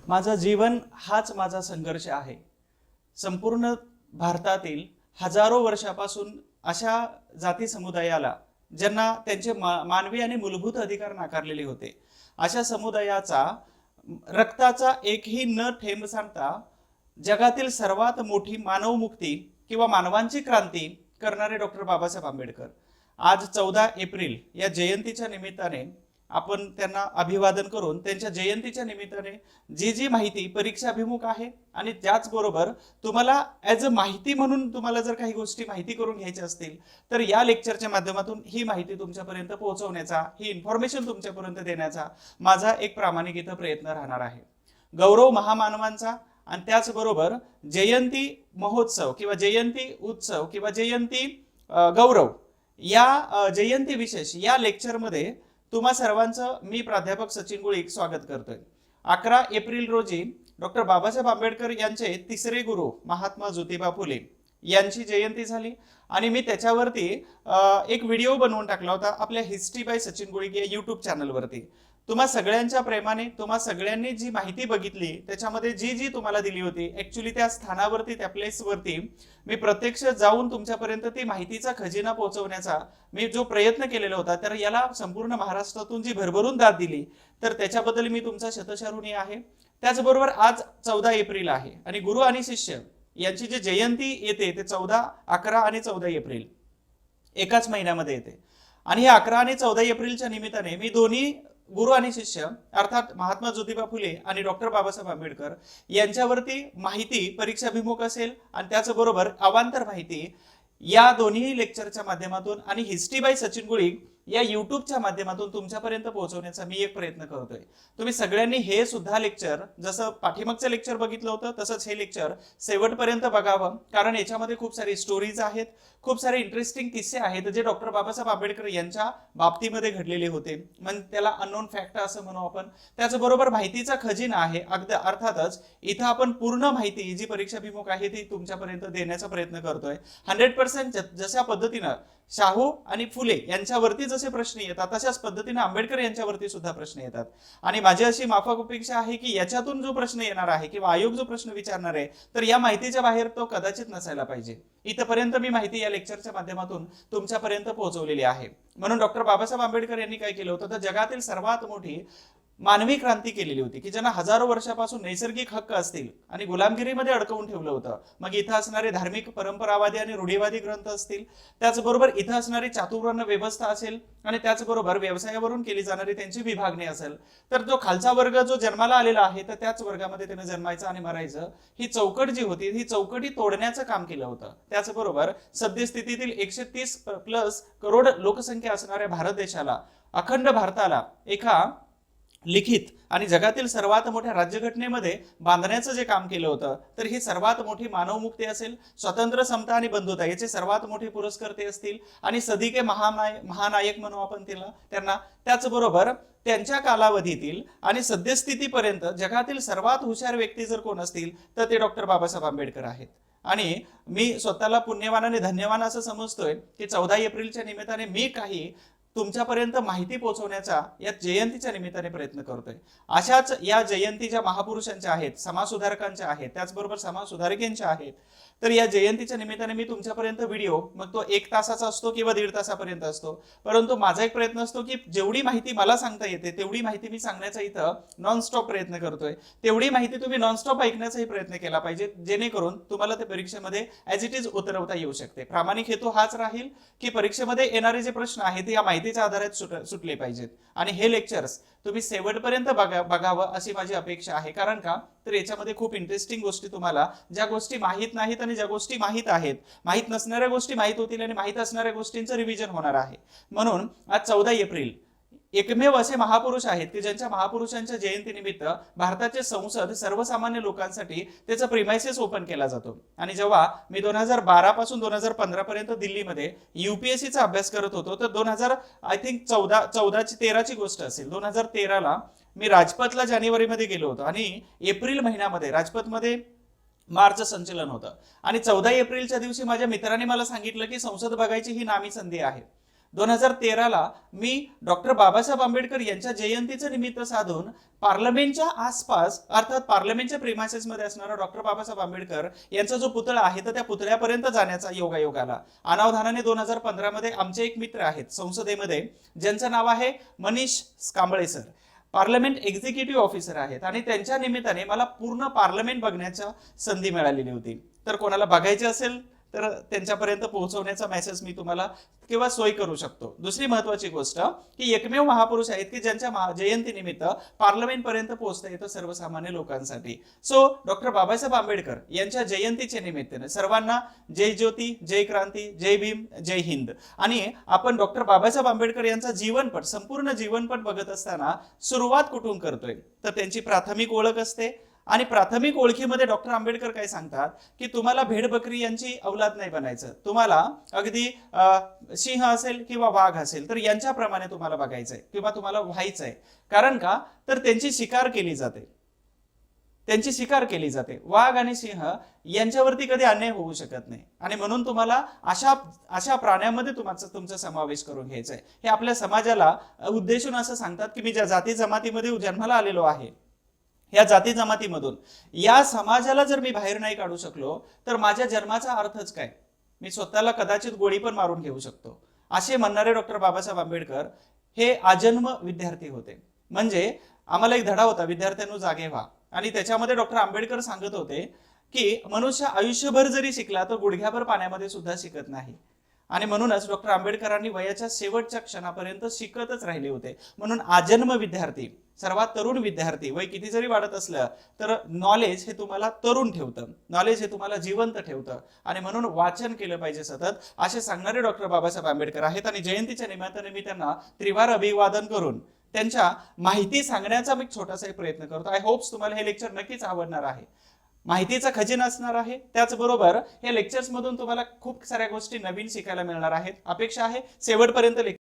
माझं जीवन हाच माझा संघर्ष आहे। संपूर्ण भारतातील हजारो वर्षापासून अशा जाती समुदायाला ज्यांना त्यांचे मानवी आणि मूलभूत अधिकार नाकारलेले होते, अशा समुदायाचा रक्ताचा एकही न थेंब सांडता जगातील सर्वात मोठी मानवमुक्ती किंवा मानवांची क्रांती करणारे डॉक्टर बाबासाहेब आंबेडकर आज 14 एप्रिल या जयंतीच्या निमित्ताने आपण त्यांना अभिवादन करून त्यांच्या जयंतीच्या निमित्ताने जी जी माहिती परीक्षाभिमुख आहे आणि त्याचबरोबर तुम्हाला ॲज अ माहिती म्हणून तुम्हाला जर काही गोष्टी माहिती करून घ्यायच्या असतील तर या लेक्चरच्या माध्यमातून ही माहिती तुमच्यापर्यंत पोहोचवण्याचा, ही इन्फॉर्मेशन तुमच्यापर्यंत देण्याचा माझा एक प्रामाणिक इथं प्रयत्न राहणार आहे। गौरव महामानवांचा आणि त्याचबरोबर जयंती महोत्सव किंवा जयंती उत्सव किंवा जयंती गौरव या जयंती विशेष या लेक्चरमध्ये तुम्हा सर्वांचं मी प्राध्यापक सचिन गुळीक स्वागत करतोय। 11 एप्रिल रोजी डॉक्टर बाबासाहेब आंबेडकर यांचे तिसरे गुरु महात्मा ज्योतिबा फुले यांची जयंती झाली आणि मी त्याच्यावरती एक व्हिडिओ बनवून टाकला होता आपल्या हिस्ट्री बाय सचिन गुळीक या यूट्यूब चॅनलवरती। तुम्हा सगळ्यांच्या प्रेमाने तुम्हा सगळ्यांनी जी माहिती बघितली त्याच्यामध्ये जी जी तुम्हाला दिली होती, ऍक्च्युली त्या स्थानावरती त्या प्लेसवरती मी प्रत्यक्ष जाऊन तुमच्यापर्यंत ती माहितीचा खजिना पोहोचवण्याचा मी जो प्रयत्न केलेला होता, तर याला संपूर्ण महाराष्ट्रातून जी भरभरून दाद दिली तर त्याच्याबद्दल मी तुमचा शतशऋणी आहे। त्याचबरोबर आज 14 एप्रिल आहे आणि गुरु आणि शिष्य यांची जी जयंती येते ते 14, 11 आणि 14 एप्रिल एकाच महिन्यामध्ये येते आणि हे 11 आणि 14 एप्रिलच्या निमित्ताने मी दोन्ही गुरु आणि शिष्य अर्थात महात्मा ज्योतिबा फुले आणि डॉक्टर बाबासाहेब आंबेडकर यांच्यावरती माहिती परीक्षाभिमुख असेल आणि त्याचबरोबर अवांतर माहिती या दोन्ही लेक्चरच्या माध्यमातून आणि हिस्ट्री बाय सचिन गुळीक या युट्यूबच्या माध्यमातून तुमच्यापर्यंत पोहोचवण्याचा मी एक प्रयत्न करतोय। तुम्ही सगळ्यांनी हे सुद्धा लेक्चर जसं पाठीमागचं लेक्चर बघितलं होतं तसंच हे लेक्चर शेवटपर्यंत बघावं, कारण याच्यामध्ये खूप सारी स्टोरीज आहेत, खूप सारे इंटरेस्टिंग किस्से आहेत जे डॉक्टर बाबासाहेब आंबेडकर यांच्या बाबतीमध्ये घडलेले होते, म्हणजे त्याला अननोन फॅक्ट असं म्हणू आपण। त्याचबरोबर माहितीचा खजिना आहे अर्थातच इथं आपण पूर्ण माहिती जी परीक्षाभिमुख आहे ती तुमच्यापर्यंत देण्याचा प्रयत्न करतोय। 100% जशा पद्धतीनं शाहू आणि फुले यांच्यावरती जसे प्रश्न येतात तशाच पद्धतीने आंबेडकर यांच्यावरती सुद्धा प्रश्न येतात आणि माझी अशी माफक अपेक्षा आहे की याच्यातून जो प्रश्न येणार आहे किंवा आयोग जो प्रश्न विचारणार आहे तर या माहितीच्या बाहेर तो कदाचित नसायला पाहिजे। इथपर्यंत मी माहिती या लेक्चरच्या माध्यमातून तुमच्यापर्यंत पोहोचवलेली आहे। म्हणून डॉक्टर बाबासाहेब आंबेडकर यांनी काय केलं होतं तर जगातील सर्वात मोठी मानवी क्रांती केलेली होती की ज्यांना हजारो वर्षापासून नैसर्गिक हक्क असतील आणि गुलामगिरीमध्ये अडकवून ठेवलं होतं। मग इथं असणारे धार्मिक परंपरावादी आणि रूढीवादी ग्रंथ असतील, त्याचबरोबर इथं असणारी चातुर्वर्ण व्यवस्था असेल आणि त्याचबरोबर व्यवसायावरून केली जाणारी त्यांची विभागणी असेल, तर जो खालचा वर्ग जो जन्माला आलेला आहे तर त्याच वर्गामध्ये त्याने जन्मायचं आणि मरायचं ही चौकट जी होती ही चौकटी तोडण्याचं काम केलं होतं। त्याचबरोबर सद्यस्थितीतील 130+ करोड लोकसंख्या असणाऱ्या भारत देशाला, अखंड भारताला एका लिखित आणि जगातील सर्वात मोठ्या राज्यघटनेमध्ये बांधण्याचं जे काम केलं होतं तर ही सर्वात मोठी मानवमुक्ती असेल, स्वतंत्र, समता आणि बंधुता याचे सर्वात मोठे पुरस्कर्ते असतील आणि सदिके महानायक म्हणू आपण त्यांना। त्याचबरोबर त्यांच्या कालावधीतील आणि सद्यस्थितीपर्यंत जगातील सर्वात हुशार व्यक्ती जर कोण असतील तर ते डॉक्टर बाबासाहेब आंबेडकर आहेत आणि मी स्वतःला पुण्यवान आणि धन्यवान असं समजतोय की 14 एप्रिलच्या निमित्ताने मी काही तुमच्यापर्यंत माहिती पोहोचवण्याचा या जयंतीच्या निमित्ताने प्रयत्न करतोय। अशाच या जयंतीच्या महापुरुषांच्या आहेत, समाजसुधारकांच्या आहेत, त्याचबरोबर समाजसुधारकांच्या आहेत, तर या जयंतीच्या निमित्ताने मी तुमच्यापर्यंत व्हिडिओ मग तो 1 तासाचा असतो किंवा 1.5 तासापर्यंत असतो, परंतु माझा एक प्रयत्न असतो की जेवढी माहिती मला सांगता येते तेवढी माहिती मी सांगण्याचा इथं नॉनस्टॉप प्रयत्न करतोय। तेवढी माहिती तुम्ही नॉनस्टॉप ऐकण्याचाही प्रयत्न केला पाहिजे जेणेकरून तुम्हाला ते परीक्षेमध्ये ॲज इट इज उतरवता येऊ शकते। प्रामाणिक हेतू हाच राहील की परीक्षेमध्ये येणारे जे प्रश्न आहेत या माहितीच्या आधारात सुटले पाहिजेत आणि हे लेक्चर्स तुम्ही शेवटपर्यंत बघावं अशी माझी अपेक्षा आहे। कारण का तर याच्यामध्ये खूप इंटरेस्टिंग गोष्टी तुम्हाला ज्या गोष्टी माहीत नाहीत आणि ज्या गोष्टी माहीत आहेत, माहीत नसणाऱ्या गोष्टी माहीत होतील आणि माहीत असणाऱ्या गोष्टींचं रिव्हिजन होणार आहे। म्हणून आज 14 एप्रिल एकमेव असे महापुरुष आहेत की ज्यांच्या महापुरुषांच्या जयंतीनिमित्त भारताचे संसद सर्वसामान्य लोकांसाठी त्याचा प्रिमायसेस ओपन केला जातो आणि जेव्हा मी 2012 पासून 2015 पर्यंत दिल्लीमध्ये UPSCचा अभ्यास करत होतो तर 13ची गोष्ट असेल, 2013ला मी राजपथला जानेवारीमध्ये गेलो होतो आणि एप्रिल महिन्यामध्ये राजपथमध्ये मार्च संचलन होतं आणि 14 एप्रिलच्या दिवशी माझ्या मित्राने मला सांगितलं की संसद बघायची ही नामी संधी आहे। 2013ला मी डॉक्टर बाबासाहेब आंबेडकर यांच्या जयंतीचं निमित्त साधून पार्लमेंटच्या आसपास अर्थात पार्लमेंटच्या प्रिमायसेसमध्ये असणारा डॉक्टर बाबासाहेब आंबेडकर यांचा जो पुतळा आहे तर त्या पुतळ्यापर्यंत जाण्याचा योगायोग आला. अनावधानाने 2015 मध्ये आमचे एक मित्र आहेत संसदेमध्ये ज्यांचं नाव आहे Manish Kamble sir, parliament executive officer आहेत आणि त्यांच्या निमित्ताने मला पूर्ण पार्लमेंट बघण्याची संधी मिळालेली होती. तर कोणाला बघायचे असेल तर त्यांच्यापर्यंत पोहोचवण्याचा मेसेज मी तुम्हाला किंवा सोय करू शकतो. दुसरी महत्वाची गोष्ट की एकमेव महापुरुष आहेत की ज्यांच्या जयंतीनिमित्त पार्लमेंट पर्यंत पोहोचता येतं सर्वसामान्य लोकांसाठी. सो डॉक्टर बाबासाहेब आंबेडकर यांच्या जयंतीच्या निमित्ताने सर्वांना जय ज्योती, जय क्रांती, जय भीम, जय हिंद. आणि आपण डॉक्टर बाबासाहेब आंबेडकर यांचा जीवनपट, संपूर्ण जीवनपट बघत असताना सुरुवात कुठून करतोय तर त्यांची प्राथमिक ओळख असते आणि प्राथमिक ओळखीमध्ये डॉक्टर आंबेडकर काय सांगतात की तुम्हाला भेडबकरी यांची औलाद नाही बनायचं, तुम्हाला अगदी सिंह असेल किंवा वाघ असेल तर यांच्याप्रमाणे तुम्हाला बघायचंय किंवा तुम्हाला व्हायचंय. कारण का तर त्यांची शिकार केली जाते, त्यांची शिकार केली जाते. वाघ आणि सिंह यांच्यावरती कधी अन्याय होऊ शकत नाही आणि म्हणून तुम्हाला अशा प्राण्यांमध्ये तुमचा समावेश करून घ्यायचा आहे. हे आपल्या समाजाला उद्देशून असं सांगतात की मी ज्या जाती जमातीमध्ये जन्माला आलेलो आहे या जाती जमातीमधून या समाजाला जर मी बाहेर नाही काढू शकलो तर माझ्या जन्माचा अर्थच काय, मी स्वतःला कदाचित गोळी पण मारून घेऊ शकतो, असे म्हणणारे डॉक्टर बाबासाहेब आंबेडकर हे आजन्म विद्यार्थी होते. म्हणजे आम्हाला एक धडा होता विद्यार्थ्यांनो जागे व्हा आणि त्याच्यामध्ये डॉक्टर आंबेडकर सांगत होते की मनुष्य आयुष्यभर जरी शिकला तर गुडघ्याभर पाण्यामध्ये सुद्धा शिकत नाही आणि म्हणूनच डॉक्टर आंबेडकरांनी वयाच्या शेवटच्या क्षणापर्यंत शिकतच राहिले होते. म्हणून आजन्म विद्यार्थी, सर्वात तरुण विद्यार्थी, वय किती जरी वाढत असलं तर नॉलेज हे तुम्हाला तरुण ठेवतं, नॉलेज हे तुम्हाला जिवंत ठेवतं आणि म्हणून वाचन केलं पाहिजे सतत, असे सांगणारे डॉक्टर बाबासाहेब आंबेडकर आहेत. आणि जयंतीच्या निमित्ताने मी त्यांना त्रिवार अभिवादन करून त्यांच्या माहिती सांगण्याचा मी छोटासा प्रयत्न करतो. आय होप्स तुम्हाला हे लेक्चर नक्कीच आवडणार आहे, माहितीचा खजिना असणार आहे. त्याचबरोबर या लेक्चर्स मधून तुम्हाला खूप साऱ्या गोष्टी नवीन शिकायला मिळणार आहेत. अपेक्षा आहे शेवटपर्यंत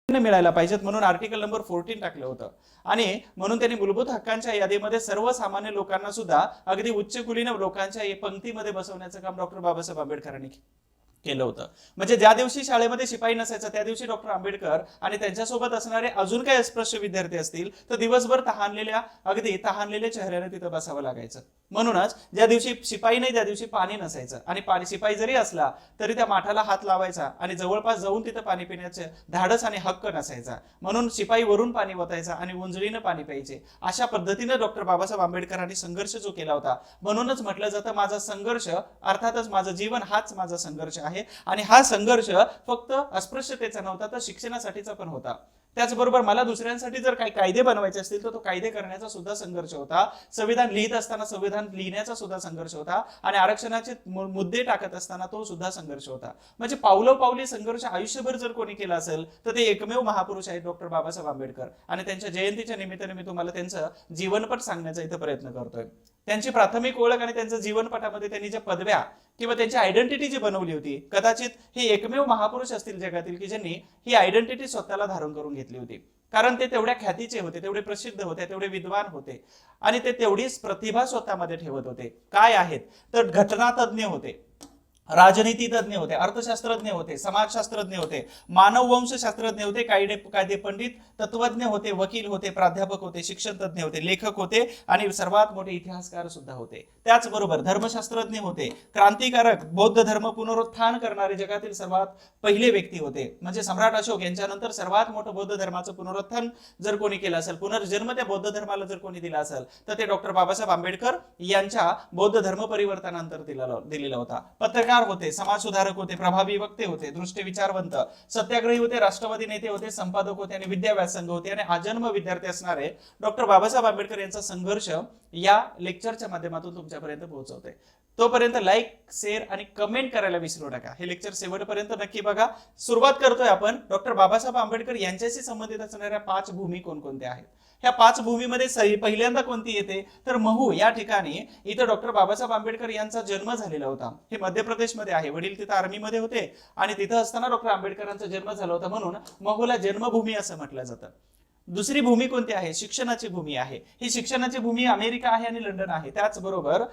मिळायला पाहिजेत म्हणून आर्टिकल नंबर 14 टाकलं होतं. आणि म्हणून त्यांनी मूलभूत हक्कांच्या यादीमध्ये सर्वसामान्य लोकांना सुद्धा अगदी उच्च कुलीन लोकांच्या पंक्तीमध्ये बसवण्याचं काम डॉक्टर बाबासाहेब आंबेडकरांनी केलं होतं. म्हणजे ज्या दिवशी शाळेमध्ये शिपाई नसायचा त्या दिवशी डॉक्टर आंबेडकर आणि त्यांच्यासोबत असणारे अजून काही अस्पृश्य विद्यार्थी असतील तर दिवसभर अगदी तहानलेल्या चेहऱ्याने तिथं बसावं लागायचं. म्हणूनच ज्या दिवशी शिपाई नाही त्या दिवशी पाणी नसायचं आणि शिपाई जरी असला तरी त्या माठाला हात लावायचा आणि जवळपास जाऊन तिथं पाणी पिण्याचे धाडस आणि हक्क नसायचा. म्हणून शिपाई वरून पाणी ओतायचा आणि उंजळीनं पाणी प्यायचे. अशा पद्धतीने डॉक्टर बाबासाहेब आंबेडकरांनी संघर्ष जो केला होता. म्हणूनच म्हटलं जातं माझा संघर्ष अर्थातच माझं जीवन हाच माझा संघर्ष आहे. आणि हा संघर्ष फक्त अस्पृश्यतेचा नव्हता तर शिक्षणासाठीचा पण होता. त्याचबरोबर मला दुसऱ्यांसाठी जर काही कायदे बनवायचे असतील तर तो कायदे करण्याचा सुद्धा संघर्ष होता. संविधान लिहित असताना संविधान लिहिण्याचा सुद्धा संघर्ष होता आणि आरक्षणाचे मुद्दे टाकत असताना तो सुद्धा संघर्ष होता. म्हणजे पावलोपावली संघर्ष आयुष्यभर जर कोणी केला असेल तर ते एकमेव महापुरुष आहेत डॉक्टर बाबासाहेब आंबेडकर. आणि त्यांच्या जयंतीच्या निमित्ताने मी तुम्हाला त्यांचं जीवनपट सांगण्याचा इथं प्रयत्न करतोय. त्यांची प्राथमिक ओळख आणि त्यांच्या जीवनपटामध्ये त्यांनी ज्या पदव्या किंवा त्यांची आयडेंटिटी जी बनवली होती कदाचित हे एकमेव महापुरुष असतील जगातील की ज्यांनी ही आयडेंटिटी स्वतःला धारण करून घेतली होती. कारण ते तेवढ्या ख्यातीचे होते, तेवढे प्रसिद्ध होते, तेवढे विद्वान होते आणि ते तेवढीच प्रतिभा स्वतःमध्ये ठेवत होते. काय आहेत तर घटनातज्ञ होते, राजनीती तज्ञ होते, अर्थशास्त्रज्ञ होते, समाजशास्त्रज्ञ होते, मानववंश शास्त्रज्ञ होते, कायदे पंडित, तत्वज्ञ होते, वकील होते, प्राध्यापक होते, शिक्षण तज्ञ होते, लेखक होते आणि सर्वात मोठे इतिहासकार सुद्धा होते. त्याचबरोबर धर्मशास्त्रज्ञ होते, क्रांतिकारक बौद्ध धर्म पुनरुत्थान करणारे जगातील सर्वात पहिले व्यक्ती होते. म्हणजे सम्राट अशोक यांच्यानंतर सर्वात मोठं बौद्ध धर्माचं पुनरुत्थान जर कोणी केलं असेल, पुनर्जन्म त्या बौद्ध धर्माला जर कोणी दिला असेल तर ते डॉक्टर बाबासाहेब आंबेडकर यांच्या बौद्ध धर्म परिवर्तनानंतर दिलेला होता. पत्रकार होते, समाज सुधारक होते, प्रभावी वक्ते होते, दृष्टी विचारवंत, सत्याग्रही होते, राष्ट्रवादी नेते होते, संपादक होते आणि विद्याव्यास संघ होते. आणि आजन्म विद्यार्थी असणारे डॉक्टर बाबासाहेब आंबेडकर यांचा संघर्ष या लेक्चरच्या माध्यमातून तुमच्यापर्यंत पोहोचवते. तोपर्यंत लाईक, शेअर आणि कमेंट करायला विसरू नका. हे लेक्चर शेवटपर्यंत नक्की बघा. सुरुवात करतोय आपण डॉक्टर बाबासाहेब आंबेडकर यांच्याशी संबंधित असणाऱ्या 5 भूमी कोणकोणत्या आहेत ह्या 5 भूमीमध्ये पहिल्यांदा कोणती येते तर महू या ठिकाणी इथं डॉक्टर बाबासाहेब आंबेडकर यांचा जन्म झालेला होता. हे मध्य प्रदेशमध्ये आहे. वडील तिथं आर्मीमध्ये होते आणि तिथं असताना डॉक्टर आंबेडकरांचा जन्म झाला होता, म्हणून महूला जन्मभूमी असं म्हटलं जातं. दुसरी भूमी कोणती आहे? शिक्षणाची भूमी आहे. ही शिक्षणाची भूमी अमेरिका आहे आणि लंडन आहे. त्याचबरोबर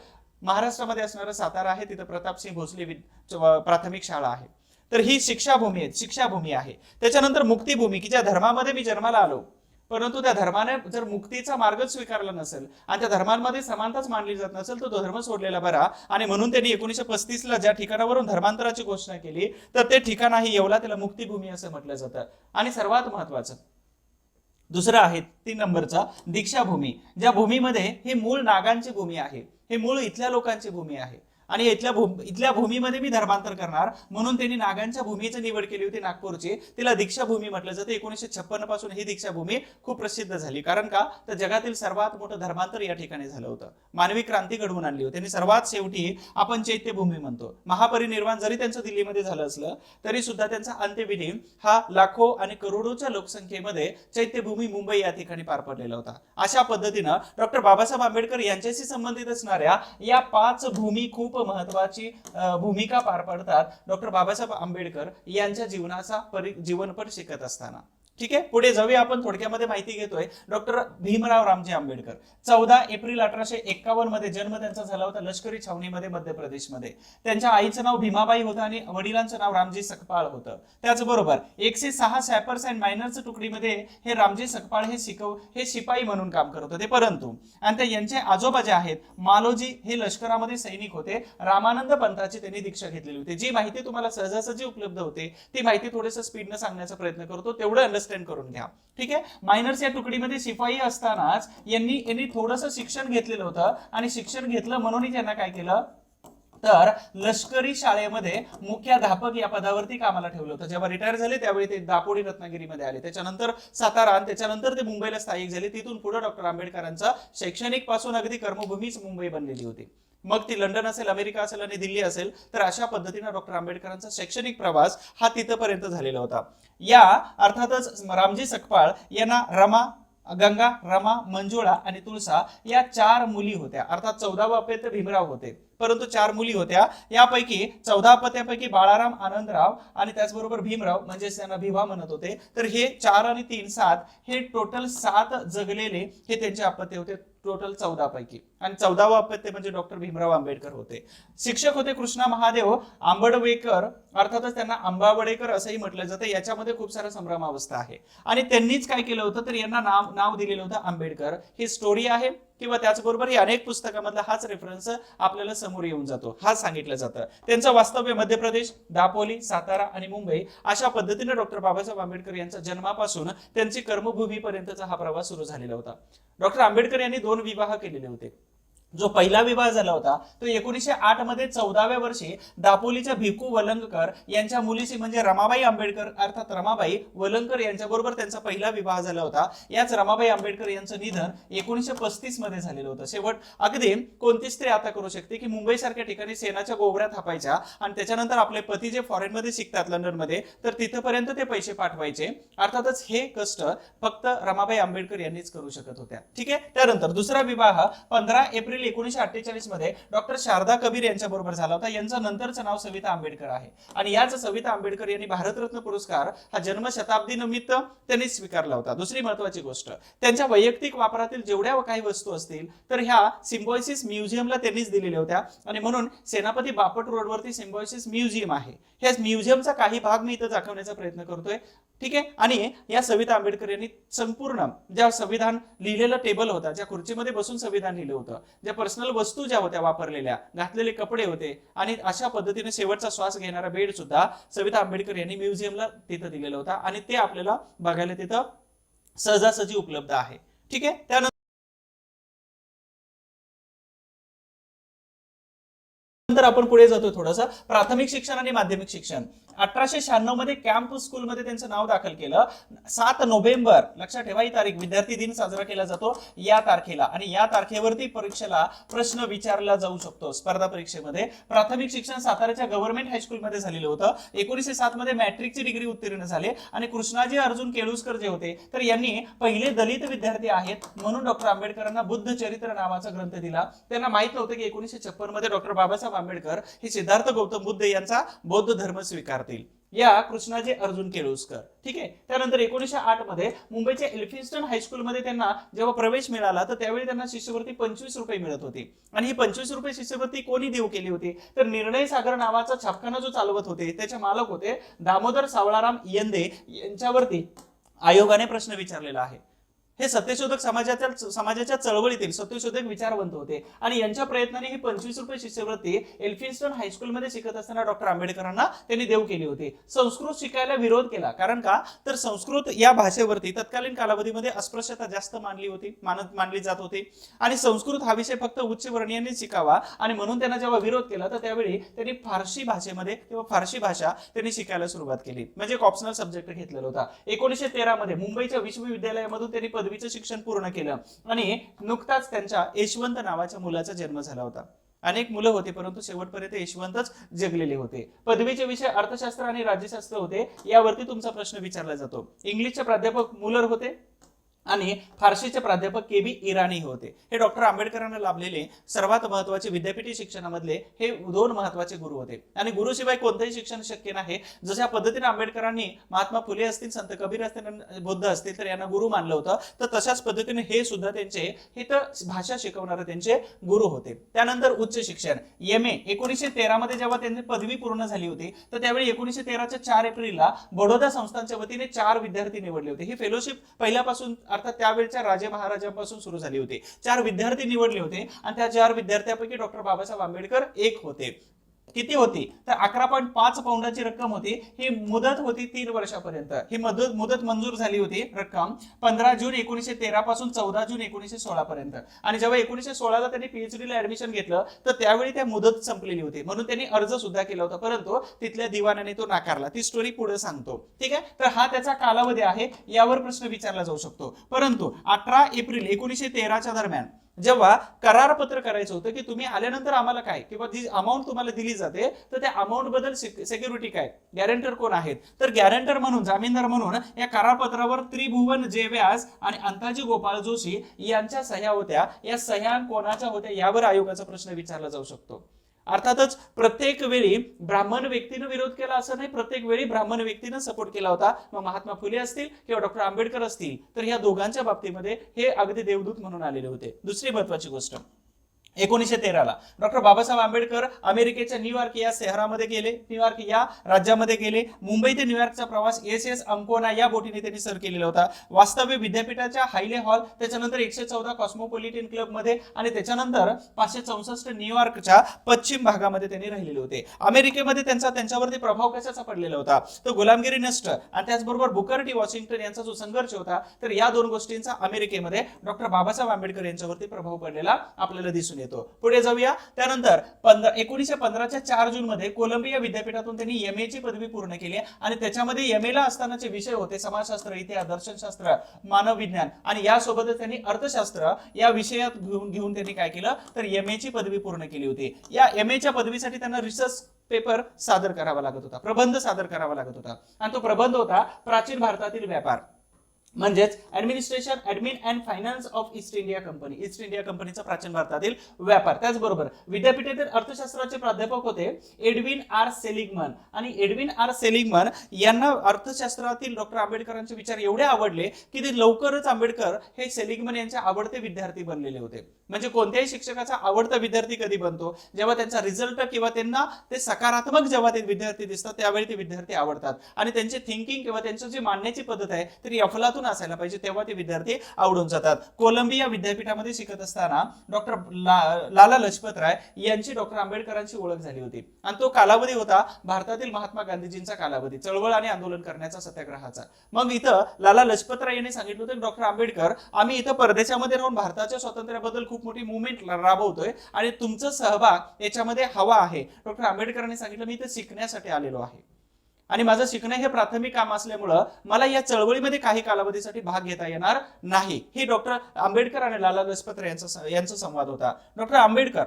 महाराष्ट्रामध्ये असणारं सातारा आहे, तिथं प्रतापसिंह भोसले प्राथमिक शाळा आहे. तर ही शिक्षाभूमी आहे, शिक्षाभूमी आहे. त्याच्यानंतर मुक्तीभूमी, की ज्या धर्मामध्ये मी जन्माला आलो परंतु त्या धर्माने जर मुक्तीचा मार्गच स्वीकारला नसेल आणि त्या धर्मांमध्ये समानताच मानली जात नसेल तर तो धर्म सोडलेला बरा. आणि म्हणून त्यांनी 1935 ला ज्या ठिकाणावरून धर्मांतराची घोषणा केली तर ते ठिकाण आहे येवला, त्याला मुक्तीभूमी असं म्हटलं जातं. आणि सर्वात महत्वाचं दुसरं आहे 3 नंबरचा दीक्षाभूमी, ज्या भूमीमध्ये ही मूळ नागांची भूमी आहे, हे मूळ इथल्या लोकांची भूमी आहे आणि इथल्या भूमीमध्ये मी धर्मांतर करणार म्हणून त्यांनी नागांच्या भूमीची निवड केली होती नागपूरची. तिला दीक्षाभूमी म्हटलं जातं. 1956 पासून ही दीक्षाभूमी खूप प्रसिद्ध झाली. कारण का तर जगातील सर्वात मोठं धर्मांतर या ठिकाणी झालं होतं. मानवी क्रांती घडवून आणली होती. त्यांनी सर्वात शेवटी आपण चैत्यभूमी म्हणतो. महापरिनिर्वाण जरी त्यांचं दिल्लीमध्ये झालं असलं तरी सुद्धा त्यांचा अंत्यविधी हा लाखो आणि करोडोच्या लोकसंख्येमध्ये चैत्यभूमी मुंबई या ठिकाणी पार पडलेला होता. अशा पद्धतीनं डॉक्टर बाबासाहेब आंबेडकर यांच्याशी संबंधित असणाऱ्या या 5 भूमी खूप महत्वाची भूमिका पार पाडतात डॉक्टर बाबासाहेब आंबेडकर यांच्या जीवनपट शिकत असताना. ठीक आहे, पुढे जाऊया आपण. थोडक्यामध्ये माहिती घेतोय. डॉक्टर भीमराव रामजी आंबेडकर 14 एप्रिल 1851 मध्ये जन्म त्यांचा झाला होता लष्करी छावणीमध्ये मध्य प्रदेशमध्ये. त्यांच्या आईचं नाव भीमाबाई होतं आणि वडिलांचं नाव रामजी सकपाळ होतं. त्याचबरोबर 106 सॅपर्स अँड मायनर्स तुकडीमध्ये हे रामजी सकपाळ हे शिपाई म्हणून काम करत होते. परंतु आणि यांचे आजोबा जे आहेत मालोजी हे लष्करामध्ये सैनिक होते. रामानंद पंथाची त्यांनी दीक्षा घेतलेली होती. जी माहिती तुम्हाला सहजासहजी उपलब्ध होते ती माहिती थोडंसं स्पीडनं सांगण्याचा प्रयत्न करतो, तेवढं अंडरस्टँड करून घ्या. ठीक आहे, मायनर्स या तुकडीमध्ये शिपाई असतानाच यांनी थोडंसं शिक्षण घेतलेलं होतं आणि शिक्षण घेतलं म्हणून त्यांना काय केलं तर लष्करी शाळेमध्ये मुख्याध्यापक या पदावरती कामाला ठेवलं होतं. जेव्हा रिटायर झाले त्यावेळी ते दापोडी रत्नागिरीमध्ये आले. त्याच्यानंतर सातारा आणि त्याच्यानंतर ते मुंबईला स्थायिक झाले. तिथून पुढे डॉक्टर आंबेडकरांचा शैक्षणिक पासून अगदी कर्मभूमीच मुंबई बनलेली होती. मग ती लंडन असेल, अमेरिका असेल आणि दिल्ली असेल. तर अशा पद्धतीने डॉक्टर आंबेडकरांचा शैक्षणिक प्रवास हा तिथपर्यंत झालेला होता. या अर्थातच रामजी सकपाळ यांना गंगा, रमा, मंजुळा आणि तुळसा या 4 मुली होत्या. अर्थात 14वा अपत्य भीमराव होते परंतु 4 मुली होत्या. यापैकी 14 अपत्यापैकी बाळाराम, आनंदराव आणि त्याचबरोबर भीमराव म्हणजे त्यांना भिवा म्हणत होते. तर हे 4 आणि 3 7 हे टोटल 7 जगलेले हे त्यांचे अपत्य होते. टोटल 14 पैकी आणि 14वा अपत्य म्हणजे डॉक्टर भीमराव आंबेडकर होते. शिक्षक होते कृष्णा महादेव आंबडवेकर, अर्थातच त्यांना आंबावडेकर असंही म्हटलं जातं. याच्यामध्ये खूप सारा संभ्रमावस्था आहे आणि त्यांनीच काय केलं होतं तर यांना नाव दिलेलं होतं आंबेडकर. ही स्टोरी आहे किंवा त्याचबरोबर ही अनेक पुस्तकामधला हाच रेफरन्स आपल्याला समोर येऊन जातो, हा सांगितलं जातं. त्यांचं वास्तव्य मध्य प्रदेश, दापोली, सातारा आणि मुंबई अशा पद्धतीने डॉक्टर बाबासाहेब आंबेडकर यांच्या जन्मापासून त्यांची कर्मभूमीपर्यंतचा हा प्रवास सुरू झालेला होता. डॉक्टर आंबेडकर यांनी 2 विवाह केलेले होते. जो पहिला विवाह झाला होता तो 1908 मध्ये 14व्या वर्षी दापोलीच्या भिकू वलंगकर यांच्या मुलीशी म्हणजे रमाबाई आंबेडकर अर्थात रमाबाई वलंगकर यांच्याबरोबर त्यांचा पहिला विवाह झाला होता. याच रमाबाई आंबेडकर यांचं निधन 1935 मध्ये झालेलं होतं. शेवट अगदी कोणती स्त्री आता करू शकते की मुंबई सारख्या ठिकाणी सेनाच्या गोवऱ्या थापायच्या आणि त्याच्यानंतर आपले पती जे फॉरेन मध्ये शिकतात लंडनमध्ये तर तिथपर्यंत ते पैसे पाठवायचे. अर्थातच हे कष्ट फक्त रमाबाई आंबेडकर यांनीच करू शकत होत्या. ठीक आहे, त्यानंतर दुसरा विवाह 15 एप्रिल 1948 मध्ये डॉक्टर शारदा कबीर यांच्या बरोबर झाला होता. यांचं नंतरचं नाव सविता आंबेडकर आहे आणि याच सविता आंबेडकर यांनी भारतरत्न पुरस्कार हा जन्मशताब्दी निमित्त त्यांनी स्वीकारला होता. दुसरी महत्वाची गोष्ट त्यांच्या वैयक्तिक वापरातील जेवढ्या काही वस्तू असतील तर ह्या सिम्बॉयसिस म्युझियमला त्यांनीच दिलेल्या होत्या आणि म्हणून सेनापती बापट रोडवरती सिम्बॉयसिस म्युझियम आहे. ह्या म्युझियमचा काही भाग मी इथं दाखवण्याचा प्रयत्न करतोय. ठीक आहे, आणि या सविता आंबेडकर यांनी संपूर्ण ज्या संविधान लिहिलेलं टेबल होता, ज्या खुर्चीमध्ये बसून संविधान लिहिलं होतं, ज्या पर्सनल वस्तू ज्या होत्या वापरलेल्या, घातलेले कपडे होते आणि अशा पद्धतीने शेवटचा श्वास घेणारा बेड सुद्धा सविता आंबेडकर यांनी म्युझियमला तिथं दिलेलं होता आणि ते आपल्याला बघायला तिथं सहजासहजी उपलब्ध आहे. ठीक आहे, त्यानंतर आपण पुढे जातो थोडंसं प्राथमिक शिक्षण आणि माध्यमिक शिक्षण. 1896 मध्ये कॅम्प स्कूलमध्ये त्यांचं नाव दाखल केलं. 7 नोव्हेंबर, लक्षात ठेवा ही तारीख, विद्यार्थी दिन साजरा केला जातो या तारखेला, आणि या तारखेवरती परीक्षेला प्रश्न विचारला जाऊ शकतो स्पर्धा परीक्षेमध्ये. प्राथमिक शिक्षण साताऱ्याच्या गव्हर्नमेंट हायस्कूलमध्ये झालेलं होतं. 1907 मध्ये मॅट्रिकची डिग्री उत्तीर्ण झाले, आणि कृष्णाजी अर्जुन केळुस्कर जे होते तर यांनी पहिले दलित विद्यार्थी आहेत म्हणून डॉक्टर आंबेडकरांना बुद्ध चरित्र नावाचा ग्रंथ दिला. त्यांना माहित नव्हतं की 1956 मध्ये डॉक्टर बाबासाहेब आंबेडकर हे सिद्धार्थ गौतम बुद्ध यांचा बौद्ध धर्म स्वीकारतील. या कृष्णाजी अर्जुन केळुस्कर, ठीक आहे. त्यानंतर 1908 मध्ये मुंबईच्या एल्फिन्स्टन हायस्कूलमध्ये त्यांना जेव्हा प्रवेश मिळाला तर त्यावेळी त्यांना शिष्यवृत्ती 25 रुपये मिळत होती. आणि ही 25 रुपये शिष्यवृत्ती कोणी देऊ केली होती तर निर्णय सागर नावाचा छापखाना जो चालवत होते त्याचे मालक होते दामोदर सावळाराम यंदे यांच्यावरती आयोगाने प्रश्न विचारलेला आहे. हे सत्यशोधक समाजाच्या चळवळीतील सत्यशोधक विचारवंत होते, आणि यांच्या प्रयत्नाने ही 25 रुपये शिष्यवृत्ती एल्फिन्स्टन हायस्कूलमध्ये शिकत असताना डॉक्टर आंबेडकरांना त्यांनी देऊ केली होती. संस्कृत शिकायला विरोध केला, कारण का तर संस्कृत या भाषेवरती तत्कालीन कालावधीमध्ये अस्पृश्यता जास्त मानली जात होती, आणि संस्कृत हा विषय फक्त उच्च वर्णीयांनी शिकावा, आणि म्हणून त्यांना जेव्हा विरोध केला तर त्यावेळी त्यांनी फारसी भाषेमध्ये किंवा फारसी भाषा त्यांनी शिकायला सुरुवात केली, म्हणजे एक ऑप्शनल सब्जेक्ट घेतलेला होता. 1913 मध्ये मुंबईच्या विश्वविद्यालयामधून त्यांनी पदवीचं शिक्षण पूर्ण केलं, आणि नुकताच त्यांच्या यशवंत नावाच्या मुलाचा जन्म झाला होता. अनेक मुलं होते परंतु शेवटपर्यंत यशवंतच जगलेले होते. पदवीचे विषय अर्थशास्त्र आणि राज्यशास्त्र होते. यावरती तुमचा प्रश्न विचारला जातो. इंग्लिशचे प्राध्यापक मुलर होते, आणि फारसीचे प्राध्यापक केबी इराणी होते. हे डॉक्टर आंबेडकरांना लाभलेले सर्वात महत्वाचे विद्यापीठी शिक्षणामधले हे 2 महत्वाचे गुरु होते, आणि गुरुशिवाय कोणतेही शिक्षण शक्य नाही. जशा पद्धतीने आंबेडकरांनी महात्मा फुले असतील, संत कबीर असतील, बुद्ध असतील तर यांना गुरु मानलं होतं, तर तशाच पद्धतीने हे सुद्धा त्यांचे हे तर भाषा शिकवणारे त्यांचे गुरु होते. त्यानंतर उच्च शिक्षण MA 1913 मध्ये जेव्हा त्यांनी पदवी पूर्ण झाली होती तर त्यावेळी 1913च्या 4 एप्रिलला बडोदा संस्थानच्या वतीने 4 विद्यार्थी निवडले होते. ही फेलोशिप पहिल्यापासून अर्थात त्यावेळच्या राजे महाराजांपासून सुरू झाली होती. 4 विद्यार्थी निवडले होते, आणि त्या 4 विद्यार्थ्यांपैकी डॉक्टर बाबासाहेब आंबेडकर एक होते. किती होती तर 11.5 पौंडाची रक्कम होती. ही मुदत होती 3 वर्षापर्यंत. ही मुदत मंजूर झाली होती रक्कम 15 जून 1913 पासून 14 जून 1916 पर्यंत, आणि जेव्हा 1916 ला त्यांनी PhD ला ऍडमिशन घेतलं तर त्यावेळी त्या मुदत संपलेली होती, म्हणून त्यांनी अर्ज सुद्धा केला होता, परंतु तिथल्या दिवाणाने तो नाकारला. ती स्टोरी पुढे सांगतो, ठीक आहे. तर हा त्याचा कालावधी आहे, यावर प्रश्न विचारला जाऊ शकतो. परंतु 18 एप्रिल 1913च्या दरम्यान जेव्हा करारपत्र करायचं होतं की तुम्ही आल्यानंतर आम्हाला काय किंवा जी अमाऊंट तुम्हाला दिली जाते तर त्या अमाऊंट बद्दल सिक्युरिटी काय, गॅरंटर कोण आहेत, तर गॅरंटर म्हणून जामीनदार म्हणून या करारपत्रावर त्रिभुवन जे व्यास आणि अंताजी गोपाळ जोशी यांच्या सह्या होत्या. या सह्या कोणाच्या होत्या यावर आयोगाचा प्रश्न विचारला जाऊ शकतो. अर्थातच प्रत्येक वेळी ब्राह्मण व्यक्तीने विरोध केला असं नाही, प्रत्येक वेळी ब्राह्मण व्यक्तीने सपोर्ट केला होता. मग महात्मा फुले असतील किंवा डॉक्टर आंबेडकर असतील तर या दोघांच्या बाबतीमध्ये हे अगदी देवदूत म्हणून आलेले होते. दुसरी महत्वाची गोष्ट 1913 ला डॉक्टर बाबासाहेब आंबेडकर अमेरिकेच्या न्यूयॉर्क या शहरामध्ये गेले, न्यूयॉर्क या राज्यामध्ये गेले. मुंबई ते न्यूयॉर्कचा प्रवास SS अंकोना या बोटीने त्यांनी सर केलेला होता. वास्तव्य विद्यापीठाच्या हायले हॉल, त्याच्यानंतर 114 कॉस्मोपॉलिटन क्लब मध्ये, आणि त्याच्यानंतर 564 न्यूयॉर्कच्या पश्चिम भागामध्ये त्यांनी राहिलेले होते. अमेरिकेमध्ये त्यांच्यावरती प्रभाव कशाचा पडलेला होता तो गुलामगिरी नष्ट आणि त्याचबरोबर बुकर टी वॉशिंग्टन यांचा जो संघर्ष होता, तर या 2 गोष्टींचा अमेरिकेमध्ये डॉक्टर बाबासाहेब आंबेडकर यांच्यावरती प्रभाव पडलेला आपल्याला दिसून येतो. पुढे जाऊया. त्यानंतर 1915च्या 4 जून मध्ये कोलंबिया विद्यापीठातून त्यांनी MA ची पदवी पूर्ण केली, आणि त्याच्यामध्ये MA ला असतानाचे विषय होते समाजशास्त्र, इतिहास, दर्शनशास्त्र, मानव विज्ञान, आणि यासोबतच त्यांनी अर्थशास्त्र या विषयात घेऊन त्यांनी काय केलं तर MA ची पदवी पूर्ण केली होती. या MA च्या पदवीसाठी त्यांना रिसर्च पेपर सादर करावा लागत होता, प्रबंध सादर करावा लागत होता, आणि तो प्रबंध होता प्राचीन भारतातील व्यापार, म्हणजेच admin and finance of east India company. East India कंपनीचा प्राचीन भारतातील व्यापार. त्याचबरोबर विद्यापीठातील अर्थशास्त्राचे प्राध्यापक होते एडविन आर सेलिगमन, आणि एडविन आर सेलिगमन यांना अर्थशास्त्रातील डॉक्टर आंबेडकरांचे विचार एवढे आवडले की ते लवकरच आंबेडकर हे सेलिगमन यांचे आवडते विद्यार्थी बनलेले होते. म्हणजे कोणत्याही शिक्षकाचा आवडता विद्यार्थी कधी बनतो जेव्हा त्यांचा रिझल्ट किंवा त्यांना ते सकारात्मक जेव्हा ते विद्यार्थी दिसतात त्यावेळी ते विद्यार्थी आवडतात, आणि त्यांचे थिंकिंग किंवा त्यांची जी मांडण्याची पद्धत आहे तरी अफलातून असायला पाहिजे, तेव्हा ते विद्यार्थी आवडून जातात. कोलंबिया विद्यापीठामध्ये शिकत असताना डॉक्टर लाला लजपत राय यांची डॉक्टर आंबेडकरांची ओळख झाली होती, आणि तो कालावधी होता भारतातील महात्मा गांधीजींचा कालावधी, चळवळ आणि आंदोलन करण्याचा, सत्याग्रहाचा. मग इथं लाला लजपत राय यांनी सांगितलं होतं डॉक्टर आंबेडकर, आम्ही इथं परदेशामध्ये राहून भारताच्या स्वातंत्र्याबद्दल खूप मोठी मुवमेंट राबवतोय आणि तुमचा सहभाग याच्यामध्ये हवा आहे. डॉक्टर आंबेडकरांनी सांगितलं मी इथे शिकण्यासाठी आलेलो आहे. आणि माझं शिकणं हे प्राथमिक काम असल्यामुळं मला या चळवळीमध्ये काही कालावधीसाठी भाग घेता येणार नाही. ही डॉक्टर आंबेडकर आणि लाला लजपत राय यांचा संवाद होता. डॉक्टर आंबेडकर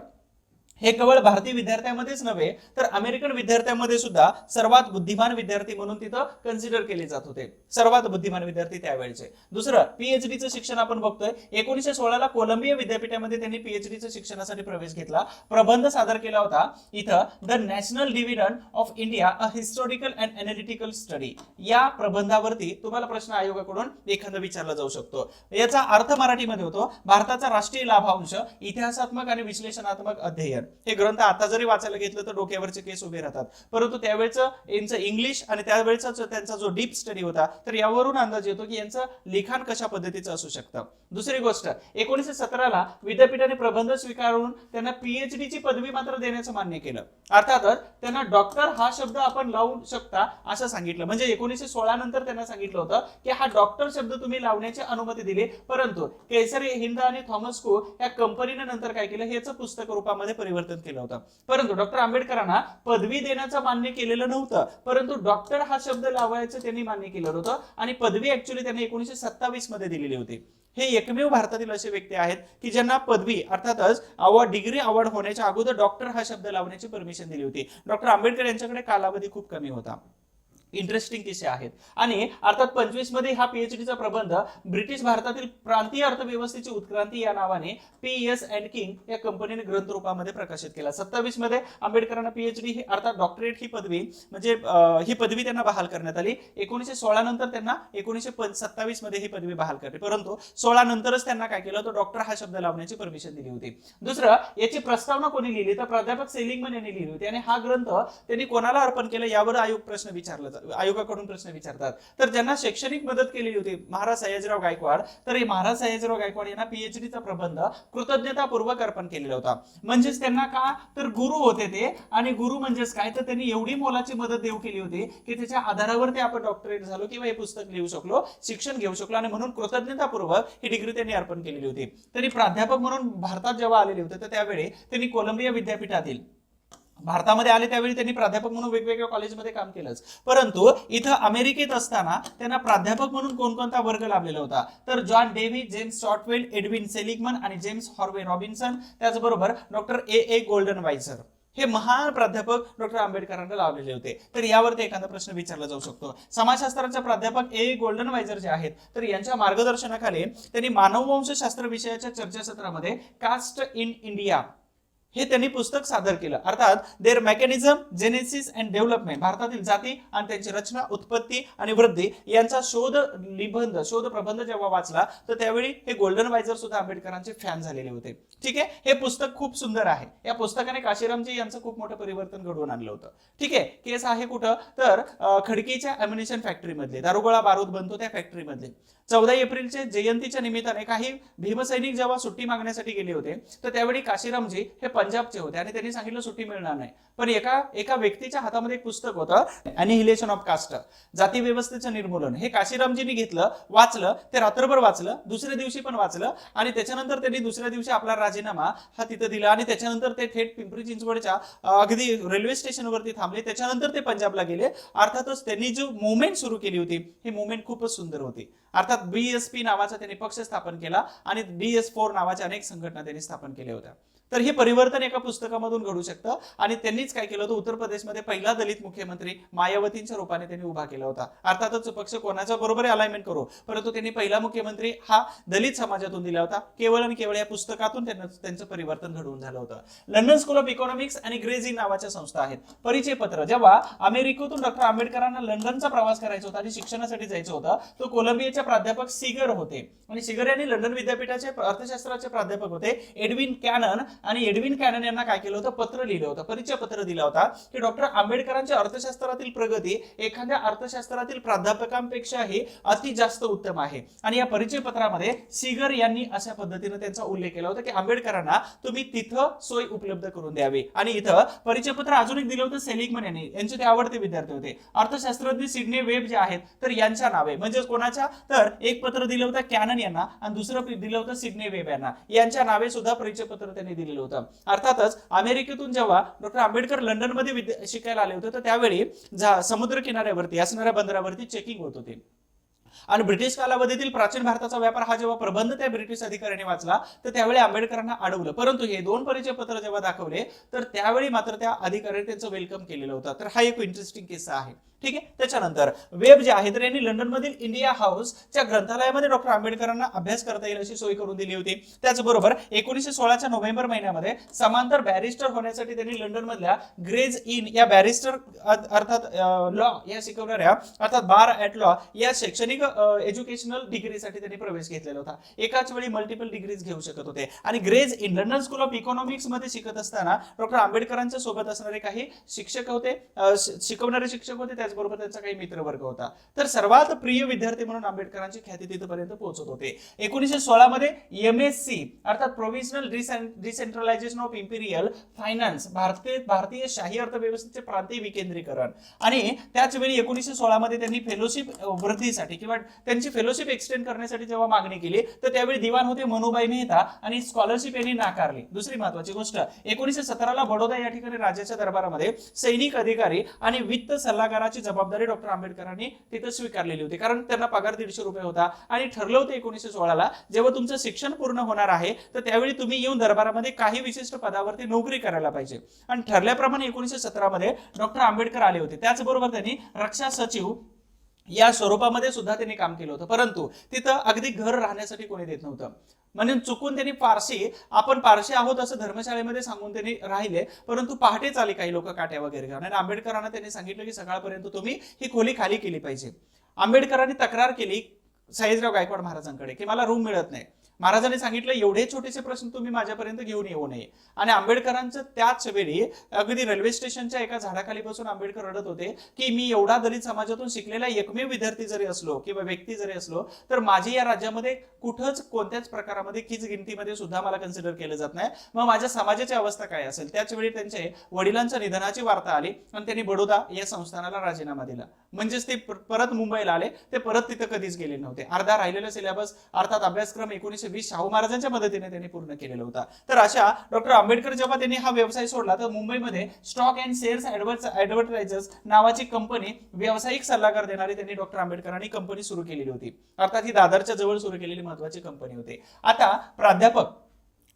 हे केवळ भारतीय विद्यार्थ्यांमध्येच नव्हे तर अमेरिकन विद्यार्थ्यांमध्ये सुद्धा सर्वात बुद्धिमान विद्यार्थी म्हणून तिथं कन्सिडर केले जात होते, सर्वात बुद्धिमान विद्यार्थी त्यावेळेचे. दुसरं, पीएचडीचं शिक्षण आपण बघतोय. 1916 ला कोलंबिया विद्यापीठामध्ये त्यांनी पीएचडीचं शिक्षणासाठी प्रवेश घेतला. प्रबंध सादर केला होता इथं, the national dividend of India a historical and analytical study. या प्रबंधावरती तुम्हाला प्रश्न आयोगाकडून एखादा विचारला जाऊ शकतो. याचा अर्थ मराठीमध्ये होतो, भारताचा राष्ट्रीय लाभांश, इतिहासात्मक आणि विश्लेषणात्मक अध्ययन. हे ग्रंथ आता जरी वाचायला घेतलं तर डोक्यावरचे केस उभे राहतात, परंतु त्यावेळेचं यांचं इंग्लिश आणि त्यावेळेचा त्यांचा जो डीप स्टडी होता, तर यावरून अंदाज येतो की यांचं लिखाण कशा पद्धतीचं असू शकतं. दुसरी गोष्ट, 1917 ला विद्यापीठाने प्रबंध स्वीकारून त्यांना पीएचडीची पदवी मात्र देण्याचं मान्य केलं. अर्थातच त्यांना डॉक्टर हा शब्द आपण लावू शकता असं सांगितलं. म्हणजे 1916 नंतर त्यांना सांगितलं होतं की हा डॉक्टर शब्द तुम्ही लावण्याची अनुमती दिली, परंतु केसरी हिंद आणि थॉमस कुक या कंपनीने नंतर काय केलं, याचं पुस्तक रूपामध्ये परिवर्तन केलं होतं. परंतु डॉक्टर आंबेडकरांना पदवी देण्याचं मान्य केलेलं नव्हतं, परंतु डॉक्टर हा शब्द लावायचं त्यांनी मान्य केलं होतं आणि पदवी ऍक्च्युअली त्यांनी 1927 मध्ये दिलेली होती. हे एकमेव भारतातील असे व्यक्ती आहेत की ज्यांना पदवी अर्थातच अवॉर्ड, डिग्री अवॉर्ड होण्याच्या अगोदर डॉक्टर हा शब्द लावण्याची परमिशन दिली होती. डॉक्टर आंबेडकर यांच्याकडे कालावधी खूप कमी होता. इंटरेस्टिंग किस्से आहेत. आणि अर्थात 25 मध्ये हा पीएचडीचा प्रबंध ब्रिटिश भारतातील प्रांतीय अर्थव्यवस्थेची उत्क्रांती या नावाने पीएस अँड किंग या कंपनीने ग्रंथ रूपामध्ये प्रकाशित केला. 27 मध्ये आंबेडकरांना पीएचडी ही अर्थात डॉक्टरेट ही पदवी म्हणजे ही पदवी त्यांना बहाल करण्यात आली. 1916 नंतर त्यांना 1927 मध्ये ही पदवी बहाल करते, परंतु 16 नंतरच त्यांना काय केलं, तो डॉक्टर हा शब्द लावण्याची परमिशन दिली होती. दुसरं, याची प्रस्तावना कोणी लिहिली तर प्राध्यापक सेलिंगमन यांनी लिहिली होती. आणि हा ग्रंथ त्यांनी कोणाला अर्पण केला यावर आयोगाकडून प्रश्न विचारतात. तर ज्यांना शैक्षणिक मदत केलेली होती महाराज सयाजीराव गायकवाड, तर हे महाराज सयाजीराव गायकवाड यांना पीएचडीचा प्रबंध कृतज्ञतापूर्वक अर्पण केलेला होता. म्हणजेच त्यांना का तर गुरु होते ते, आणि गुरु म्हणजेच काय तर त्यांनी एवढी मोलाची मदत देऊ केली होती की त्याच्या आधारावर ते आपण डॉक्टरेट झालो किंवा हे पुस्तक लिहू शकलो, शिक्षण घेऊ शकलो, आणि म्हणून कृतज्ञतापूर्वक ही डिग्री त्यांनी अर्पण केलेली होती. त्यांनी प्राध्यापक म्हणून भारतात जेव्हा आलेले होते तर त्यावेळी त्यांनी कोलंबिया विद्यापीठातील भारतामध्ये आले त्यावेळी त्यांनी प्राध्यापक म्हणून वेगवेगळ्या कॉलेजमध्ये काम केलंच, परंतु इथं अमेरिकेत असताना त्यांना प्राध्यापक म्हणून कोणकोणता वर्ग लाभलेला होता तर John Dewey, James Shotwell, Edwin Seligman आणि जेम्स हॉर्वे रॉबिन्सन, त्याचबरोबर डॉक्टर ए गोल्डनवायझर हे महान प्राध्यापक डॉक्टर आंबेडकरांना लावलेले होते. तर यावरती एखादा प्रश्न विचारला जाऊ शकतो. समाजशास्त्राचे प्राध्यापक ए गोल्डनवायझर जे आहेत तर यांच्या मार्गदर्शनाखाली त्यांनी मानववंशशास्त्र विषयाच्या चर्चासत्रामध्ये कास्ट इन इंडिया हे त्यांनी पुस्तक सादर केलं. अर्थात their mechanism, genesis and development, भारतातील जाती आणि त्यांची रचना, उत्पत्ती आणि वृद्धी यांचा शोध प्रबंध जेव्हा वाचला तर त्यावेळी हे गोल्डनवायझर सुद्धा आंबेडकरांचे फॅन झालेले होते. ठीक आहे, हे पुस्तक खूप सुंदर आहे. या पुस्तकाने काशीरामजी यांचं खूप मोठं परिवर्तन घडवून आणलं होतं. ठीक आहे, केस आहे कुठं तर खडकीच्या अम्युनिशन फॅक्टरी मधले, दारुगोळा बारूद बनतो त्या फॅक्टरी मधले. 14 एप्रिलच्या जयंतीच्या निमित्ताने काही भीमसैनिक जेव्हा सुट्टी मागण्यासाठी गेले होते तर त्यावेळी काशीरामजी हे पंजाबचे होते आणि त्यांनी सांगितलं सुट्टी मिळणार नाही, पण एका व्यक्तीच्या हातामध्ये एक पुस्तक होतं अनिहिलेशन ऑफ कास्ट, जाती व्यवस्थेचं निर्मूलन. हे काशीरामजींनी घेतलं, वाचलं, ते रात्रभर वाचलं, दुसऱ्या दिवशी पण वाचलं, आणि त्याच्यानंतर त्यांनी दुसऱ्या दिवशी आपला राजीनामा हा तिथं दिला, आणि त्याच्यानंतर ते थेट पिंपरी चिंचवडच्या अगदी रेल्वे स्टेशनवरती थांबले. त्याच्यानंतर ते पंजाबला गेले. अर्थातच त्यांनी जो मुवमेंट सुरू केली होती ही मुवमेंट खूपच सुंदर होती. अर्थात बीएसपी नावाचा त्यांनी पक्ष स्थापन केला आणि DS4 नावाच्या अनेक संघटना त्यांनी स्थापन केल्या होत्या. तर हे परिवर्तन एका पुस्तकामधून घडू शकतं. आणि त्यांनीच काय केलं होतं, उत्तर प्रदेशमध्ये पहिला दलित मुख्यमंत्री मायावतींच्या रूपाने त्यांनी उभा केला होता. अर्थातच पक्ष कोणाच्या बरोबर अलाइनमेंट करू, परंतु त्यांनी पहिला मुख्यमंत्री हा दलित समाजातून दिला होता. केवळ आणि केवळ या पुस्तकातून त्यांचं परिवर्तन घडवून झालं होतं. लंडन स्कूल ऑफ इकॉनॉमिक्स आणि ग्रेझी नावाच्या संस्था आहेत. परिचय पत्र, जेव्हा अमेरिकेतून डॉक्टर आंबेडकरांना लंडनचा प्रवास करायचा होता आणि शिक्षणासाठी जायचं होतं, तो कोलंबियाचे प्राध्यापक सिगर होते. आणि सिगर यांनी लंडन विद्यापीठाचे अर्थशास्त्राचे प्राध्यापक होते एडविन कॅनन, आणि एडविन कॅनन यांना काय केलं होतं, पत्र लिहिलं होतं, परिचय पत्र दिला होता की डॉक्टर आंबेडकरांच्या अर्थशास्त्रातील प्रगती एखाद्या अर्थशास्त्रातील प्राध्यापकांपेक्षाही अति जास्त उत्तम आहे. आणि या परिचय पत्रामध्ये सिगर यांनी अशा पद्धतीने त्यांचा उल्लेख केला होता की आंबेडकरांना तुम्ही तिथं सोय उपलब्ध करून द्यावी. आणि इथं परिचय पत्र अजून एक दिलं होतं सेलिगमन यांनी, यांचे ते आवडते विद्यार्थी होते. अर्थशास्त्रज्ञ सिडनी वेब जे आहेत तर यांच्या नावे, म्हणजे कोणाच्या तर एक पत्र दिलं होतं कॅनन यांना आणि दुसरं दिलं होतं सिडनी वेब यांना, यांच्या नावे सुद्धा परिचय पत्र त्यांनी दिलं केलेलं होतं. अर्थातच अमेरिकेतून जेव्हा डॉक्टर आंबेडकर लंडनमध्ये शिकायला आले होते तर त्यावेळी समुद्र किनाऱ्यावरती असणाऱ्या बंदरावरती चेकिंग होत होते आणि ब्रिटिश कालावधीतील प्राचीन भारताचा व्यापार हा जेव्हा प्रबंध त्या ब्रिटिश अधिकाऱ्यांनी वाचला तर त्यावेळी आंबेडकरांना अडवलं, परंतु हे दोन परिचय पत्र जेव्हा दाखवले तर त्यावेळी मात्र त्या अधिकाऱ्यांनी त्यांचं वेलकम केलेलं होतं. तर हा एक इंटरेस्टिंग किस्सा आहे. ठीक आहे. त्याच्यानंतर वेब जे आहे तर यांनी लंडनमधील इंडिया हाऊसच्या ग्रंथालयामध्ये डॉक्टर आंबेडकरांना अभ्यास करता येईल अशी सोय करून दिली होती. त्याचबरोबर 1916च्या नोव्हेंबर महिन्यामध्ये समांतर बॅरिस्टर होण्यासाठी त्यांनी लंडनमधल्या ग्रेज इन या बॅरिस्टर अर्थात लॉ या शिकवणाऱ्या अर्थात बार ॲट लॉ या शैक्षणिक एज्युकेशनल डिग्रीसाठी त्यांनी प्रवेश घेतलेला होता. एकाच वेळी मल्टिपल डिग्रीज घेऊ शकत होते. आणि Gray's Inn London School of Economics मध्ये शिकत असताना डॉक्टर आंबेडकरांच्या सोबत असणारे काही शिक्षक होते, शिकवणारे शिक्षक होते, त्याचबरोबर त्यांचा काही मित्रवर्ग होता. तर सर्वात प्रिय विद्यार्थी म्हणून आंबेडकरांची ख्याती तिथपर्यंत पोहोचत होते. 1916 मध्ये MSc अर्थात provisional decentralisation of Imperial finance भारतीय शाही अर्थव्यवस्थेचे प्रांतीय विकेंद्रीकरण आणि त्याच वेळी 1916 मध्ये त्यांनी फेलोशिप वृद्धीसाठी किंवा त्यांची फेलोशिप एक्सटेंड करण्यासाठी जेव्हा मागणी केली तर त्यावेळी दिवाण होते मनोभाई मेहता आणि स्कॉलरशिप यांनी नाकारली. दुसरी महत्वाची गोष्ट 1917ला बडोदा या ठिकाणी राजाच्या दरबारामध्ये सैनिक अधिकारी आणि वित्त सल्लागाराची जबाबदारी डॉक्टर आंबेडकरांनी तिथे स्वीकारलेली होती, कारण त्यांना पगार 150 रुपये होता आणि ठरलं होतं 1916ला जेव्हा तुमचं शिक्षण पूर्ण होणार आहे तर त्यावेळी तुम्ही येऊन दरबारामध्ये काही विशिष्ट पदावरती नोकरी करायला पाहिजे. आणि ठरल्याप्रमाणे 1917 मध्ये डॉक्टर आंबेडकर आले होते. त्याचबरोबर त्यांनी रक्षा सचिव या स्वरूपामध्ये सुद्धा त्यांनी काम केलं होतं, परंतु तिथं अगदी घर राहण्यासाठी कोणी देत नव्हतं. म्हणून चुकून त्यांनी आपण पारशी आहोत असं धर्मशाळेमध्ये सांगून त्यांनी राहिले, परंतु पहाटेच आले काही लोक काट्या वगैरे घेऊन आणि आंबेडकरांना त्यांनी सांगितलं की सकाळपर्यंत तुम्ही ही खोली खाली केली पाहिजे. आंबेडकरांनी तक्रार केली सयाजीराव गायकवाड महाराजांकडे की मला रूम मिळत नाही. महाराजांनी सांगितलं एवढे छोटेसे प्रश्न तुम्ही माझ्यापर्यंत घेऊन येऊ नये. आणि आंबेडकरांचं त्याच वेळी अगदी रेल्वे स्टेशनच्या एका झाडाखाली बसून आंबेडकर रडत होते की मी एवढा दलित समाजातून शिकलेला एकमेव विद्यार्थी जरी असलो किंवा व्यक्ती जरी असलो तर माझी या राज्यामध्ये कुठंच कोणत्याच प्रकारामध्ये कीच गिनतीमध्ये सुद्धा मला कन्सिडर केलं जात नाही. मग माझ्या समाजाची अवस्था काय असेल. त्याच वेळी त्यांच्या वडिलांच्या निधनाची वार्ता आली आणि त्यांनी बडोदा या संस्थानाला राजीनामा दिला. म्हणजेच ते परत मुंबईला आले, ते परत तिथं कधीच गेले नव्हते. अर्धा राहिलेला सिलेबस अर्थात अभ्यासक्रम 1920 शाहू महाराजांच्या मदतीने त्यांनी पूर्ण केलेला होता. तर अशा डॉक्टर आंबेडकर जेव्हा त्यांनी हा व्यवसाय सोडला तर मुंबईमध्ये स्टॉक अँड शेअर्स ॲडव्हर्टायझर्स नावाची कंपनी व्यावसायिक सल्लागार देणारी त्यांनी डॉक्टर आंबेडकरांनी कंपनी सुरू केलेली होती. अर्थात ही दादरच्या जवळ सुरू केलेली महत्वाची कंपनी होती. आता प्राध्यापक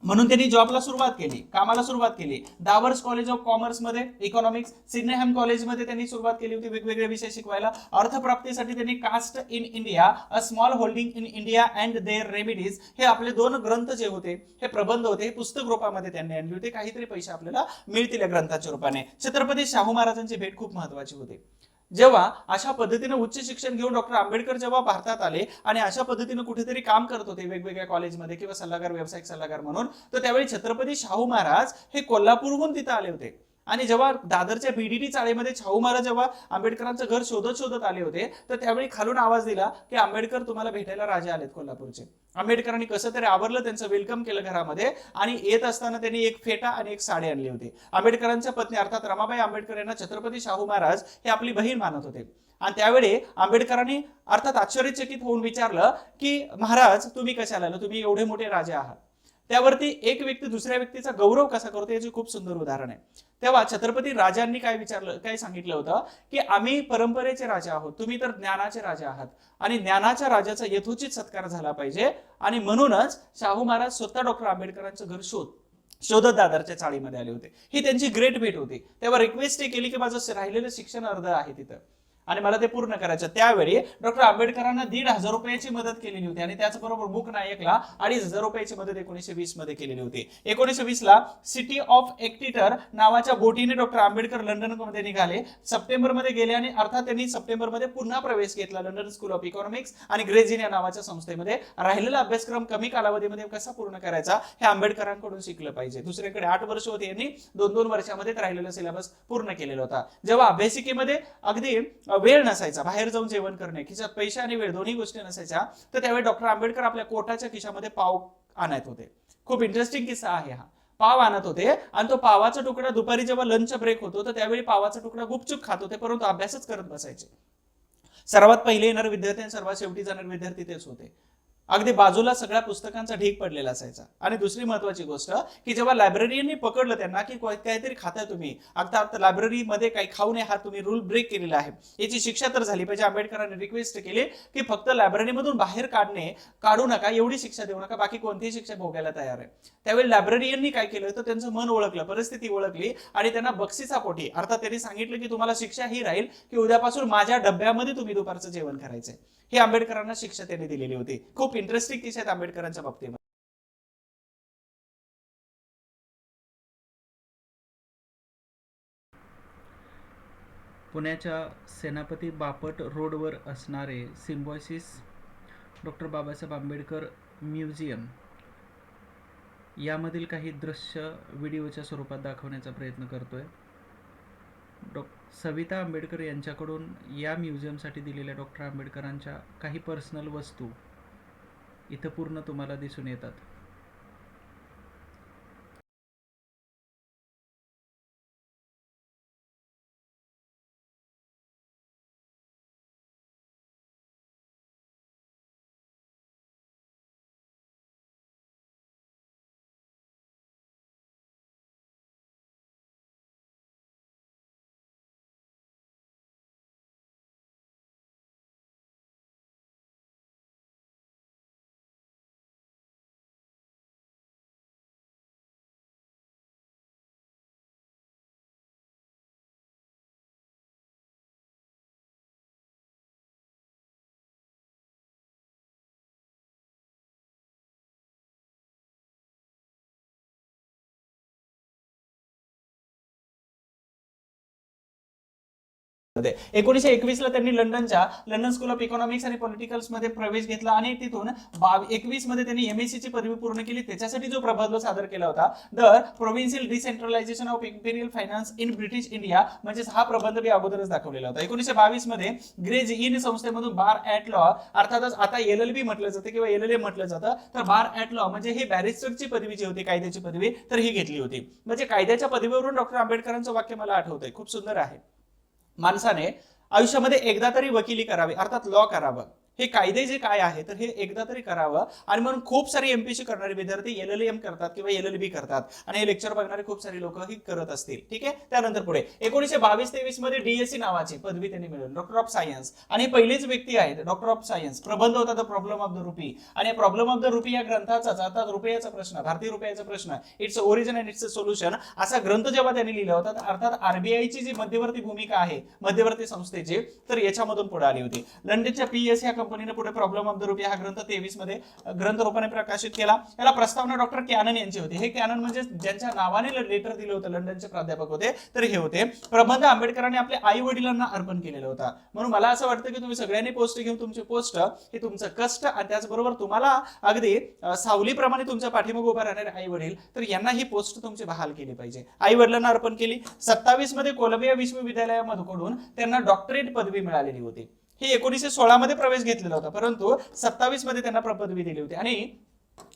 म्हणून त्यांनी जॉबला सुरुवात केली, कामाला सुरुवात केली. दावर्स कॉलेज ऑफ कॉमर्स मध्ये इकॉनॉमिक्स, सिडनेहॅम कॉलेजमध्ये त्यांनी सुरुवात केली होती वेगवेगळे विषय शिकवायला. अर्थप्राप्तीसाठी त्यांनी caste in India, a small holding in India and their remedies हे आपले 2 ग्रंथ जे होते, हे प्रबंध होते, हे पुस्तक रूपामध्ये त्यांनी आणले होते. काहीतरी पैसे आपल्याला मिळतील या ग्रंथाच्या रूपाने. छत्रपती शाहू महाराजांची भेट खूप महत्वाची होती. जेव्हा अशा पद्धतीने उच्च शिक्षण घेऊन डॉक्टर आंबेडकर जेव्हा भारतात आले आणि अशा पद्धतीने कुठेतरी काम करत होते वेगवेगळ्या कॉलेजमध्ये किंवा सल्लागार, व्यावसायिक सल्लागार म्हणून, तर त्यावेळी छत्रपती शाहू महाराज हे कोल्हापूरहून तिथे आले होते. आणि जेव्हा दादरच्या बीडीटी चाळीमध्ये शाहू महाराज जेव्हा आंबेडकरांचं घर शोधत आले होते तर त्यावेळी खालून आवाज दिला की आंबेडकर तुम्हाला भेटायला राजा आलेत कोल्हापूरचे. आंबेडकरांनी कसं तरी आवरलं, त्यांचं वेलकम केलं घरामध्ये आणि येत असताना त्यांनी एक फेटा आणि एक साडी आणली होती. आंबेडकरांच्या पत्नी अर्थात रमाबाई आंबेडकर यांना छत्रपती शाहू महाराज हे आपली बहीण मानत होते. आणि त्यावेळी आंबेडकरांनी अर्थात आश्चर्यचकित होऊन विचारलं की महाराज तुम्ही कशाला आला, तुम्ही एवढे मोठे राजे आहात. त्यावरती एक व्यक्ती दुसऱ्या व्यक्तीचा गौरव कसा करतो याचे खूप सुंदर उदाहरण आहे. तेव्हा छत्रपती राजांनी काय सांगितलं होतं की आम्ही परंपरेचे राजा आहोत, तुम्ही तर ज्ञानाचे राजा आहात आणि ज्ञानाच्या राजाचा यथोचित सत्कार झाला पाहिजे. आणि म्हणूनच शाहू महाराज स्वतः डॉक्टर आंबेडकरांचं घर शोधत दादरच्या चाळीमध्ये आले होते. ही त्यांची ग्रेट भेट होती. तेव्हा रिक्वेस्ट केली की माझं राहिलेलं शिक्षण अर्ध आहे तिथं आणि मला ते पूर्ण करायचं. त्यावेळी डॉक्टर आंबेडकरांना 1,500 रुपयाची मदत केलेली होती आणि त्याचबरोबर बुक नायकला 2,500 रुपयाची मदत 1920 मध्ये केलेली होती. 1920 ला सिटी ऑफ एक्टिटर नावाच्या बोटीने डॉक्टर आंबेडकर लंडनमध्ये निघाले. सप्टेंबरमध्ये गेले आणि अर्थात त्यांनी सप्टेंबरमध्ये पुन्हा प्रवेश घेतला लंडन स्कूल ऑफ इकॉनॉमिक्स आणि ग्रेज इन या नावाच्या संस्थेमध्ये. राहिलेला अभ्यासक्रम कमी कालावधीमध्ये कसा पूर्ण करायचा हे आंबेडकरांकडून शिकलं पाहिजे. दुसरीकडे 8 वर्ष होते, यांनी 2-2 वर्षामध्ये राहिलेला सिलेबस पूर्ण केलेला होता. जेव्हा अभ्यासिकेमध्ये अगदी वेळ नसायचा, बाहेर जाऊन जेवण करणे, खिशात पैसे आणि वेळ दोन्ही गोष्टी नसायच्या, तर त्यावेळी डॉक्टर आंबेडकर आपल्या कोटाच्या खिशामध्ये पाव आणत होते. खूप इंटरेस्टिंग किस्सा आहे हा. पाव आणत होते आणि तो पावाचा तुकडा दुपारी जेव्हा लंच ब्रेक होतो तर त्यावेळी पावाचा तुकडा गुपचूप खात होते, परंतु अभ्यासच करत बसायचे. सर्वात पहिले येणारे विद्यार्थी आणि सर्वात शेवटी जाणारे विद्यार्थी तेच होते. अगदी बाजूला सगळ्या पुस्तकांचा ढीग पडलेला असायचा. आणि दुसरी महत्वाची गोष्ट की जेव्हा लायब्ररीयननी पकडलं त्यांना की काहीतरी खाताय तुम्ही, अर्थात लायब्ररीमध्ये काही खाऊ नये, हा तुम्ही रूल ब्रेक केलेला आहे, याची शिक्षा तर झाली पाहिजे. आंबेडकरांनी रिक्वेस्ट केली की फक्त लायब्ररीमधून बाहेर काढू नका, एवढी शिक्षा देऊ नका, बाकी कोणतीही शिक्षा भोगायला तयार आहे. त्यावेळी लायब्ररीयननी काय केलं तर त्यांचं मन ओळखलं, परिस्थिती ओळखली आणि त्यांना बक्षिसापोटी अर्थात त्यांनी सांगितलं की तुम्हाला शिक्षा ही राहील की उद्यापासून माझ्या डब्यामध्ये तुम्ही दुपारचं जेवण करायचंय. हे आंबेडकरांना शिक्षा त्यांनी दिलेली होती. खूप इंटरेस्टिंग किस्से आहेत आंबेडकरांच्या बाबतीत. पुण्याच्या सेनापती बापट रोडवर असणारे Symbiosis doctor Babasaheb Ambedkar museum यामधील काही दृश्य व्हिडिओच्या स्वरूपात दाखवण्याचा प्रयत्न करतोय. सविता आंबेडकर यांच्याकडून या म्युझियमसाठी दिलेल्या डॉक्टर आंबेडकरांच्या काही पर्सनल वस्तू इथं पूर्ण तुम्हाला दिसून येतात. होते. 1921 ला त्यांनी लंडन स्कूल ऑफ इकॉनॉमिक्स आणि पॉलिटिकल्स मध्ये प्रवेश घेतला आणि तिथून 21 मध्ये त्यांनी एमएससी ची पदवी पूर्ण केली. त्याच्यासाठी जो प्रबंध सादर केला होता the provincial decentralisation of imperial finance in British India, म्हणजे हा प्रबंध मी अगोदरच दाखवलेला होता. 1922 मध्ये ग्रेज इन संस्थेमधून बार ऍट लॉ, अर्थातच आता एलएलबी म्हटलं जातं किंवा एलएलए म्हटलं जातं, तर बार ऍट लॉ म्हणजे ही बॅरिस्टरची पदवी जी होती, कायद्याची पदवी, तर ही घेतली होती. म्हणजे कायद्याच्या पदवीवरून डॉक्टर आंबेडकरांचं वाक्य मला आठवतंय, खूप सुंदर आहे. माणसाने आयुष्यामध्ये एकदा तरी वकिली करावी, अर्थात लॉ करावं. हे कायदे जे काय आहे तर हे एकदा तरी करावं. आणि म्हणून खूप सारी एमपीसी करणारे विद्यार्थी एलएलएम करतात किंवा एलएलबी करतात आणि हे लेक्चर बघणारे खूप सारी लोक ही करत असतील. ठीक आहे. त्यानंतर पुढे 1922-23 मध्ये डीएससी नावाची पदवी त्यांनी मिळवली, डॉक्टर ऑफ सायन्स. आणि पहिलीच व्यक्ती आहेत डॉक्टर ऑफ सायन्स. प्रबंध होता the problem of the rupee, आणि प्रॉब्लेम ऑफ द रुपी या ग्रंथाचा, अर्थात रुपयाचा प्रश्न, भारतीय रुपयाचा प्रश्न, its origin and it's solution, असा ग्रंथ जेव्हा त्यांनी लिहिला होता, अर्थात आरबीआयची जी मध्यवर्ती भूमिका आहे मध्यवर्ती संस्थेची, तर याच्यामधून पुढे आली होती. लंडनच्या पीएस या कंपनीने पुढे प्रॉब्लेम ऑफ द रुपी हा ग्रंथ 23 मध्ये ग्रंथरूपाने प्रकाशित केला. याला प्रस्तावना डॉक्टर कॅनन यांची होती. हे कॅनन म्हणजे ज्यांच्या नावाने लेटर दिलं होतं, लंडनचे प्राध्यापक होते, तर हे होते. प्रबंध आंबेडकरांनी आपल्या आई वडिलांना अर्पण केलेला होता. म्हणून मला असं वाटतं की तुम्ही सगळ्यांनी पोस्ट घेऊन तुमची पोस्ट हे तुमचं कष्ट आणि त्याचबरोबर तुम्हाला अगदी सावलीप्रमाणे तुमच्या पाठीमागे उभा राहणारे आई वडील, तर यांना ही पोस्ट तुमची बहाल केली पाहिजे. आई वडिलांना अर्पण केली. 27 मध्ये कोलंबिया विश्वविद्यालयामधून त्यांना डॉक्टरेट पदवी मिळालेली होती. हे 1916 मध्ये प्रवेश घेतलेला होता, परंतु 27 मध्ये त्यांना पदवी दिली होती. आणि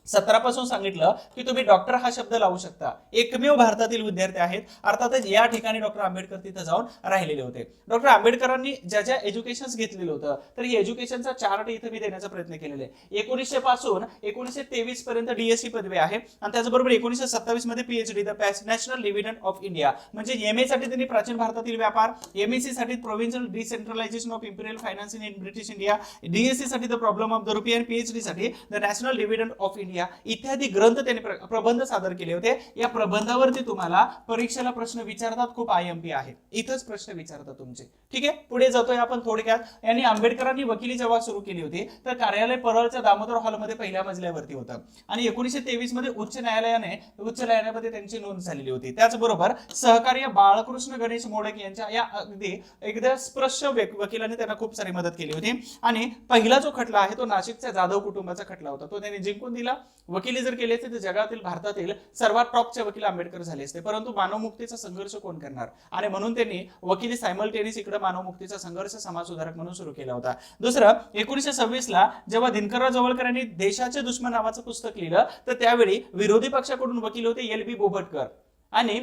17 पासून सांगितलं की तुम्ही डॉक्टर हा शब्द लावू शकता. एकमेव भारतातील विद्यार्थी आहेत, अर्थातच या ठिकाणी डॉक्टर आंबेडकर तिथे जाऊन राहिलेले होते. डॉक्टर आंबेडकरांनी ज्या ज्या एज्युकेशन घेतलेलं होतं, तर ही एज्युकेशनचा चार्ट इथे मी देण्याचा प्रयत्न केलेला आहे. 1900 पासून 1923 पर्यंत डीएससी पदवी आहे, आणि त्याचबरोबर 1927 मध्ये PhD the national dividend of India, म्हणजे एमए साठी त्यांनी प्राचीन भारतातील व्यापार, एमएससी साठी provincial decentralisation of imperial finance in British India, DSc साठी the problem of the rupee, आणि पीएचडी साठी the national dividend of India इत्यादी ग्रंथ त्यांनी प्रबंध सादर केले होते. या प्रबंधावरती तुम्हाला परीक्षेला प्रश्न विचारतात, खूप आयएमपी आहे, इथंच प्रश्न विचारतात तुमचे. ठीक आहे. पुढे जातोय आपण थोडक्यात. यांनी आंबेडकरांनी वकिली जेव्हा सुरू केली होती, तर कार्यालय परळच्या दामोदर हॉलमध्ये पहिल्या मजल्यावरती होतं. आणि 1923 मध्ये उच्च न्यायालयामध्ये त्यांची नोंद झालेली होती. त्याचबरोबर सहकार्य बाळकृष्ण गणेश मोडक यांच्या या अगदी एकदा स्पृश्य वकिलांनी त्यांना खूप सारी मदत केली होती. आणि पहिला जो खटला आहे तो नाशिकच्या जाधव कुटुंबाचा खटला होता, तो त्यांनी जिंकून दिला. वकिली जर केली असते तर जगातील भारतातील सर्वात टॉपचे वकील आंबेडकर झाले असते, परंतु मानवमुक्तीचा संघर्ष कोण करणार, आणि म्हणून त्यांनी वकिली सायमल्टेनियस इकडे मानवमुक्तीचा संघर्ष समाज सुधारक म्हणून सुरू केला होता. दुसरं 1926 ला जेव्हा दिनकरराव जवळकर यांनी देशाचे दुश्मन नावाचं पुस्तक लिहिलं, तर त्यावेळी विरोधी पक्षाकडून वकील होते एल बी बोबटकर. आणि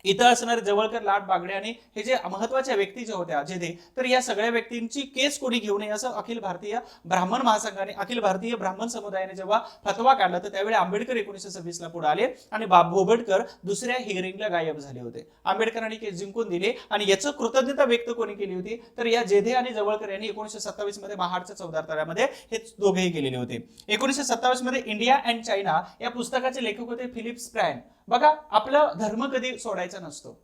इथं असणारे जवळकर, लाड, बागडे आणि हे जे महत्वाच्या व्यक्ती ज्या होत्या जेथे, तर या सगळ्या व्यक्तींची केस कोणी घेऊ नये असं अखिल भारतीय ब्राह्मण महासंघाने, अखिल भारतीय ब्राह्मण समुदायाने जेव्हा फतवा काढला, तर त्यावेळी आंबेडकर 1926 ला पुढे आले आणि बोबडकर दुसऱ्या हिअरिंगला गायब झाले होते. आंबेडकरांनी केस जिंकून दिले आणि याचं कृतज्ञता व्यक्त कोणी केली होती, तर या जेधे आणि जवळकर यांनी 1927 मध्ये महाडच्या चौदार तळ्यामध्ये हे दोघेही गेलेले होते. 1927 मध्ये इंडिया अँड चायना या पुस्तकाचे लेखक होते फिलिप स्प्रॅन. बघा, आपला धर्म कधी सोडायचा नसतो.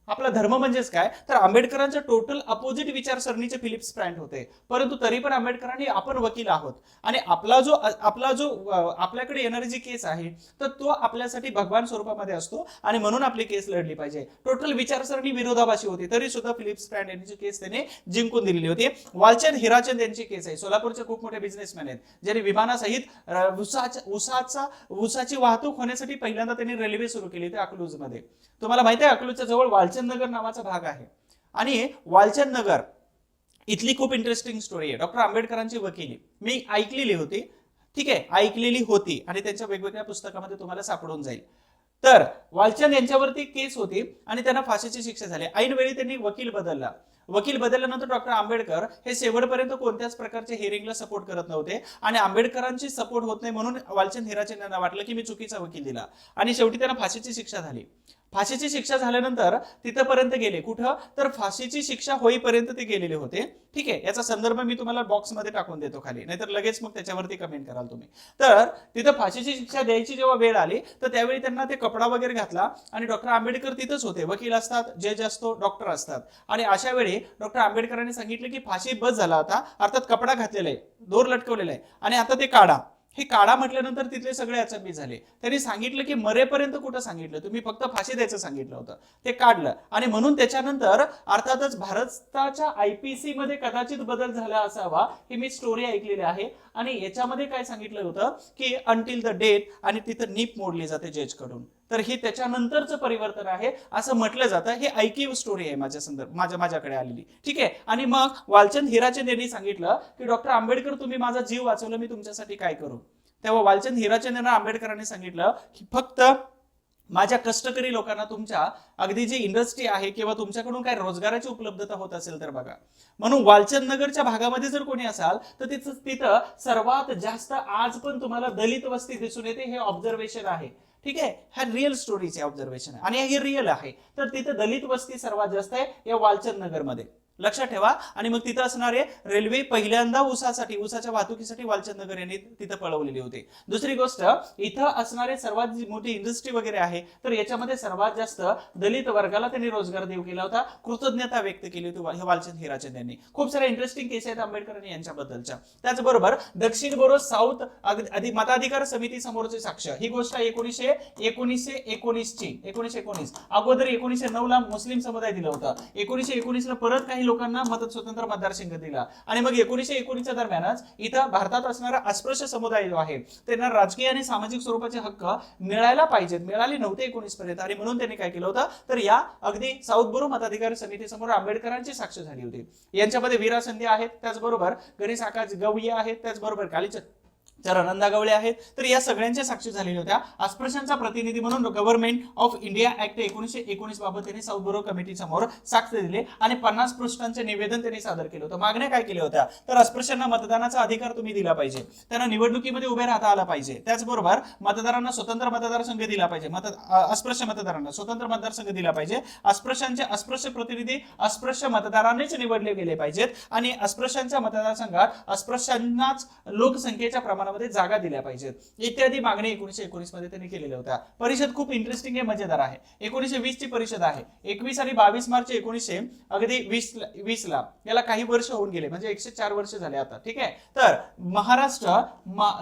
आपला धर्म म्हणजेच काय, तर आंबेडकरांच्या टोटल अपोजिट विचारसरणीचे फिलिप स्प्रॅन होते, परंतु तरी पण आंबेडकरांनी आपण वकील आहोत आणि आपला जो आपल्याकडे येणारी जी केस आहे, तर तो आपल्यासाठी भगवान स्वरूपामध्ये असतो आणि म्हणून आपली केस लढली पाहिजे. टोटल विचारसरणी विरोधाभासी होती, तरी सुद्धा फिलिप स्प्रॅन यांची केस त्याने जिंकून दिलेली होती. वालचंद हिराचंद यांची केस आहे. सोलापूरचे खूप मोठे बिझनेसमॅन आहेत, ज्यांनी विमानासहित ऊसाची वाहतूक होण्यासाठी पहिल्यांदा त्यांनी रेल्वे सुरू केली होती अकलूज मध्ये. तुम्हाला माहिती आहे, अकलूजच्या जवळ वालचंद नगर नावाचा भाग आहे आणि वालचंद नगर इथली खूप इंटरेस्टिंग स्टोरी आहे. डॉक्टर आंबेडकरांची वकिली मी ऐकलेली होती, ठीक आहे, ऐकलेली होती आणि त्यांच्या वेगवेगळ्या पुस्तकामध्ये तुम्हाला सापडून जाईल. तर वालचंद यांच्यावरती केस होती आणि त्यांना फाशीची शिक्षा झाली. ऐन वेळी त्यांनी वकील बदलला. वकील बदलल्यानंतर डॉक्टर आंबेडकर हे शेवटपर्यंत कोणत्याच प्रकारच्या हिअरिंगला सपोर्ट करत नव्हते आणि आंबेडकरांची सपोर्ट होत नाही म्हणून वालचंद हिराचंद यांना वाटलं की मी चुकीचा वकील दिला आणि शेवटी त्यांना फाशीची शिक्षा झाली. फाशीची शिक्षा झाल्यानंतर तिथपर्यंत गेले, कुठं, तर फाशीची शिक्षा होईपर्यंत ते गेलेले होते. ठीक आहे, याचा संदर्भ मी तुम्हाला बॉक्समध्ये टाकून देतो खाली, नाहीतर लगेच मग त्याच्यावरती कमेंट कराल तुम्ही. तर तिथं फाशीची शिक्षा द्यायची जेव्हा वेळ आली, तर त्यावेळी त्यांना ते कपडा वगैरे घातला आणि डॉक्टर आंबेडकर तिथंच होते. वकील असतात, जज असतो, डॉक्टर असतात आणि अशा वेळी डॉक्टर आंबेडकरांनी सांगितलं की फाशी बस झाला आता, अर्थात कपडा घातलेला आहे, दोर लटकवलेला आहे आणि आता ते काढा. हे काढा म्हटल्यानंतर तिथले सगळे अचंबित झाले. त्यांनी सांगितलं की मरेपर्यंत कुठं सांगितलं, तुम्ही फक्त फाशी द्यायचं सांगितलं होतं, ते काढलं आणि म्हणून त्याच्यानंतर अर्थातच भारताच्या IPC मध्ये कदाचित बदल झाला असावा, ही मी स्टोरी ऐकलेली आहे आणि याच्यामध्ये काय सांगितलं होतं की अंटिल द डेट आणि तिथं नीप मोडली जाते जज कडून, तर हे त्याच्यानंतरचं परिवर्तन आहे असं म्हटलं जातं. हे ऐकीव स्टोरी आहे माझ्याकडे आलेली, ठीक आहे. आणि मग वालचंद हिराचंद यांनी सांगितलं की डॉक्टर आंबेडकर, तुम्ही माझा जीव वाचवला, मी तुमच्यासाठी काय करू. तेव्हा वालचंद हिराचंद यांना आंबेडकरांनी सांगितलं की फक्त माझ्या कष्टकरी लोकांना तुमच्या अगदी जी इंडस्ट्री आहे किंवा तुमच्याकडून काय रोजगाराची उपलब्धता होत असेल तर बघा. म्हणून वालचंद नगरच्या भागामध्ये जर कोणी असाल तर तिथं सर्वात जास्त आज पण तुम्हाला दलित वस्ती दिसून येते. हे ऑब्झर्वेशन आहे, ठीक आहे, हा रिअल स्टोरीचे ऑब्झर्वेशन आहे आणि हे रिअल आहे. तर तिथं दलित वस्ती सर्वात जास्त आहे या वालचंद नगरमध्ये, लक्षात ठेवा. आणि मग तिथं असणारे रेल्वे पहिल्यांदा ऊसाच्या वाहतुकीसाठी वालचंद नगर यांनी तिथं पळवलेली होती. दुसरी गोष्ट, इथं असणारे सर्वात मोठी इंडस्ट्री वगैरे आहे, तर याच्यामध्ये सर्वात जास्त दलित वर्गाला त्यांनी रोजगार देऊ केला होता, कृतज्ञता व्यक्त केली होती वालचंद हिराचंद यांनी. खूप साऱ्या इंटरेस्टिंग केस आहेत आंबेडकरांनी यांच्याबद्दलच्या. त्याचबरोबर दक्षिण बोरो साऊथ मताधिकार समिती समोरचे साक्ष, ही गोष्ट 1919 अगोदर 1909 ला मुस्लिम समुदाय दिला होता. 1919 ला परत काही लोकांना स्वतंत्र मतदारसंघ दिला आणि मग 1919च्या दरम्यानच इथं भारतात असणारा अस्पृश्य समुदाय जो आहे त्यांना राजकीय आणि सामाजिक स्वरूपाचे हक्क मिळायला पाहिजेत, मिळाले नव्हते 19 पर्यंत आणि म्हणून त्यांनी काय केलं होतं, तर या अगदी साऊथ बोरो मताधिकार समितीसमोर आंबेडकरांची साक्ष झाली होती. यांच्यामध्ये वीरा संधी आहेत, त्याचबरोबर गणेश आकाश गवळी आहेत, त्याचबरोबर चरणंदा गवळे आहेत. तर या सगळ्यांच्या साक्षी झालेल्या होत्या. अस्पृश्यांचा प्रतिनिधी म्हणून गव्हर्नमेंट ऑफ इंडिया ऍक्ट 1919 बाबत त्यांनी साऊथ बोरो कमिटी समोर साक्ष दिली आणि 50 पृष्ठांचे निवेदन त्यांनी सादर केलं होतं. मागण्या काय केल्या होत्या, तर अस्पृश्यांना मतदानाचा अधिकार तुम्ही दिला पाहिजे, त्यांना निवडणुकीमध्ये उभे राहता आला पाहिजे, त्याचबरोबर मतदारांना स्वतंत्र मतदारसंघ दिला पाहिजे, अस्पृश्य मतदारांना स्वतंत्र मतदारसंघ दिला पाहिजे, अस्पृश्यांचे अस्पृश्य प्रतिनिधी अस्पृश्य मतदारांनीच निवडले गेले पाहिजेत आणि अस्पृश्यांच्या मतदारसंघात अस्पृश्यांनाच लोकसंख्येच्या प्रमाणात जागा दिल्या पाहिजेत, इत्यादी मागणी 1919 मध्ये त्यांनी केलेल्या होत्या. परिषद खूप इंटरेस्टिंग आहे, मजेदार आहे. 1920 ची परिषद आहे. 21 आणि 22 मार्च 1920 ला याला काही वर्ष होऊन गेले, म्हणजे 104 वर्ष झाले आता, ठीक आहे. तर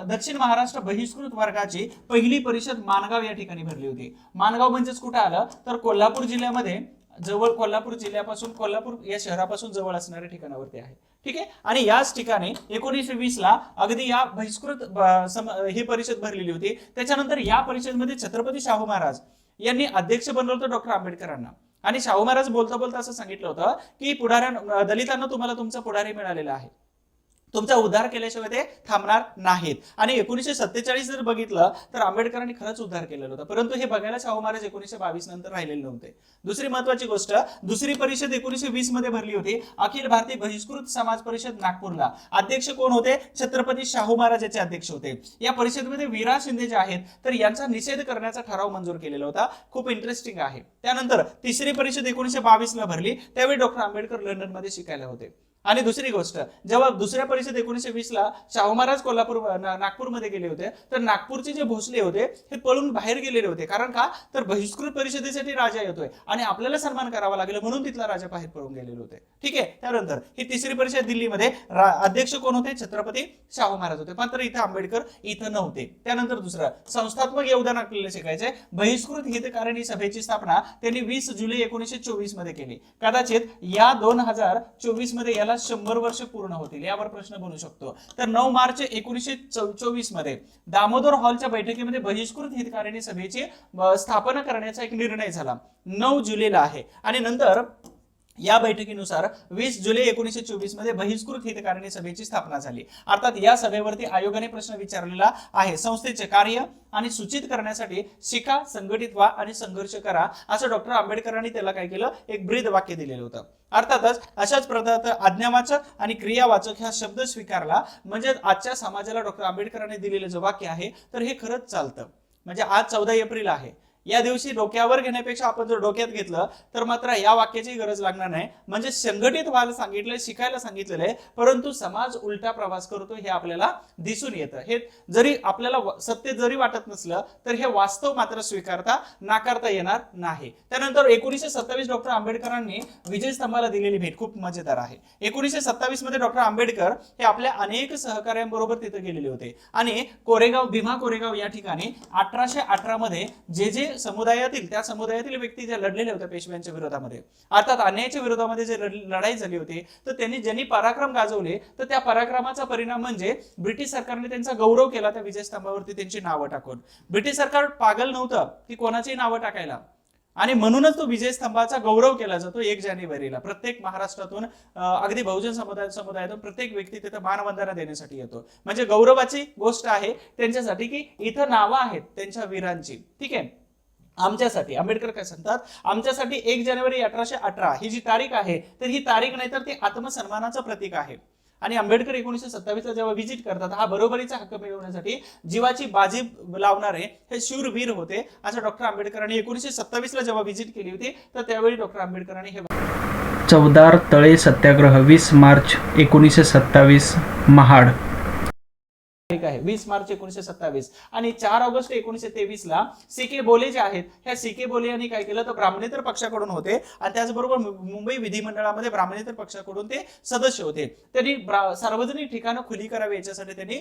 दक्षिण महाराष्ट्र बहिष्कृत वर्गाची पहिली परिषद माणगाव या ठिकाणी भरली होती. माणगाव म्हणजेच कुठे आलं, तर कोल्हापूर जिल्ह्यामध्ये जवळ, कोल्हापूर जिल्ह्यापासून, कोल्हापूर या शहरापासून जवळ असणाऱ्या ठिकाणावरती आहे, ठीक आहे. आणि याच ठिकाणी 1920 ला अगदी या बहिष्कृत ही परिषद भरलेली होती. त्याच्यानंतर या परिषदेमध्ये छत्रपती शाहू महाराज यांनी अध्यक्ष बनवलं होतं डॉक्टर आंबेडकरांना आणि शाहू महाराज बोलता बोलता असं सांगितलं होतं की दलितांना तुम्हाला तुमचा पुढारी मिळालेला आहे, तुमचा उद्धार केल्याशिवाय ते थांबणार नाहीत. आणि 1947 जर बघितलं तर आंबेडकरांनी खरंच उद्धार केलेला होता, परंतु हे बघायला शाहू महाराज 1922 नंतर राहिलेले नव्हते. दुसरी महत्वाची गोष्ट, दुसरी परिषद 1920 मध्ये भरली होती, अखिल भारतीय बहिष्कृत समाज परिषद नागपूरला. अध्यक्ष कोण होते? छत्रपती शाहू महाराज याचे अध्यक्ष होते. या परिषदेमध्ये वीरा शिंदे जे आहेत तर यांचा निषेध करण्याचा ठराव मंजूर केलेला होता. खूप इंटरेस्टिंग आहे. त्यानंतर तिसरी परिषद 1922 ला भरली, त्यावेळी डॉक्टर आंबेडकर लंडन मध्ये शिकायला होते. आणि दुसरी गोष्ट, जेव्हा दुसऱ्या परिषद 1920 ला शाहू महाराज नागपूरमध्ये गेले होते, तर नागपूरचे जे भोसले होते हे पळून बाहेर गेलेले होते. कारण का? तर बहिष्कृत परिषदेसाठी राजा येतोय आणि आपल्याला सन्मान करावा लागेल म्हणून तिथला राजा बाहेर पळून गेलेले होते. ठीक आहे. त्यानंतर ही तिसरी परिषद दिल्लीमध्ये, अध्यक्ष कोण होते? छत्रपती शाहू महाराज होते. मात्र इथे आंबेडकर इथं नव्हते. त्यानंतर दुसरं संस्थात्मक योगदान आपल्याला शिकायचंय. बहिष्कृत हितकारिणी सभेची स्थापना त्यांनी 20 जुलै 1924 मध्ये केली. कदाचित या 2024 मध्ये याला 100 वर्ष पूर्ण होतील, यावर प्रश्न बनू शकतो. तर 9 मार्च 1924 मध्ये दामोदर हॉलच्या बैठकीमध्ये बहिष्कृत हितकारिणी सभेची स्थापना करण्याचा एक निर्णय झाला. 9 जुलैला आहे. आणि नंतर या बैठकीनुसार 20 जुलै 1924 मध्ये बहिष्कृत हितकारिणी सभेची स्थापना झाली. अर्थात या सभेवरती आयोगाने प्रश्न विचारलेला आहे. संस्थेचे कार्य आणि सूचित करण्यासाठी शिका, संघटित व्हा आणि संघर्ष करा, असं डॉक्टर आंबेडकरांनी त्याला काय केलं? एक ब्रीद वाक्य दिलेलं होतं. अर्थातच अशाच प्रकारचं आज्ञावाचक आणि क्रियावाचक हा शब्द स्वीकारला. म्हणजे आजच्या समाजाला डॉक्टर आंबेडकरांनी दिलेलं जे वाक्य आहे तर हे खरंच चालतं. म्हणजे आज 14 एप्रिल आहे, या दिवशी डोक्यावर घेण्यापेक्षा आपण जर डोक्यात घेतलं तर मात्र या वाक्याची गरज लागणार नाही. म्हणजे संघटित व्हायला सांगितलंय, शिकायला सांगितलेलं आहे, परंतु समाज उलटा प्रवास करतो हे आपल्याला दिसून येतं. हे जरी आपल्याला सत्य जरी वाटत नसलं तर हे वास्तव मात्र स्वीकारता नाकारता येणार नाही. त्यानंतर 1927 डॉक्टर आंबेडकरांनी विजय स्तंभाला दिलेली भेट खूप मजेदार आहे. 1927 मध्ये डॉक्टर आंबेडकर हे आपल्या अनेक सहकार्यांबरोबर तिथे गेलेले होते आणि भीमा कोरेगाव या ठिकाणी 1818 मध्ये जे समुदायातील त्या समुदायातील व्यक्ती जे लढलेले होते पेशव्यांच्या विरोधामध्ये, अर्थात अन्यायाच्या विरोधामध्ये जे लढाई झाली होती, तर ज्यांनी पराक्रम गाजवले तर त्या पराक्रमाचा परिणाम म्हणजे ब्रिटिश सरकारने त्यांचा गौरव केला त्या विजयस्तंभावरती त्यांची नावं टाकून. ब्रिटिश सरकार पागल नव्हतं की कोणाची नावं टाकायला, आणि म्हणूनच तो विजय स्तंभाचा गौरव केला जातो 1 जानेवारीला. प्रत्येक महाराष्ट्रातून अगदी बहुजन समुदायातून प्रत्येक व्यक्ती तिथं मानवंदना देण्यासाठी येतो. म्हणजे गौरवाची गोष्ट आहे त्यांच्यासाठी की इथं नावं आहेत त्यांच्या वीरांची. ठीक आहे. आमच्यासाठी आंबेडकर काय सांगतात? आमच्यासाठी 1 जानेवारी 1818 ही जी तारीख आहे तर ही तारीख नाही तर ती आत्मसन्मानाचं प्रतीक आहे. आणि आंबेडकर 1927 ला जेव्हा व्हिजिट करतात, हा बरोबरीचा हक्क मिळवण्यासाठी जीवाची बाजी लावणारे हे शूरवीर होते, असं डॉक्टर आंबेडकरांनी 1927 ला जेव्हा व्हिजिट केली होती तर त्यावेळी डॉक्टर आंबेडकरांनी हे 14 तळे सत्याग्रह 20 मार्च 1927 महाड आहे 20 मार्च 1927. आणि 4 ऑगस्ट 1923 ला सी.के. बोले जे आहेत, ह्या सी.के. बोले यांनी काय केलं तर ब्राह्मणेतर पक्षाकडून होते आणि त्याचबरोबर मुंबई विधिमंडळामध्ये ब्राह्मणेतर पक्षाकडून ते सदस्य होते. त्यांनी सार्वजनिक ठिकाणं खुली करावी याच्यासाठी त्यांनी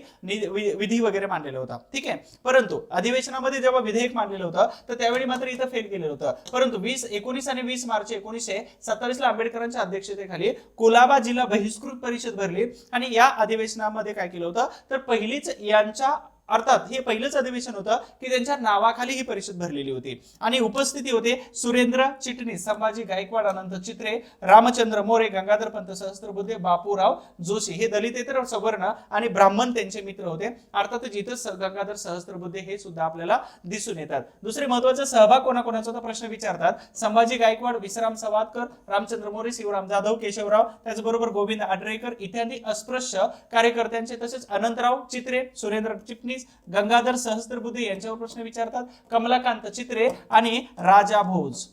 विधी वगैरे मांडलेला होता. ठीक आहे. परंतु अधिवेशनामध्ये जेव्हा विधेयक मांडलेलं होतं तर त्यावेळी मात्र इथं फेल केलेलं होतं. परंतु 19 आणि 20 मार्च 1927 ला आंबेडकरांच्या अध्यक्षतेखाली कुलाबा जिल्हा बहिष्कृत परिषद भरली आणि या अधिवेशनामध्ये काय केलं होतं तर पहिली यांच्या अर्थात हे पहिलंच अधिवेशन होतं की त्यांच्या नावाखाली ही परिषद भरलेली होती. आणि उपस्थिती होते सुरेंद्र चिटणीस, संभाजी गायकवाड, अनंत चित्रे, रामचंद्र मोरे, गंगाधर पंत सहस्त्रबुद्धे, बापूराव जोशी. हे दलितेतर सवर्ण आणि ब्राह्मण त्यांचे मित्र होते. अर्थात जिथं गंगाधर सहस्त्रबुद्धे हे सुद्धा आपल्याला दिसून येतात. दुसरे महत्वाचा सहभाग कोणाकोणाचा होता प्रश्न विचारतात. संभाजी गायकवाड, विश्राम सवादकर, रामचंद्र मोरे, शिवराम जाधव, केशवराव, त्याचबरोबर गोविंद आडरेकर इत्यादी अस्पृश्य कार्यकर्त्यांचे, तसेच अनंतराव चित्रे, सुरेंद्र चिटणीस, गंगाधर सहस्त्रबुद्धे यांच्यावर प्रश्न विचारतात. कमलाकांत चित्रे आणि राजा भोज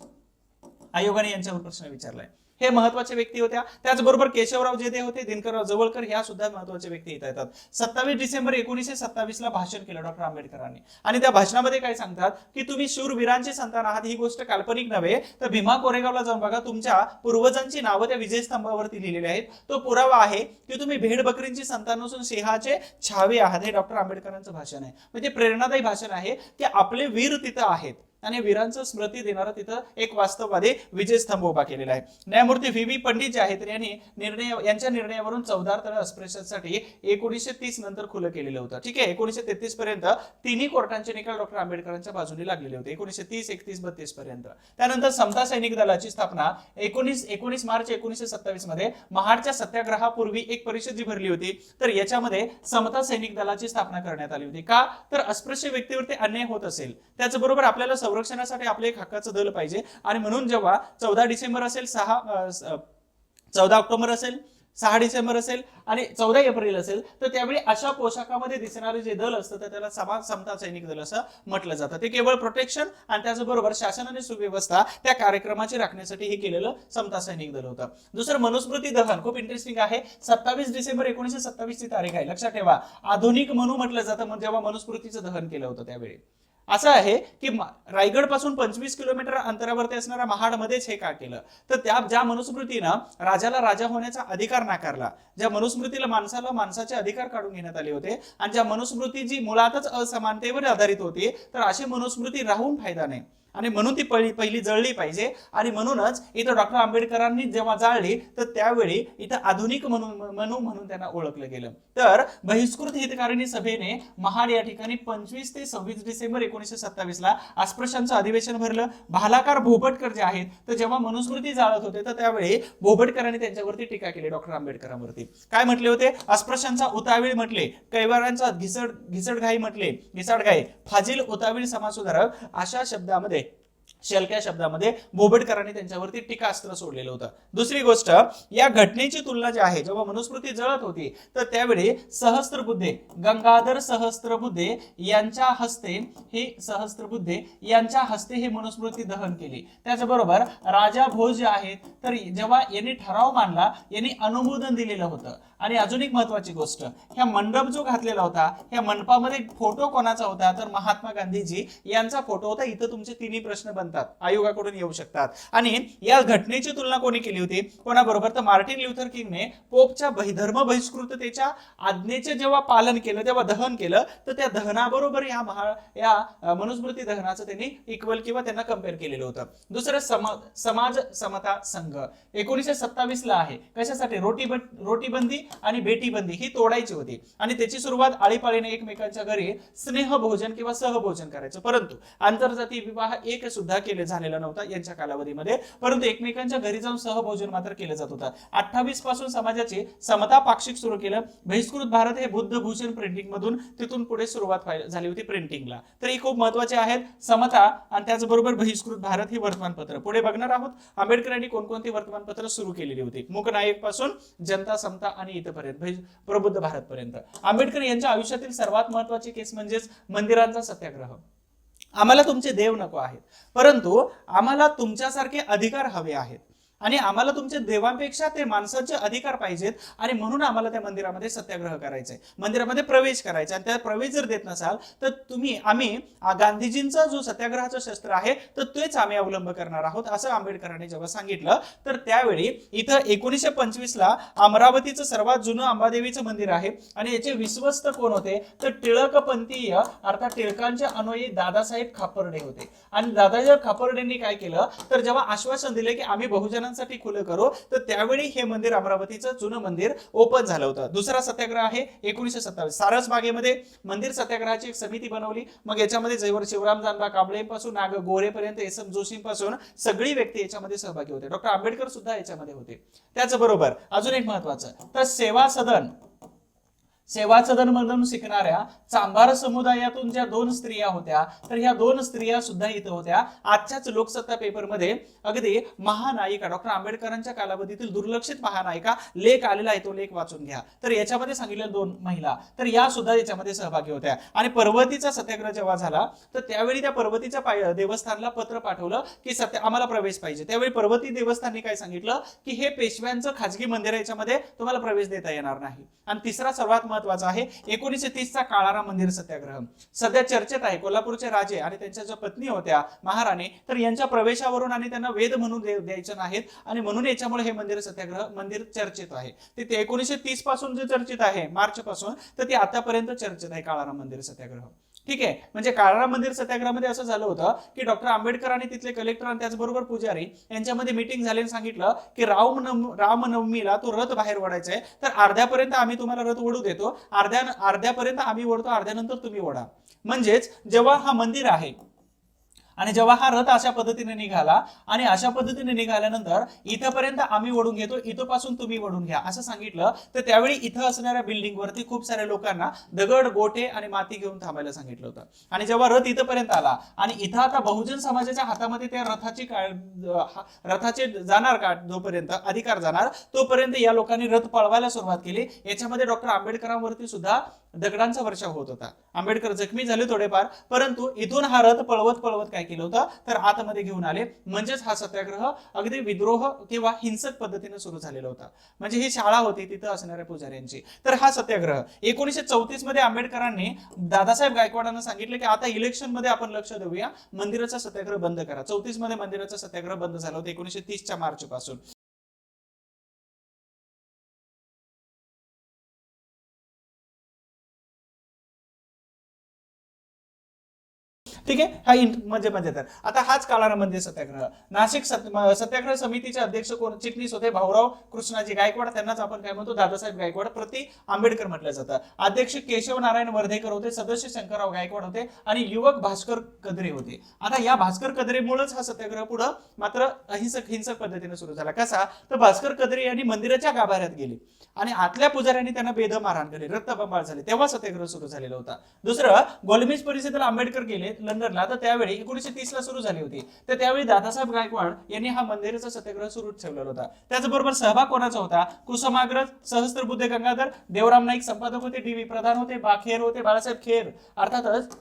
आयोगाने यांच्यावर प्रश्न विचारलाय. हे महत्वाचे व्यक्ती होत्या. त्याचबरोबर केशवराव जेदे होते, दिनकरराव जवळकर, ह्या सुद्धा महत्वाचे व्यक्ती येतात. 27 डिसेंबर 1927 ला भाषण केलं डॉक्टर आंबेडकरांनी आणि त्या भाषणामध्ये काय सांगतात की तुम्ही शूरवीरांचे संतान आहात. ही गोष्ट काल्पनिक नव्हे, तर भीमा कोरेगावला जाऊन बघा, तुमच्या पूर्वजांची नावं त्या विजय स्तंभावरती लिहिलेली आहेत. तो पुरावा आहे की तुम्ही भेड बकरींची संतान नसून सिंहाचे छावे आहात. हे डॉक्टर आंबेडकरांचं भाषण आहे. म्हणजे प्रेरणादायी भाषण आहे की आपले वीर तिथं आहेत. आणि वीरांचं स्मृती देणारं तिथं एक वास्तववादी विजय स्तंभ उभा केलेला आहे. न्यायमूर्ती व्ही पंडित जे आहेत यांनी यांच्या निर्णयावरून 14 तळ अस्पृश्यांसाठी 1930 नंतर खुलं केलेलं होतं. ठीक आहे, 1933 पर्यंत तिन्ही कोर्टांचे निकाल डॉक्टर आंबेडकरांच्या बाजूने लागलेले होते 1930, 31, 32 पर्यंत. त्यानंतर समता सैनिक दलाची स्थापना 19 मार्च 1927 मध्ये महाडच्या सत्याग्रहापूर्वी एक परिषद जी भरली होती, तर याच्यामध्ये समता सैनिक दलाची स्थापना करण्यात आली होती. का तर अस्पृश्य व्यक्तीवरती अन्याय होत असेल, त्याचबरोबर आपल्याला संरक्षणासाठी आपलं एक हक्काचं दल पाहिजे. आणि म्हणून जेव्हा 14 डिसेंबर असेल, 14 ऑक्टोबर असेल, 6 डिसेंबर असेल आणि 14 एप्रिल असेल, तर त्यावेळी अशा पोशाखामध्ये दिसणारे जे दल असतं तर त्याला समता सैनिक दल असं म्हटलं जातं. ते केवळ प्रोटेक्शन आणि त्याचबरोबर शासन आणि सुव्यवस्था त्या कार्यक्रमाची राखण्यासाठी हे केलेलं समता सैनिक दल होतं. दुसरं मनुस्मृती दहन खूप इंटरेस्टिंग आहे. 27 डिसेंबर 1927 ची तारीख आहे, लक्षात ठेवा. आधुनिक मनू म्हटलं जातं जेव्हा मनुस्मृतीचं दहन केलं होतं त्यावेळी. असं आहे की रायगड पासून 25 किलोमीटर अंतरावरती असणाऱ्या महाडमध्येच हे का केलं, तर ज्या मनुस्मृतीनं राजाला राजा होण्याचा अधिकार नाकारला, ज्या मनुस्मृतीला माणसाला माणसाचे अधिकार काढून घेण्यात आले होते, आणि ज्या मनुस्मृती जी मुळातच असमानतेवर आधारित होती, तर अशी मनुस्मृती राहून फायदा नाही. आणि म्हणून ती पहिली जळली पाहिजे. आणि म्हणूनच इथं डॉक्टर आंबेडकरांनी जेव्हा जाळली तर त्यावेळी इथं आधुनिक मनू म्हणून त्यांना ओळखलं गेलं. तर बहिष्कृत हितकारिणी सभेने महाड या ठिकाणी 25 ते 26 डिसेंबर 1927 ला अस्पृश्यांचं अधिवेशन भरलं. भालाकार भोबटकर जे आहेत, तर जेव्हा मनुस्मृती जाळत होते तर त्यावेळी भोबटकरांनी त्यांच्यावरती टीका केली डॉक्टर आंबेडकरांवरती. काय म्हटले होते? अस्पृश्यांचा उतावीळ म्हटले, कैवारांचा घिसडघाई म्हटले, घिसाडघाई, फाजील उतावीळ समाजसुधारक, अशा शब्दामध्ये, शेलक्या शब्दामध्ये भोबटकरांनी त्यांच्यावरती टीकास्त्र सोडलेलं होतं. दुसरी गोष्ट, या घटनेची तुलना जी आहे, जेव्हा मनुस्मृती जळत होती तर त्यावेळी सहस्त्रबुद्धे, गंगाधर सहस्त्रबुद्धे यांच्या हस्ते हे मनुस्मृती दहन केली. त्याचबरोबर राजा भोज जे आहेत, तर जेव्हा यांनी ठराव मांडला, यांनी अनुमोदन दिलेलं होतं. आणि अजून एक महत्वाची गोष्ट, ह्या मंडप जो घातलेला होता, ह्या मंडपामध्ये फोटो कोणाचा होता, तर महात्मा गांधीजी यांचा फोटो होता. इथं तुमचे तिन्ही प्रश्न बनतात, आयोगाकडून येऊ शकतात. आणि या घटनेची तुलना कोणी केली होती, कोणाबरोबर? तर मार्टिन ल्युथर किंगने पोपच्या धर्म बहिष्कृततेच्या आज्ञेचे जेव्हा पालन केलं, तेव्हा दहन केलं, तर त्या दहनाबरोबर या मनुस्मृती दहनाचं त्यांनी इक्वल किंवा त्यांना कम्पेअर केलेलं होतं. दुसरं समाज समता संघ 1927 ला आहे. कशासाठी? रोटीबंदी आणि बेटीबंदी ही तोडायची होती. आणि त्याची सुरुवात आळीपाळीने एकमेकांच्या घरी स्नेहभोजन किंवा सहभोजन करायचं. परंतु आंतरजातीय विवाह एक सुद्धा झालेला नव्हता यांच्या कालावधीमध्ये, परंतु एकमेकांच्या घरी जाऊन सहभोजन मात्र केलं जात होतं. 28 पासून समाजाची समता पाक्षिक सुरू केलं. बहिष्कृत भारत हे बुद्ध भूषण प्रिंटिंग मधून तिथून पुढे सुरुवात झाली होती प्रिंटिंगला. तर ही खूप महत्वाचे आहेत, समता आणि त्याचबरोबर बहिष्कृत भारत ही वर्तमानपत्र. पुढे बघणार आहोत आंबेडकरांनी कोणकोणती वर्तमानपत्र सुरू केलेली होती, मूकनायक पासून जनता समता आणि इथपर्यंत, प्रबुद्ध भारत पर्यंत. आंबेडकर यांच्या आयुष्यातील सर्वात महत्वाची केस म्हणजेच मंदिरांचा सत्याग्रह. आम्हाला तुमचे देव नको आहेत, परंतु आम्हाला तुमच्यासारखे अधिकार हवे आहेत. आणि आम्हाला तुमच्या देवांपेक्षा ते माणसाचे अधिकार पाहिजेत. आणि म्हणून आम्हाला त्या मंदिरामध्ये सत्याग्रह करायचा आहे, मंदिरामध्ये प्रवेश करायचा. आणि त्या प्रवेश जर देत नसाल तर आम्ही गांधीजींचा जो सत्याग्रहाचं शस्त्र आहे तर तेच आम्ही अवलंब करणार आहोत, असं आंबेडकरांनी जेव्हा सांगितलं. तर त्यावेळी इथं 1925 ला अमरावतीचं सर्वात जुनं अंबादेवीचं मंदिर आहे. आणि याचे विश्वस्त कोण होते, तर टिळकपंथीय अर्थात टिळकांचे अनुयायी दादासाहेब खापर्डे होते. आणि दादासाहेब खापर्डेंनी काय केलं, तर जेव्हा आश्वासन दिले की आम्ही बहुजन साठी खुलं करू, तर त्यावेळी हे मंदिर अमरावतीचं जुनं मंदिर ओपन झालं होतं. दुसरा सत्याग्रह आहे 1927 सारसबागेमध्ये मंदिर सत्याग्रहाची एक समिती बनवली. मग याच्यामध्ये शिवराम जानबा कांबळे पासून नाग गोरेपर्यंत एस एम जोशी पासून सगळी व्यक्ती याच्यामध्ये सहभागी होते. डॉक्टर आंबेडकर सुद्धा याच्यामध्ये होते. त्याचबरोबर अजून एक महत्वाचं, तर सेवा सदन मधून शिकणाऱ्या चांभार समुदायातून ज्या 2 स्त्रिया होत्या, तर ह्या 2 स्त्रिया सुद्धा इथं होत्या. आजच्याच लोकसत्ता पेपरमध्ये अगदी महानायिका, डॉक्टर आंबेडकरांच्या कालावधीतील दुर्लक्षित महानायिका लेख आलेला आहे, तो लेख वाचून घ्या. तर याच्यामध्ये सांगितलं 2 महिला, तर या सुद्धा याच्यामध्ये सहभागी होत्या. आणि पर्वतीचा सत्याग्रह जेव्हा झाला, तर त्यावेळी त्या पर्वतीच्या देवस्थानला पत्र पाठवलं की आम्हाला प्रवेश पाहिजे. त्यावेळी पर्वती देवस्थानने काय सांगितलं की हे पेशव्यांचं खाजगी मंदिर आहे, याच्यामध्ये तुम्हाला प्रवेश देता येणार नाही. आणि तिसरा सर्वात महत्वाचा आहे 1930 चा काळाराम मंदिर सत्याग्रह. सध्या चर्चेत आहे. कोल्हापूरचे राजे आणि त्यांच्या ज्या पत्नी होत्या महाराणी, तर यांच्या प्रवेशावरून आणि त्यांना वेद म्हणून द्यायचे नाहीत, आणि म्हणून याच्यामुळे हे मंदिर चर्चेत आहे. ते 1930 पासून जे चर्चेत आहे, मार्च पासून, तर ते आतापर्यंत चर्चेत आहे काळाराम मंदिर सत्याग्रह. ठीक आहे. म्हणजे काळा मंदिर सत्याग्रहामध्ये असं झालं होतं की डॉक्टर आंबेडकर आणि तिथले कलेक्टर आणि त्याचबरोबर पुजारी यांच्यामध्ये मीटिंग झाली आणि सांगितलं की रामनवमीला तो रथ बाहेर ओढायचा आहे, तर अर्ध्यापर्यंत आम्ही तुम्हाला रथ ओढू देतो, अर्ध्यापर्यंत आम्ही ओढतो, अर्ध्यानंतर तुम्ही ओढा. म्हणजेच जेव्हा हा मंदिर आहे आणि जेव्हा हा रथ अशा पद्धतीने निघाला आणि अशा पद्धतीने निघाल्यानंतर इथपर्यंत आम्ही ओढून घेतो, इथपासून तुम्ही ओढून घ्या असं सांगितलं. तर त्यावेळी इथं असणाऱ्या बिल्डिंग वरती खूप साऱ्या लोकांना दगड, गोटे आणि माती घेऊन थांबायला सांगितलं होतं. आणि जेव्हा रथ इथपर्यंत आला आणि इथं आता बहुजन समाजाच्या हातामध्ये त्या रथाचे जाणार का जोपर्यंत अधिकार जाणार तोपर्यंत या लोकांनी रथ पळवायला सुरुवात केली. याच्यामध्ये डॉक्टर आंबेडकरांवरती सुद्धा दगडांचा वर्षाव होत होता. आंबेडकर जखमी झाले थोडेफार, परंतु इथून हा रथ पळवत पळवत काय केलं होतं तर आतमध्ये घेऊन आले. म्हणजेच हा सत्याग्रह अगदी विद्रोह किंवा हिंसक पद्धतीने सुरू झालेला होता. म्हणजे ही शाळा होती तिथं असणाऱ्या पुजाऱ्यांची. तर हा सत्याग्रह 1934 मध्ये आंबेडकरांनी दादासाहेब गायकवाडांना सांगितलं की आता इलेक्शन मध्ये आपण लक्ष देऊया, मंदिराचा सत्याग्रह बंद करा. 34 मध्ये मंदिराचा सत्याग्रह बंद झाला होता 1930च्या मार्च पासून. ठीक आहे. हा म्हणजे मजेदार. आता हाच काळा मंदिर सत्याग्रह. नाशिक सत्याग्रह समितीचे अध्यक्ष कोण चिटणीस होते भाऊराव कृष्णाजी गायकवाड, त्यांनाच आपण काय म्हणतो दादासाहेब गायकवाड प्रति आंबेडकर म्हटलं जातं. अध्यक्ष केशव नारायण वर्धेकर होते, सदस्य शंकरराव गायकवाड होते आणि युवक भास्कर कदरे होते. आता या भास्कर कदरेमुळेच हा सत्याग्रह पुढे मात्र हिंसक पद्धतीने सुरू झाला. कसा तर भास्कर कदरे यांनी मंदिराच्या गाभाऱ्यात गेले आणि आतल्या पुजाऱ्यांनी त्यांना बेदम मारहाण केली, रक्तबंबाळ झाले, तेव्हा सत्याग्रह सुरू झालेला होता. दुसरं गोलमेज परिषदेला आंबेडकर गेले लंडनला, तर त्यावेळी 1930 ला सुरू झाली होती. तर त्यावेळी दादासाहेब गायकवाड यांनी हा मंदिराचा सत्याग्रह सुरू ठेवलेला होता. त्याचबरोबर सहभाग कोणाचा होता? कुसुमाग्रज, सहस्त्रबुद्धे गंगाधर, देवराम नाईक संपादक होते, डी व्ही प्रधान होते, खेर होते, बाळासाहेब खेर, अर्थातच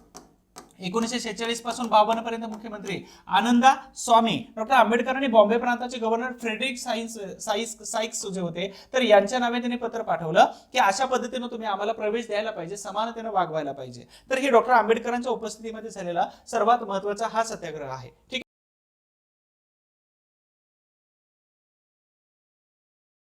1946 पासून 52 पर्यंत मुख्यमंत्री आनंदा स्वामी, डॉक्टर आंबेडकरांनी बॉम्बे प्रांताचे गव्हर्नर फ्रेडरिक साइक्स जे होते तर यांच्या नावे त्यांनी पत्र पाठवलं की अशा पद्धतीने तुम्ही आम्हाला प्रवेश द्यायला पाहिजे, समानतेने वागवायला पाहिजे. तर हे डॉक्टर आंबेडकरांच्या उपस्थितीमध्ये झालेला सर्वात महत्वाचा हा सत्याग्रह आहे. ठीक.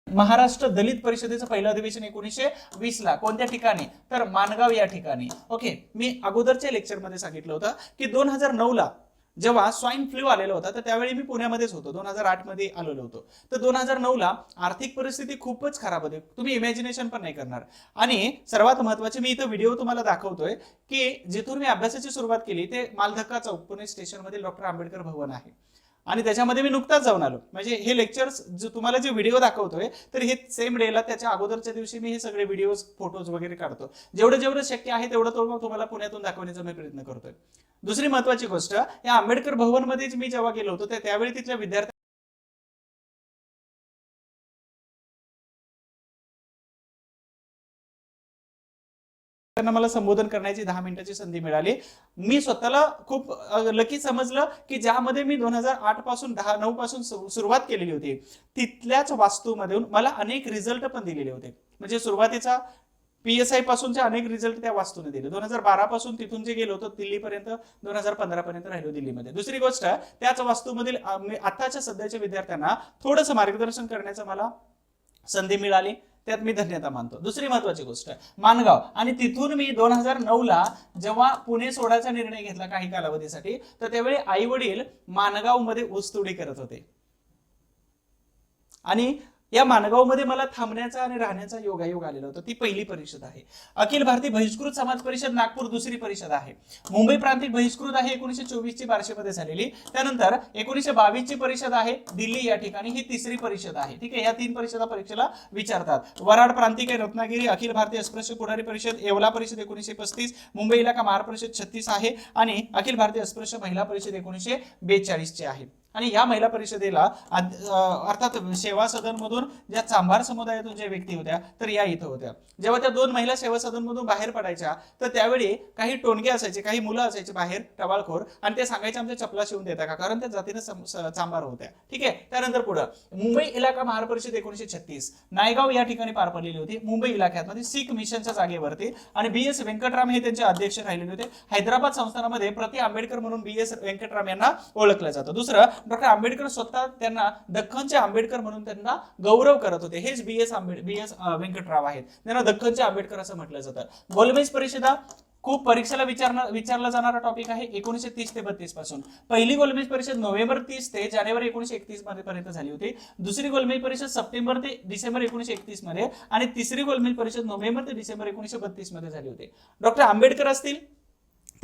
महाराष्ट्र दलित परिषदेचं पहिलं अधिवेशन 1920 ला कोणत्या ठिकाणी तर माणगाव या ठिकाणी. ओके. मी अगोदरच्या लेक्चरमध्ये सांगितलं होतं की 2009 ला जेव्हा स्वाईन फ्लू आलेला होता तर त्यावेळी मी पुण्यामध्येच होतो, 2008 मध्ये आलेलो होतो. तर 2009 ला आर्थिक परिस्थिती खूपच खराब होती, तुम्ही इमॅजिनेशन पण नाही करणार. आणि सर्वात महत्वाचे मी इथं व्हिडिओ तुम्हाला दाखवतोय की जिथून मी अभ्यासाची सुरुवात केली ते मालधक्का चौक पुणे स्टेशन मध्ये डॉक्टर आंबेडकर भवन आहे आणि त्याच्यामध्ये मी नुकताच जाऊन आलो. म्हणजे हे लेक्चर्स जो तुम्हाला जे व्हिडिओ दाखवतोय तर हे सेम डेला त्याच्या अगोदरच्या दिवशी मी हे सगळे व्हिडिओज फोटोज वगैरे काढतो. जेवढं शक्य आहे तेवढं तुम्हाला पुण्यातून दाखवण्याचा मी प्रयत्न करतोय. दुसरी महत्वाची गोष्ट, या आंबेडकर भवन मध्येच मी जेव्हा गेलो होतो त्यावेळी तिथल्या विद्यार्थी मला संबोधन करण्याची 10 मिनिटाची संधी मिळाली. मी स्वतःला खूप लकी समजलं की ज्यामध्ये मी 2008 पासून 9 पासून सुरुवात केलेली होती तिथल्याच वास्तूमधून मला अनेक रिझल्ट पण दिलेले होते. म्हणजे सुरुवातीचा PSI पासूनचे अनेक रिझल्ट त्या वास्तूने दिले. 2012 पासून तिथून जे गेलो होतो दिल्लीपर्यंत 2015 पर्यंत राहिलो दिल्लीमध्ये. दुसरी गोष्ट, त्याच वास्तूमधील आताच्या सध्याच्या विद्यार्थ्यांना थोडंसं मार्गदर्शन करण्याचं मला संधी मिळाली, त्यात मी धन्यता मानतो. दुसरी महत्वाची गोष्ट माणगाव, आणि तिथून मी 2009 ला जेव्हा पुणे सोडायचा निर्णय घेतला काही कालावधीसाठी तर त्यावेळी आई वडील माणगाव मध्ये ऊसतोडी करत होते आणि या माणगावमध्ये मला थांबण्याचा आणि राहण्याचा योगायोग आलेला होता. ती पहिली परिषद आहे. अखिल भारतीय बहिष्कृत समाज परिषद नागपूर दुसरी परिषद आहे. मुंबई प्रांतिक बहिष्कृत आहे 1924 ची बार्शीमध्ये झालेली. त्यानंतर 1922 ची परिषद आहे दिल्ली या ठिकाणी, ही तिसरी परिषद आहे. ठीक आहे. या 3 परिषदा परीक्षेला विचारतात. वराड प्रांतिक आहे रत्नागिरी, अखिल भारतीय अस्पृश्य पुढारी परिषद, येवला परिषद 1935, मुंबई इलाका महार परिषद 36 आहे आणि अखिल भारतीय अस्पृश्य महिला परिषद 1942 ची आहे. आणि या महिला परिषदेला अर्थात सेवा सदन मधून ज्या चांभार समुदायातून ज्या व्यक्ती होत्या तर या इथं होत्या. जेव्हा त्या 2 महिला सेवा सदन मधून बाहेर पडायच्या तर त्यावेळी काही टोनगे असायचे, काही मुलं असायचे बाहेर टवाळखोर, आणि ते सांगायचे आमच्या चपला शिवून देता का, कारण त्या जातीने चांभार होत्या. ठीक आहे. त्यानंतर पुढे मुंबई इलाका महार परिषद 1936 नायगाव या ठिकाणी पार पडलेली होती. मुंबई इलाक्यामध्ये सिख मिशनच्या जागेवरती, आणि BS व्यंकटराम हे त्यांचे अध्यक्ष राहिलेले होते. हैदराबाद संस्थानामध्ये प्रति आंबेडकर म्हणून BS व्यंकटराम यांना ओळखलं जातं. दुसरं, डॉक्टर आंबेडकर स्वतः त्यांना दख्खनचे आंबेडकर म्हणून त्यांना गौरव करत होते. हेच BS व्यंकटराव आहेत, त्यांना दख्खनचे आंबेडकर असं म्हटलं जातं. गोलमेज परिषदा खूप परीक्षेला विचारला जाणारा टॉपिक आहे 1930 ते 32 पासून. पहिली गोलमेज परिषद नोव्हेंबर 30 ते जानेवारी 1931 मध्ये पर्यंत झाली होती. दुसरी गोलमेज परिषद सप्टेंबर ते डिसेंबर 1931 मध्ये आणि तिसरी गोलमेज परिषद नोव्हेंबर ते डिसेंबर 1932 मध्ये झाली होती. डॉक्टर आंबेडकर असतील,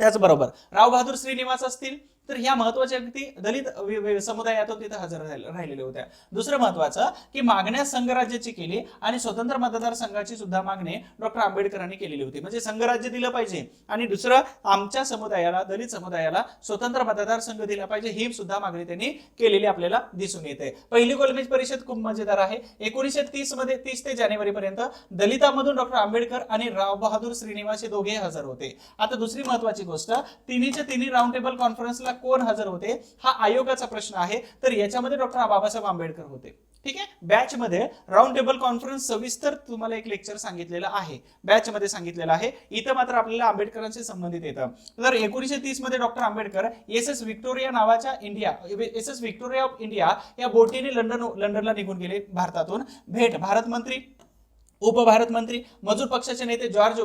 त्याचबरोबर राव बहादूर श्रीनिवास असतील, तर ह्या महत्वाच्या व्यक्ती दलित समुदायातून तिथे हजर राहिलेल्या होत्या. दुसरं महत्वाचं की मागण्या संघराज्याची केली आणि स्वतंत्र मतदारसंघाची सुद्धा मागणी डॉक्टर आंबेडकरांनी केलेली होती. म्हणजे संघराज्य दिलं पाहिजे आणि दुसरं आमच्या समुदायाला, दलित समुदायाला स्वतंत्र मतदारसंघ दिला पाहिजे, ही सुद्धा मागणी त्यांनी केलेली आपल्याला दिसून येते. पहिली गोलमेज परिषद खूप मजेदार आहे. 1930 मध्ये 30 ते जानेवारी पर्यंत दलितांमधून डॉक्टर आंबेडकर आणि राव बहादूर श्रीनिवास हे दोघे हजर होते. आता दुसरी महत्वाची गोष्ट, तिन्ही राऊंड टेबल कॉन्फरन्सला कोण हजर होते हा आयोगाचा प्रश्न आहे. तर याच्यामध्ये डॉक्टर बाबासाहेब आंबेडकर होते. ठीक आहे. बॅच मध्ये राऊंड टेबल कॉन्फरन्स सविस्तर तुम्हाला एक लेक्चर सांगितलेलं आहे, बॅच मध्ये सांगितलेलं आहे. इथं मात्र आपल्याला आंबेडकरांशी संबंधित येतं. तर 1930 मध्ये डॉक्टर आंबेडकर एस व्हिक्टोरिया नावाच्या एस व्हिक्टोरिया ऑफ इंडिया या बोटीने लंडनला निघून गेले भारतातून. भेट भारत मंत्री, उपभारत मंत्री, मजूर पक्षाचे नेते जॉर्ज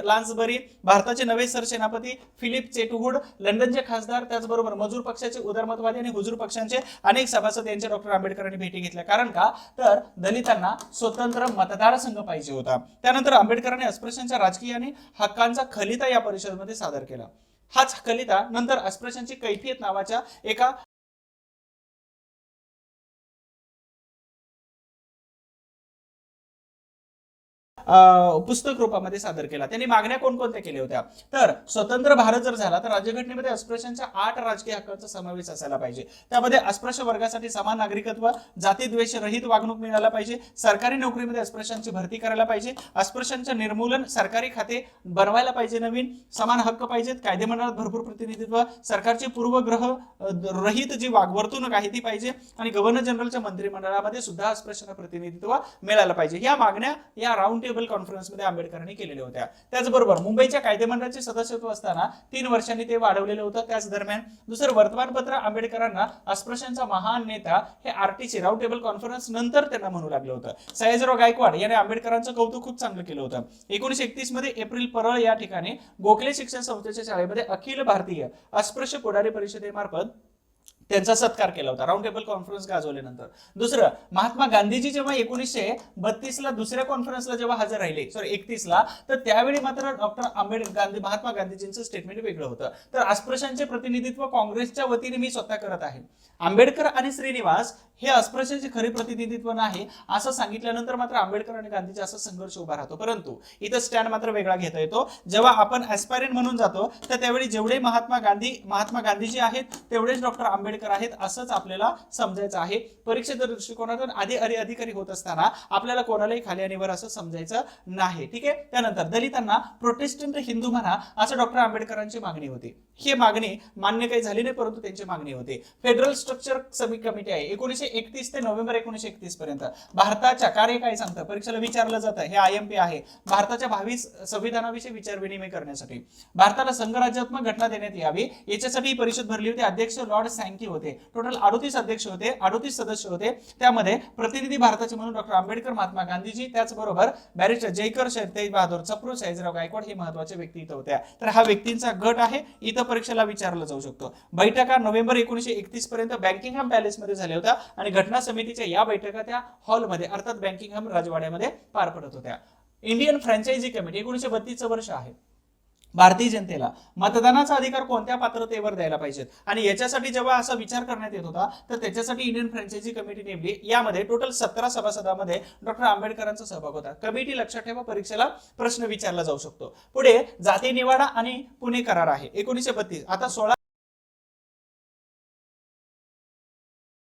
लॉन्सबरी, भारताचे नवे सरसेनापती फिलिप चेटवूड, लंडनचे खासदार, त्याचबरोबर मजूर पक्षाचे उदारमतवादी आणि हुजूर पक्षांचे अनेक सभासद यांच्या डॉक्टर आंबेडकरांनी भेटी घेतल्या. कारण का, तर दलितांना स्वतंत्र मतदारसंघ पाहिजे होता. त्यानंतर आंबेडकरांनी अस्पृश्यांच्या राजकीय आणि हक्कांचा खलिता या परिषदेमध्ये सादर केला. हाच खलिता नंतर अस्पृश्यांची कैफियत नावाच्या एका पुस्तक रूपामध्ये सादर केला. त्यांनी मागण्या कोणकोणत्या केल्या होत्या, तर स्वतंत्र भारत जर झाला तर राज्यघटनेमध्ये अस्पृश्यांच्या 8 राजकीय हक्कांचा समावेश असायला पाहिजे. त्यामध्ये अस्पृश्य वर्गासाठी समान नागरिकत्व, जातीद्वेष रहित वागणूक मिळायला पाहिजे, सरकारी नोकरीमध्ये अस्पृश्यांची भरती करायला पाहिजे, अस्पृश्यांचे निर्मूलन, सरकारी खाते बनवायला पाहिजे, नवीन समान हक्क पाहिजेत, कायदेमंडळात भरपूर प्रतिनिधित्व, सरकारची पूर्वग्रह रहित जी वर्तणूक आहे ती पाहिजे आणि गव्हर्नर जनरलच्या मंत्रिमंडळामध्ये सुद्धा अस्पृश्यांना प्रतिनिधित्व मिळालं पाहिजे. या मागण्या या राऊंड टेबल कॉन्फरन्स मध्ये आंबेडकरांनी केलेल्या होत्या. त्याचबरोबर मुंबईच्या कायदेमंडळाचे सदस्यत्व असताना 3 वर्षांनी ते वाढवलेलं होतं. त्याच दरम्यान दुसरं वर्तमानपत्र आंबेडकरांना अस्पृश्यांचा महान नेता हे आरटीसी राऊंड टेबल कॉन्फरन्स नंतर त्यांना म्हणू लागलं होतं. सयाजीराव गायकवाड याने आंबेडकरांचं कौतुक खूप चांगलं केलं होतं. 1931 मध्ये एप्रिल परळ या ठिकाणी गोखले शिक्षण संस्थेच्या शाळेमध्ये अखिल भारतीय अस्पृश्य पुढारी परिषदेमार्फत त्यांचा सत्कार केला होता राऊंड टेबल कॉन्फरन्स गाजवल्यानंतर. दुसरं, महात्मा गांधीजी जेव्हा 1932 ला दुसऱ्या कॉन्फरन्सला जेव्हा हजर राहिले, 31 ला, तर त्यावेळी मात्र महात्मा गांधीजींचं स्टेटमेंट वेगळं होतं. तर अस्पृश्यांचे प्रतिनिधित्व काँग्रेसच्या वतीने मी स्वतः करत आहे. आंबेडकर आणि श्रीनिवास हे अस्पृश्यांचे खरे प्रतिनिधित्व नाही असं सांगितल्यानंतर मात्र आंबेडकर आणि गांधीजी असा संघर्ष उभा राहतो. परंतु इथं स्टँड मात्र वेगळा घेता येतो. जेव्हा आपण ऍस्पायरंट म्हणून जातो तर त्यावेळी जेवढे महात्मा गांधीजी आहेत तेवढेच डॉक्टर आंबेडकर आहेत असंच आपल्याला समजायचं आहे. परीक्षेच्या दृष्टिकोनातून अधिकारी होत असताना आपल्याला कोणालाही खाली आणि वर असं समजायचं नाही. ठीक आहे. त्यानंतर दलितांना प्रोटेस्टंट हिंदू म्हणा असं डॉक्टर आंबेडकरांची मागणी होती. ही मागणी मान्य काही झाली नाही, परंतु त्यांची मागणी होती. फेडरल स्ट्रक्चर कमिटी आहे 1931 ते नोव्हेंबर 1931 पर्यंत. भारताच्या कार्य काय सांगतं, परीक्षेला विचारलं जातं, हे IMP आहे. भारताच्या भावी संविधानाविषयी विचार विनिमय करण्यासाठी भारताला संघराज्यात्मक घटना देण्यात यावी याच्यासाठी ही परिषद भरली होती. अध्यक्ष लॉर्ड सँकी होते. टोटल 38 अध्यक्ष होते, 38 सदस्य होते. त्यामध्ये प्रतिनिधी भारताचे म्हणून डॉक्टर आंबेडकर, महात्मा गांधीजी, त्याचबरोबर बॅरिस्टर जयकर, तेज बहादूर चप्रू, सयाजीराव गायकवाड हे महत्वाचे व्यक्ती इथं होत्या. तर हा व्यक्तींचा गट आहे. इथं परीक्षेला विचारलं जाऊ शकतो. बैठका नोव्हेंबर 1931 पर्यंत बँकिंगहॅम पॅलेस मध्ये झाल्या होत्या आणि घटना समितीच्या या बैठका त्या हॉलमध्ये अर्थात बँकिंगहॅम राजवाड्यामध्ये पार पडत होत्या. इंडियन फ्रँचायझी कमिटी 1932 वर्ष आहे. भारतीय जनतेला मतदानाचा अधिकार कोणत्या पात्रतेवर द्यायला पाहिजेत आणि याच्यासाठी जेव्हा असा विचार करण्यात येत होता तर त्याच्यासाठी इंडियन फ्रँचायझी कमिटी नेमली. यामध्ये टोटल 17 सभासदांमध्ये डॉक्टर आंबेडकरांचा सहभाग होता. कमिटी लक्षात ठेवा, परीक्षेला प्रश्न विचारला जाऊ शकतो. पुढे जाती निवाडा आणि पुणे करार आहे 1932. आता 16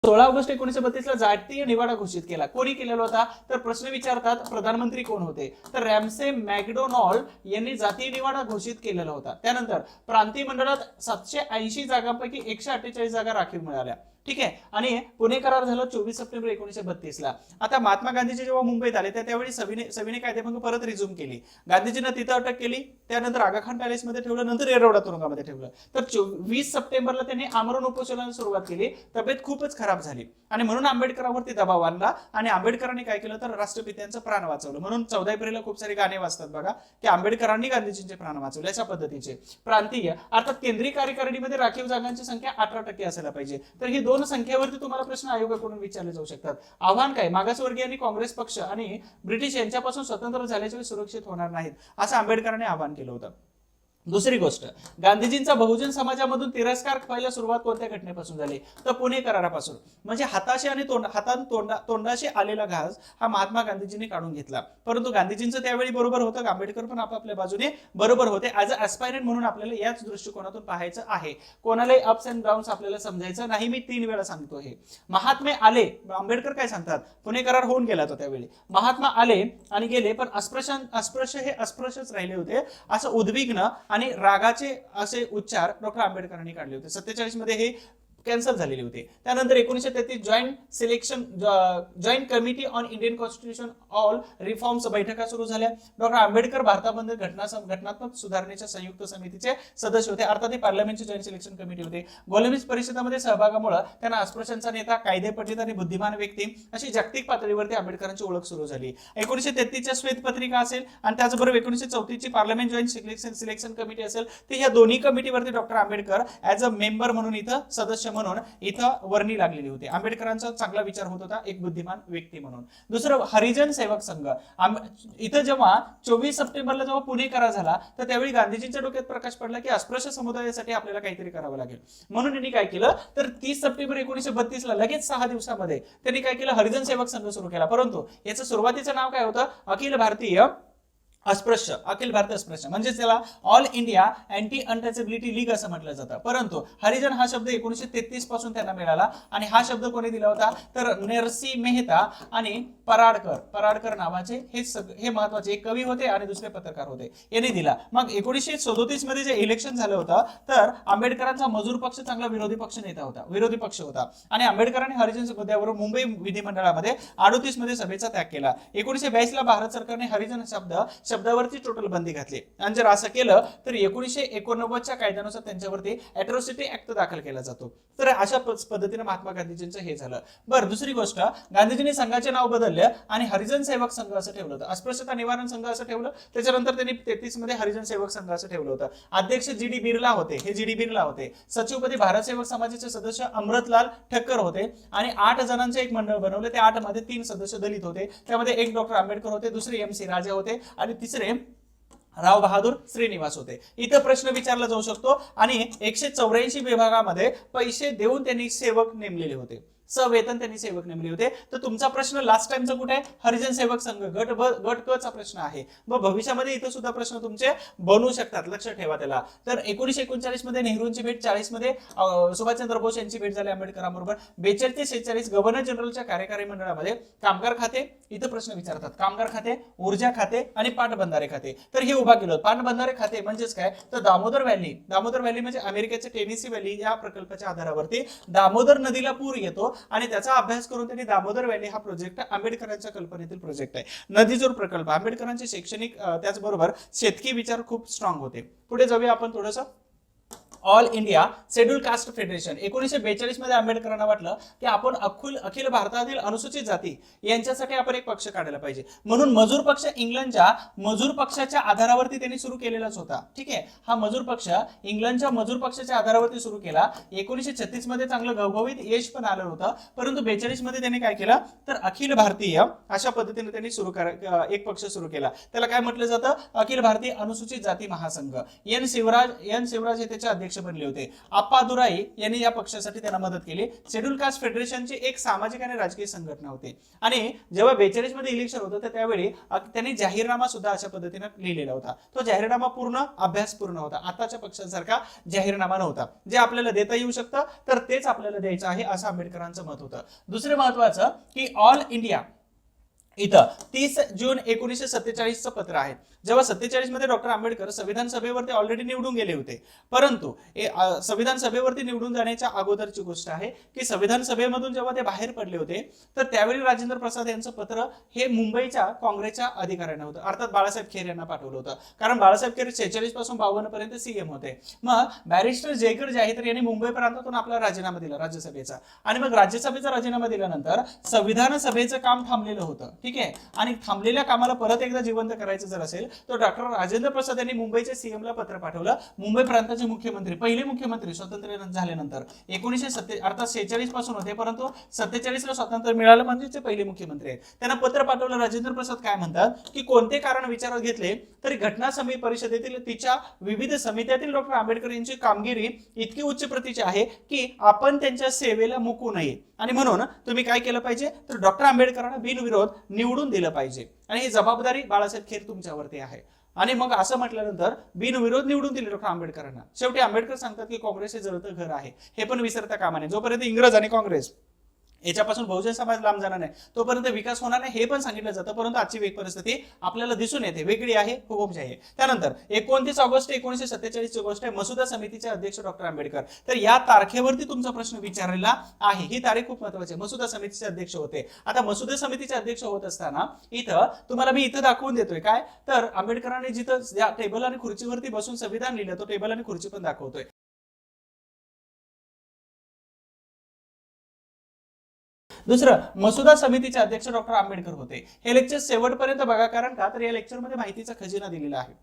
ऑगस्ट 1932 ला जातीय निवाडा घोषित केला. कोणी केलेला होता तर प्रश्न विचारतात प्रधानमंत्री कोण होते, तर रॅमसे मॅकडोनाल्ड यांनी जातीय निवाडा घोषित केलेला होता. त्यानंतर प्रांतीय मंडळात 780 जागांपैकी 148 जागा राखीव मिळाल्या. ठीक आहे. आणि पुणे करार झाला 24 सप्टेंबर 1932ला. आता महात्मा गांधीजी जेव्हा मुंबईत आले त्यावेळी सविनय कायदेभंग परत रिझ्यूम केली. गांधीजींना तिथं अटक केली, त्यानंतर आगा खान पॅलेसमध्ये ठेवलं, नंतर येरवडा तुरुंगामध्ये ठेवलं. तर 20 सप्टेंबरला त्यांनी आमरण उपोषणाला सुरुवात केली. तब्येत खूपच खराब झाली आणि म्हणून आंबेडकरांवरती दबाव आणला आणि आंबेडकरांनी काय केलं तर राष्ट्रपित्यांचं प्राण वाचवलं. म्हणून 14 एप्रिलला खूप सारे गाणे वाचतात बघा की आंबेडकरांनी गांधीजींचे प्राण वाचवले. अशा पद्धतीचे प्रांतीय अर्थात केंद्रीय कार्यकारिणीमध्ये राखीव जागांची संख्या 18% असायला पाहिजे. तर ही दोन संख्येवरती तुम्हाला प्रश्न आयोगाकडून विचारले जाऊ शकतात. आव्हान काय? मागासवर्गीय आणि काँग्रेस पक्ष आणि ब्रिटिश यांच्यापासून स्वतंत्र झाल्याशिवाय सुरक्षित होणार नाहीत असं आंबेडकरांनी आवाहन केलं होतं. दुसरी गोष्ट, गांधीजींचा बहुजन समाजामधून तिरस्कार व्हायला सुरुवात कोणत्या घटनेपासून झाली तर पुणे करारापासून. म्हणजे हाताशी आणि तोंडाशी आलेला घास हा महात्मा गांधीजींनी काढून घेतला. परंतु गांधीजींचं त्यावेळी बरोबर होतं, आंबेडकर पण आपापल्या बाजूने बरोबर होते. ऍज अ ऍस्पायरंट म्हणून आपल्याला याच दृष्टिकोनातून पाहायचं आहे. कोणालाही अप्स अँड डाऊन्स आपल्याला समजायचं नाही. मी 3 वेळा सांगतो हे. महात्मे आले, आंबेडकर काय सांगतात, पुणे करार होऊन गेला तो त्यावेळी. महात्मा आले आणि गेले पण अस्पृश्य हे अस्पृश्यच राहिले होते असं उद्विग्न आणि रागाचे असे उच्चार डॉक्टर आंबेडकरांनी काढले होते. 47 मध्ये हे कॅन्सल झालेले होते. त्यानंतर 1933 joint committee on Indian constitution all reforms बैठका सुरू झाल्या. डॉक्टर आंबेडकर भारतामध्ये घटनात्मक सुधारणेच्या संयुक्त समितीचे सदस्य होते. अर्थात पार्लमेंटची जॉईंट सिलेक्शन कमिटी होते. गोलमेज परिषदेमध्ये सहभागामुळे त्यांना अस्पृश्यांचा नेता, कायदेपंडित आणि बुद्धिमान व्यक्ती अशी जागतिक पातळीवरती आंबेडकरांची ओळख सुरू झाली. 1933च्या श्वेतपत्रिका असेल आणि त्याचबरोबर 1934ची पार्लमेंट जॉईंट सिलेक्शन कमिटी असेल, ते ह्या दोन्ही कमिटीवरती doctor Ambedkar as a member म्हणून इथं सदस्य म्हणून इथं वर्णी लागलेली होती. आंबेडकरांचा चांगला विचार होत होता एक बुद्धिमान व्यक्ती म्हणून. दुसरं, हरिजन सेवक संघ. इथं जेव्हा 24 सप्टेंबरला जेव्हा पुणे करार झाला तर त्यावेळी गांधीजींच्या डोक्यात प्रकाश पडला की अस्पृश्य समुदायासाठी आपल्याला काहीतरी करावं लागेल. म्हणून त्यांनी काय केलं तर 30 सप्टेंबर 1932ला लगेच 6 दिवसामध्ये त्यांनी काय केलं, हरिजन सेवक संघ सुरू केला. परंतु याचं सुरुवातीचं नाव काय होतं, अखिल भारतीय अस्पृश्य म्हणजे त्याला all India anti untouchability league असं म्हटलं जातं. परंतु हरिजन हा शब्द 1933 पासून त्यांना मिळाला आणि हा शब्द कोणी दिला होता तर नरसी मेहता आणि पराडकर नावाचे हे महत्वाचे एक कवी होते आणि दुसरे पत्रकार होते, यांनी दिला. मग 1937 मध्ये जे इलेक्शन झालं होतं तर आंबेडकरांचा मजूर पक्ष चांगला विरोधी पक्ष होता आणि आंबेडकरांनी हरिजन मुद्द्यावरून मुंबई विधिमंडळामध्ये 38 मध्ये सभेचा त्याग केला. 1982ला भारत सरकारने हरिजन शब्दावरती टोटल बंदी घातली आणि जर असं केलं तर 1989च्या कायद्यानुसार त्यांच्यावरती अॅट्रॉसिटी ऍक्ट दाखल केला जातो. तर अशा पद्धतीने महात्मा गांधीजींचं हे झालं. बरं, दुसरी गोष्ट, गांधीजींनी संघाचे नाव बदलले आणि हरिजन सेवक संघ असं ठेवलं होतं. अस्पृश्यता निवारण संघ असं ठेवलं. त्याच्यानंतर त्यांनी 33 मध्ये हरिजन सेवक संघ असं ठेवलं होतं. अध्यक्ष जी.डी. बिर्ला होते. सचिवपदी भारत सेवक समाजाचे सदस्य अमृतलाल ठक्कर होते आणि 8 जणांचे एक मंडळ बनवले. त्या 8 मध्ये 3 सदस्य दलित होते. त्यामध्ये एक डॉक्टर आंबेडकर होते, दुसरे MC राजा होते आणि तिसरे राव बहादूर श्रीनिवास होते. इथं प्रश्न विचारला जाऊ शकतो. आणि 184 विभागामध्ये पैसे देऊन त्यांनी सेवक नेमलेले होते, सवेतन त्यांनी सेवक नेमले होते. तर तुमचा प्रश्न लास्ट टाइमचा कुठे आहे, हरिजन सेवक संघ गट क चा प्रश्न आहे. मग भविष्यामध्ये इथं सुद्धा प्रश्न तुमचे बनू शकतात, लक्ष ठेवा त्याला. तर 1939 मध्ये नेहरूंची भेट, 40 मध्ये सुभाषचंद्र बोस यांची भेट झाली आंबेडकरांबरोबर. 42 ते 46 गव्हर्नर जनरलच्या कार्यकारी मंडळामध्ये कामगार खाते, इथं प्रश्न विचारतात, कामगार खाते, ऊर्जा खाते आणि पाटबंधारे खाते. तर हे उभा केलं. पाटबंधारे खाते म्हणजेच काय तर दामोदर व्हॅली म्हणजे अमेरिकेचे टेनेसी व्हॅली या प्रकल्पाच्या आधारावरती दामोदर नदीला पूर येतो आणि त्याचा अभ्यास करून त्यांनी दामोदर व्हॅली हा प्रोजेक्ट आंबेडकरांच्या कल्पनेतील प्रोजेक्ट आहे. नदीजोड प्रकल्प. आंबेडकरांचे शैक्षणिक त्याचबरोबर शेतकी विचार खूप स्ट्रॉंग होते. पुढे जाऊया आपण थोडंसं. All India Scheduled Caste Federation. 1942 मध्ये आंबेडकरांना वाटलं की आपण अखिल भारतातील अनुसूचित जाती यांच्यासाठी आपण एक पक्ष काढायला पाहिजे. म्हणून मजूर पक्ष इंग्लंडच्या मजूर पक्षाच्या आधारावरती त्यांनी सुरू केलेलाच होता. ठीक आहे, हा मजूर पक्ष इंग्लंडच्या मजूर पक्षाच्या आधारावरती सुरू केला. 1936 मध्ये चांगलं घवघवीत यश पण आलं होतं. परंतु 42 मध्ये त्यांनी काय केलं तर अखिल भारतीय अशा पद्धतीने त्यांनी एक पक्ष सुरू केला. त्याला काय म्हटलं जातं, अखिल भारतीय अनुसूचित जाती महासंघ. एन शिवराज हे त्याचे अध्यक्ष बनले होते. आप्पादुराई यांनी या पक्षासाठी त्यांना मदत केली. शेड्यूल कास्ट फेडरेशनची एक सामाजिक आणि राजकीय संघटना होती. आणि जेव्हा 42 मध्ये इलेक्शन होतं तर त्यावेळी त्यांनी जाहीरनामा सुद्धा अशा पद्धतीने लिहिलेला होता. तो जाहीरनामा अभ्यासपूर्ण होता. आताच्या पक्षांसारखा जाहीरनामा नव्हता. जे आपल्याला देता येऊ शकतं तर तेच आपल्याला द्यायचं आहे असं आंबेडकरांचं मत होतं. दुसरे महत्वाचं की ऑल इंडिया इथं 30 जून 1947चं पत्र आहे. जेव्हा 47 मध्ये डॉक्टर आंबेडकर संविधान सभेवरती ऑलरेडी निवडून गेले होते, परंतु संविधान सभेवरती निवडून जाण्याच्या अगोदरची गोष्ट आहे की संविधान सभेमधून जेव्हा ते बाहेर पडले होते तर त्यावेळी राजेंद्र प्रसाद यांचं पत्र हे मुंबईच्या काँग्रेसच्या अधिकाऱ्यांना होतं, अर्थात बाळासाहेब खेर यांना पाठवलं होतं. कारण बाळासाहेब खेर 46 पासून 52 पर्यंत सीएम होते. मग बॅरिस्टर जयकर जे आहे तर यांनी मुंबई प्रांतातून आपला राजीनामा दिला राज्यसभेचा, आणि मग राज्यसभेचा राजीनामा दिल्यानंतर संविधान सभेचं काम थांबलेलं होतं. ठीक आहे, आणि थांबलेल्या कामाला परत एकदा जिवंत करायचं जर असेल तर डॉक्टर राजेंद्र प्रसाद यांनी मुंबईच्या सीएमला पत्र पाठवलं. मुंबई प्रांताचे मुख्यमंत्री, पहिले मुख्यमंत्री स्वातंत्र्य झाल्यानंतर 1946 पासून होते, परंतु 47 ला स्वातंत्र्य मिळालं म्हणजे ते पहिले मुख्यमंत्री आहेत. त्यांना पत्र पाठवलं. राजेंद्र प्रसाद काय म्हणतात की कोणते कारण विचारात घेतले तरी घटना समिती परिषदेतील तिच्या विविध समित्यातील डॉक्टर आंबेडकर यांची कामगिरी इतकी उच्च प्रतीची आहे की आपण त्यांच्या सेवेला मुकू नये, आणि म्हणून तुम्ही काय केलं पाहिजे तर डॉक्टर आंबेडकरांना बिनविरोध निवडून दिलं पाहिजे, आणि ही जबाबदारी बाळासाहेब खेर तुमच्यावरती आहे. आणि मग असं म्हटल्यानंतर बिनविरोध निवडून दिले डॉक्टर आंबेडकरांना. शेवटी आंबेडकर सांगतात की काँग्रेस हे जळतं घर आहे, हे पण विसरता कामा नये. जोपर्यंत इंग्रज आणि काँग्रेस याच्यापासून बहुजन समाज लांब जाणार नाही तोपर्यंत विकास होणार नाही, हे पण सांगितलं जातं. परंतु आजची वेग परिस्थिती आपल्याला दिसून येते, वेगळी आहे, हुकुमशाही आहे. त्यानंतर 29 ऑगस्ट 1947 ची गोष्ट आहे, मसुदा समितीचे अध्यक्ष डॉक्टर आंबेडकर. तर या तारखेवरती तुमचा प्रश्न विचारलेला आहे, ही तारीख खूप महत्वाची आहे. मसुदा समितीचे अध्यक्ष होते. आता मसुदा समितीचे अध्यक्ष होत असताना इथं तुम्हाला मी इथं दाखवून देतोय काय तर आंबेडकरांनी जिथं या टेबल आणि खुर्चीवरती बसून संविधान लिहिलं, तो टेबल आणि खुर्ची पण दाखवतोय. दुसरं, मसुदा समितीचे अध्यक्ष डॉक्टर आंबेडकर होते. हे लेक्चर शेवटपर्यंत बघा, कारण का तर या लेक्चरमध्ये माहितीचा खजिना दिलेला आहे.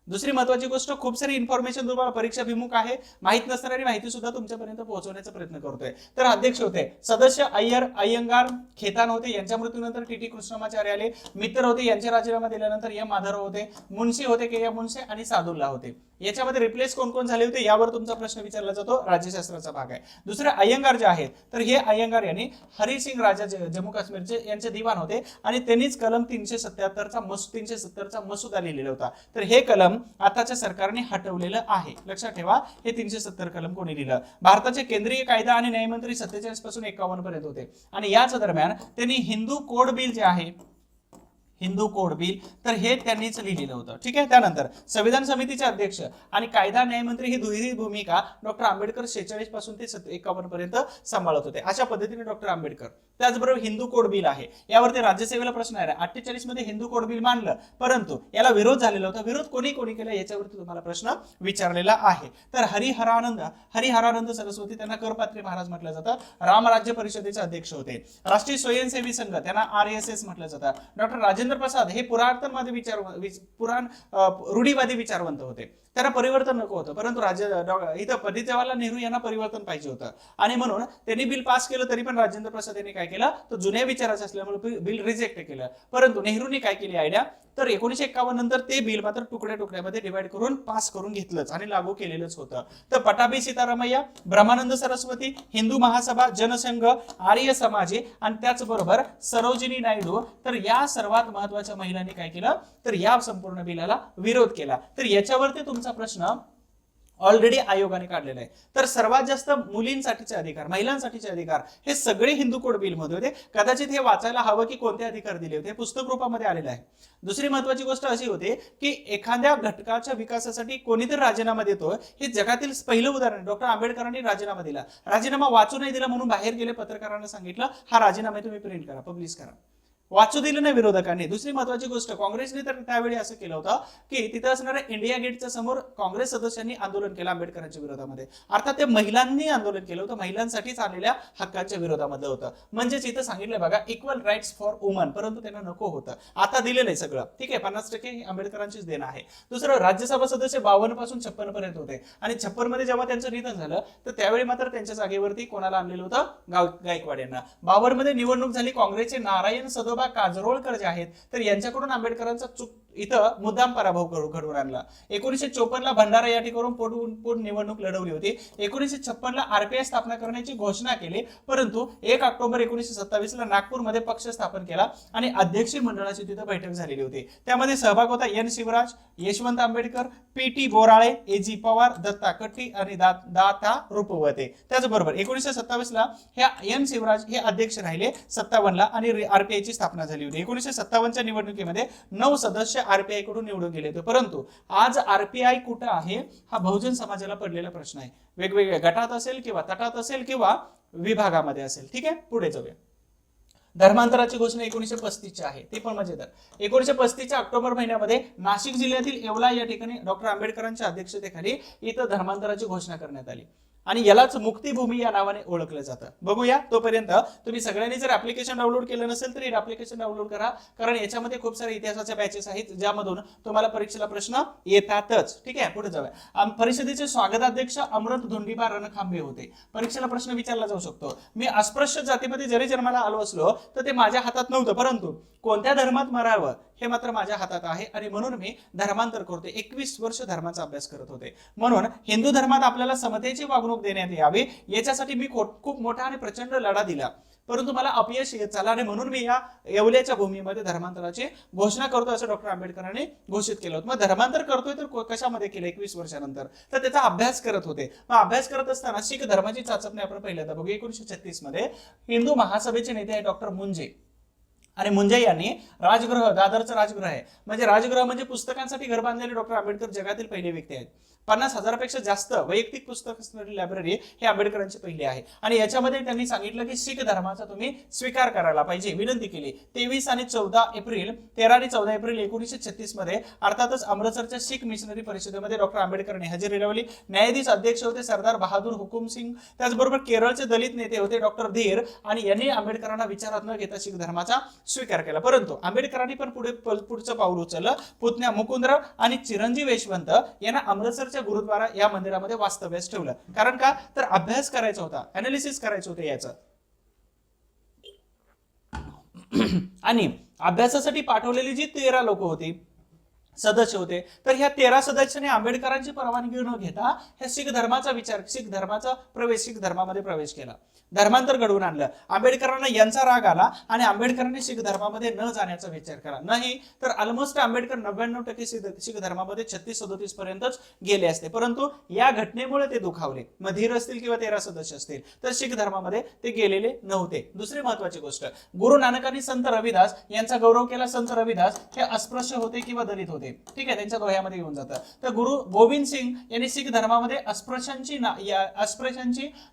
दुसरी महत्वाची गोष्ट, खूप सारी इन्फॉर्मेशन तुम्हाला परीक्षाभिमुख आहे, माहित नसणारी माहिती सुद्धा तुमच्यापर्यंत पोहोचवण्याचा प्रयत्न करतोय. तर अध्यक्ष होते सदस्य अय्यंगार खेतान होते, यांच्या मृत्यूनंतर टी कृष्णमाचार्य आले. मित्र होते, यांचे राजीनामा दिल्यानंतर एम माधवराव होते. मुन्शी होते के एम मुन्शी, आणि सादुल्ला होते. याच्यामध्ये रिप्लेस कोण कोण झाले होते यावर तुमचा प्रश्न विचारला जातो, राज्यशास्त्राचा भाग आहे. दुसरे अय्यंगार जे आहेत तर हे अय्यंगार यांनी हरिसिंग राजा जम्मू काश्मीरचे यांचे दिवाण होते, आणि त्यांनीच कलम 370चा मसुदा लिहिलेला होता. तर हे कलम आताच्या सरकारने हटवलेलं आहे, लक्षात ठेवा. हे 370 कलम कोणी लिहिलं? भारताचे केंद्रीय कायदा आणि न्यायमंत्री 47 पासून 51 पर्यंत होते, आणि याच दरम्यान त्यांनी हिंदू कोड बिल जे आहे, हिंदू कोड बिल, तर हे त्यांनीच लिहिलेलं होतं. ठीक आहे. त्यानंतर संविधान समितीचे अध्यक्ष आणि कायदा न्यायमंत्री ही दुहेरी भूमिका डॉक्टर आंबेडकर 46 पासून ते 51 पर्यंत सांभाळत होते. अशा पद्धतीने डॉक्टर आंबेडकर. त्याचबरोबर हिंदू कोड बिल आहे, यावरती राज्यसेवेला प्रश्न आहे. 48 मध्ये हिंदू कोड बिल मानलं, परंतु याला विरोध झालेला होता. विरोध कोणी केला याच्यावरती तुम्हाला प्रश्न विचारलेला आहे. तर हरिहरानंद सरस्वती, त्यांना करपात्री महाराज म्हटलं जातं, रामराज्य परिषदेचे अध्यक्ष होते. राष्ट्रीय स्वयंसेवी संघ, त्यांना RSS म्हटलं जातं. डॉक्टर राजेंद्र प्रसाद हे रूढीवादी विचारवंत होते. त्यांना परिवर्तन नको होतं, परंतु इथं पंडित जवाहरलाल नेहरू यांना परिवर्तन पाहिजे होतं, आणि म्हणून त्यांनी बिल पास केलं. तरी पण राजेंद्र प्रसाद यांनी काय केलं तर जुन्या विचाराचं असल्यामुळे बिल रिजेक्ट केलं. परंतु नेहरूंनी काय केली आयडिया तर 1951 नंतर ते बिल मात्र तुकड्या तुकड्यामध्ये डिवाइड करून पास करून घेतलंच आणि लागू केलेलंच होतं. तर पटाभी सीतारामय्या, ब्रह्मानंद सरस्वती, हिंदू महासभा, जनसंघ, आर्य समाजी, आणि त्याचबरोबर सरोजिनी नायडू, तर या सर्वात महत्वाच्या महिलांनी काय केलं तर या संपूर्ण बिलाला विरोध केला. तर याच्यावरती तुमचा प्रश्न ऑलरेडी आयोगाने काढलेला आहे. तर सर्वात जास्त मुलींसाठीचे अधिकार, महिलांसाठीचे अधिकार हे सगळे हिंदू कोड बिल मध्ये होते. कदाचित हे वाचायला हवं की कोणते अधिकार दिले होते, पुस्तक रूपामध्ये आलेलं आहे. दुसरी महत्वाची गोष्ट अशी होती की एखाद्या घटकाच्या विकासासाठी कोणीतरी राजीनामा देतो, हे जगातील पहिलं उदाहरण. डॉक्टर आंबेडकरांनी राजीनामा दिला, राजीनामा वाचू नाही दिला म्हणून बाहेर गेले, पत्रकारांना सांगितलं हा राजीनामा तुम्ही प्रिंट करा, पब्लिश करा. वाचू दिलं नाही विरोधकांनी. दुसरी महत्वाची गोष्ट, काँग्रेसने तर त्यावेळी असं केलं होतं की तिथे असणाऱ्या इंडिया गेटच्या समोर काँग्रेस सदस्यांनी आंदोलन केलं आंबेडकरांच्या विरोधामध्ये. अर्थात ते महिलांनी आंदोलन केलं होतं, महिलांसाठी चाललेल्या हक्कांच्या विरोधामध्ये होतं. म्हणजेच इथं सांगितलं बघा इक्वल राईट्स फॉर वुमन, परंतु त्यांना नको होतं. आता दिलेलं आहे सगळं, ठीक आहे. 50% आंबेडकरांचीच देणं आहे. दुसरं, राज्यसभा सदस्य 52 पासून 56 पर्यंत होते, आणि 56 मध्ये जेव्हा त्यांचं निधन झालं तर त्यावेळी मात्र त्यांच्या जागेवरती कोणाला आणलेलं होतं, गायकवाड यांना. 52 मध्ये निवडणूक झाली, काँग्रेसचे नारायण सदोबा काजरोळकर जे आहेत तर यांच्याकडून आंबेडकरांचा इथं मुद्दाम पराभव घडवून आणला. 1954 ला भंडारा या ठिकाणून पोट निवडणूक लढवली होती. 1956 ला आरपीआय स्थापना करण्याची घोषणा केली, परंतु 1 ऑक्टोबर 1927 ला नागपूरमध्ये पक्ष स्थापन केला आणि अध्यक्षीय मंडळाची तिथं बैठक झालेली होती. त्यामध्ये सहभाग होता N Shivraj, Yashwant Ambedkar, P T. Borale, A G. Pawar, Datta Katti आणि दाता रुपवते. त्याचबरोबर 1927 ला ह्या एन शिवराज हे अध्यक्ष राहिले 57 ला आणि आरपीआय ची स्थापना झाली होती. 1957 च्या निवडणुकीमध्ये 9 सदस्य आरपीआय कडून निवडून गेले होते. परंतु आज आरपीआय कुठं आहे हा बहुजन समाजाला पडलेला प्रश्न आहे. वेगवेगळ्या गटात असेल किंवा तटात असेल किंवा विभागामध्ये असेल. ठीक आहे, पुढे जाऊया. धर्मांतराची घोषणा 1935 ची आहे, ते पण मजेदार. 1935 च्या ऑक्टोबर महिन्यामध्ये नाशिक जिल्ह्यातील येवला या ठिकाणी डॉक्टर आंबेडकरांच्या अध्यक्षतेखाली इथं धर्मांतराची घोषणा करण्यात आली आणि यालाच मुक्तीभूमी या नावाने ओळखलं जातं. बघूया, तोपर्यंत तुम्ही सगळ्यांनी जर ऍप्लिकेशन डाउनलोड केलं नसेल तर ऍप्लिकेशन डाउनलोड करा, कारण याच्यामध्ये खूप सारे इतिहासाच्या बॅचेस आहेत ज्यामधून तुम्हाला परीक्षेला प्रश्न येतातच. ठीक आहे, पुढे जाऊया. परिषदेचे स्वागताध्यक्ष अमृत धोंडीबा रणखांबे होते. परीक्षेला प्रश्न विचारला जाऊ शकतो. मी अस्पृश्य जातीमध्ये जरी जन्माला आलो असलो तर ते माझ्या हातात नव्हतं, परंतु कोणत्या धर्मात मरावं हे मात्र माझ्या हातात आहे आणि म्हणून मी धर्मांतर करते. 21 वर्ष धर्माचा अभ्यास करत होते. म्हणून हिंदू धर्मात आपल्याला समतेची वागणूक देण्यात यावी याच्यासाठी मी खूप मोठा आणि प्रचंड लढा दिला, परंतु मला अपयश येत चाललं आणि म्हणून मी या येवल्याच्या भूमीमध्ये धर्मांतराची घोषणा करतो असं डॉक्टर आंबेडकरांनी घोषित केलं होतं. मग धर्मांतर करतोय तर कशामध्ये केलं? 21 वर्षानंतर. तर त्याचा अभ्यास करत होते. मग अभ्यास करत असताना शीख धर्माची चाचपणी आपण पहिल्यांदा बघू. 1936 मध्ये हिंदू महासभेचे नेते आहे डॉक्टर मुंजे आणि मुंजे यांनी राजगृह, दादरचं राजगृह आहे म्हणजे राजगृह म्हणजे पुस्तकांसाठी घर बांधलेले डॉक्टर आंबेडकर जगातील पहिले व्यक्ती आहेत. 50,000पेक्षा जास्त वैयक्तिक पुस्तक असणारी लायब्ररी हे आंबेडकरांची पहिली आहे आणि याच्यामध्ये त्यांनी सांगितलं की शीख धर्माचा तुम्ही स्वीकार करायला पाहिजे, विनंती केली. 13 आणि 14 एप्रिल 1936 मध्ये अर्थातच अमृतसरच्या शीख मिशनरी परिषदेमध्ये डॉक्टर आंबेडकरांनी हजेरी लावली. न्यायाधीश अध्यक्ष होते सरदार बहादूर हुकुम सिंग. त्याचबरोबर केरळचे दलित नेते होते डॉक्टर धीर आणि यांनी आंबेडकरांना विचारात न घेता शीख धर्माचा स्वीकार केला. परंतु आंबेडकरांनी पण पुढचं पाऊल उचललं. पुतण्या मुकुंदराव आणि चिरंजीव यशवंत यांना अमृतसरच्या गुरुद्वारा या मंदिरामध्ये वास्तव्यास ठेवलं. कारण का? तर अभ्यास करायचा होता, अनालिसिस करायचं होतं याचं. आणि अभ्यासासाठी पाठवलेली जी 13 लोक होती, सदस्य होते, तर ह्या 13 सदस्यांनी आंबेडकरांची परवानगी न घेता ह्या शीख धर्मामध्ये प्रवेश केला. धर्मांतर घडवून आणलं. आंबेडकरांना यांचा राग आला आणि आंबेडकरांनी शीख धर्मामध्ये न जाण्याचा विचार केला. नाही तर ऑलमोस्ट आंबेडकर 99% शीख धर्मामध्ये 36-37 पर्यंतच गेले असते, परंतु या घटनेमुळे ते दुखावले. मग धीर असतील किंवा 13 सदस्य असतील तर शीख धर्मामध्ये ते गेलेले नव्हते. दुसरी महत्वाची गोष्ट, गुरु नानकांनी संत रविदास यांचा गौरव केला. संत रविदास हे अस्पृश्य होते किंवा दलित होते. ठीक आहे, त्यांच्या दोह्यामध्ये येऊन जातं. तर गुरु गोविंद सिंग यांनी शीख धर्मामध्ये अस्पृश्यांची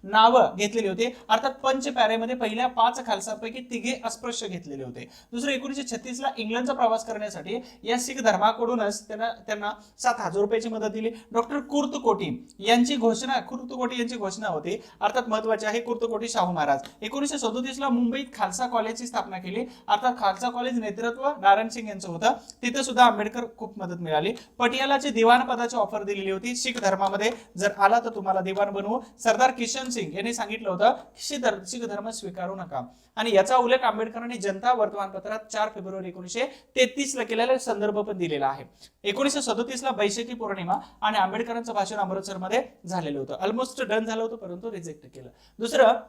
नावं घेतलेली होती. अर्थात पंच प्यारेमध्ये पहिल्या 5 खालसांपैकी 3 अस्पृश्य घेतलेले होते. दुसरं 1936 ला इंग्लंडचा प्रवास करण्यासाठी या शीख धर्माकडूनच त्यांना 7,000 रुपयाची मदत दिली. डॉक्टर कुर्तकोटी यांची घोषणा होती. अर्थात महत्वाची आहे कुर्तकोटी शाहू महाराज. 1937 ला मुंबईत खालसा कॉलेजची स्थापना केली. अर्थात खालसा कॉलेज नेतृत्व नारायण सिंग यांचं होतं. तिथे सुद्धा आंबेडकर खूप मदत मिळाली. पटियालाची दिवाण पदाची ऑफर दिलेली होती. शीख धर्मामध्ये जर आला तर तुम्हाला दिवाण बनवू. सरदार किशन सिंग यांनी सांगितलं होतं शीख धर्म स्वीकारू नका आणि याचा उल्लेख आंबेडकरांनी जनता वर्तमानपत्रात 4 फेब्रुवारी 1933 ला केलेला संदर्भ पण दिलेला आहे. 1937 ला बैशाखी पौर्णिमा आणि आंबेडकरांचं भाषण अमृतसरमध्ये झालेलं होतं. ऑलमोस्ट डन झालं होतं परंतु रिजेक्ट केलं. दुसरं,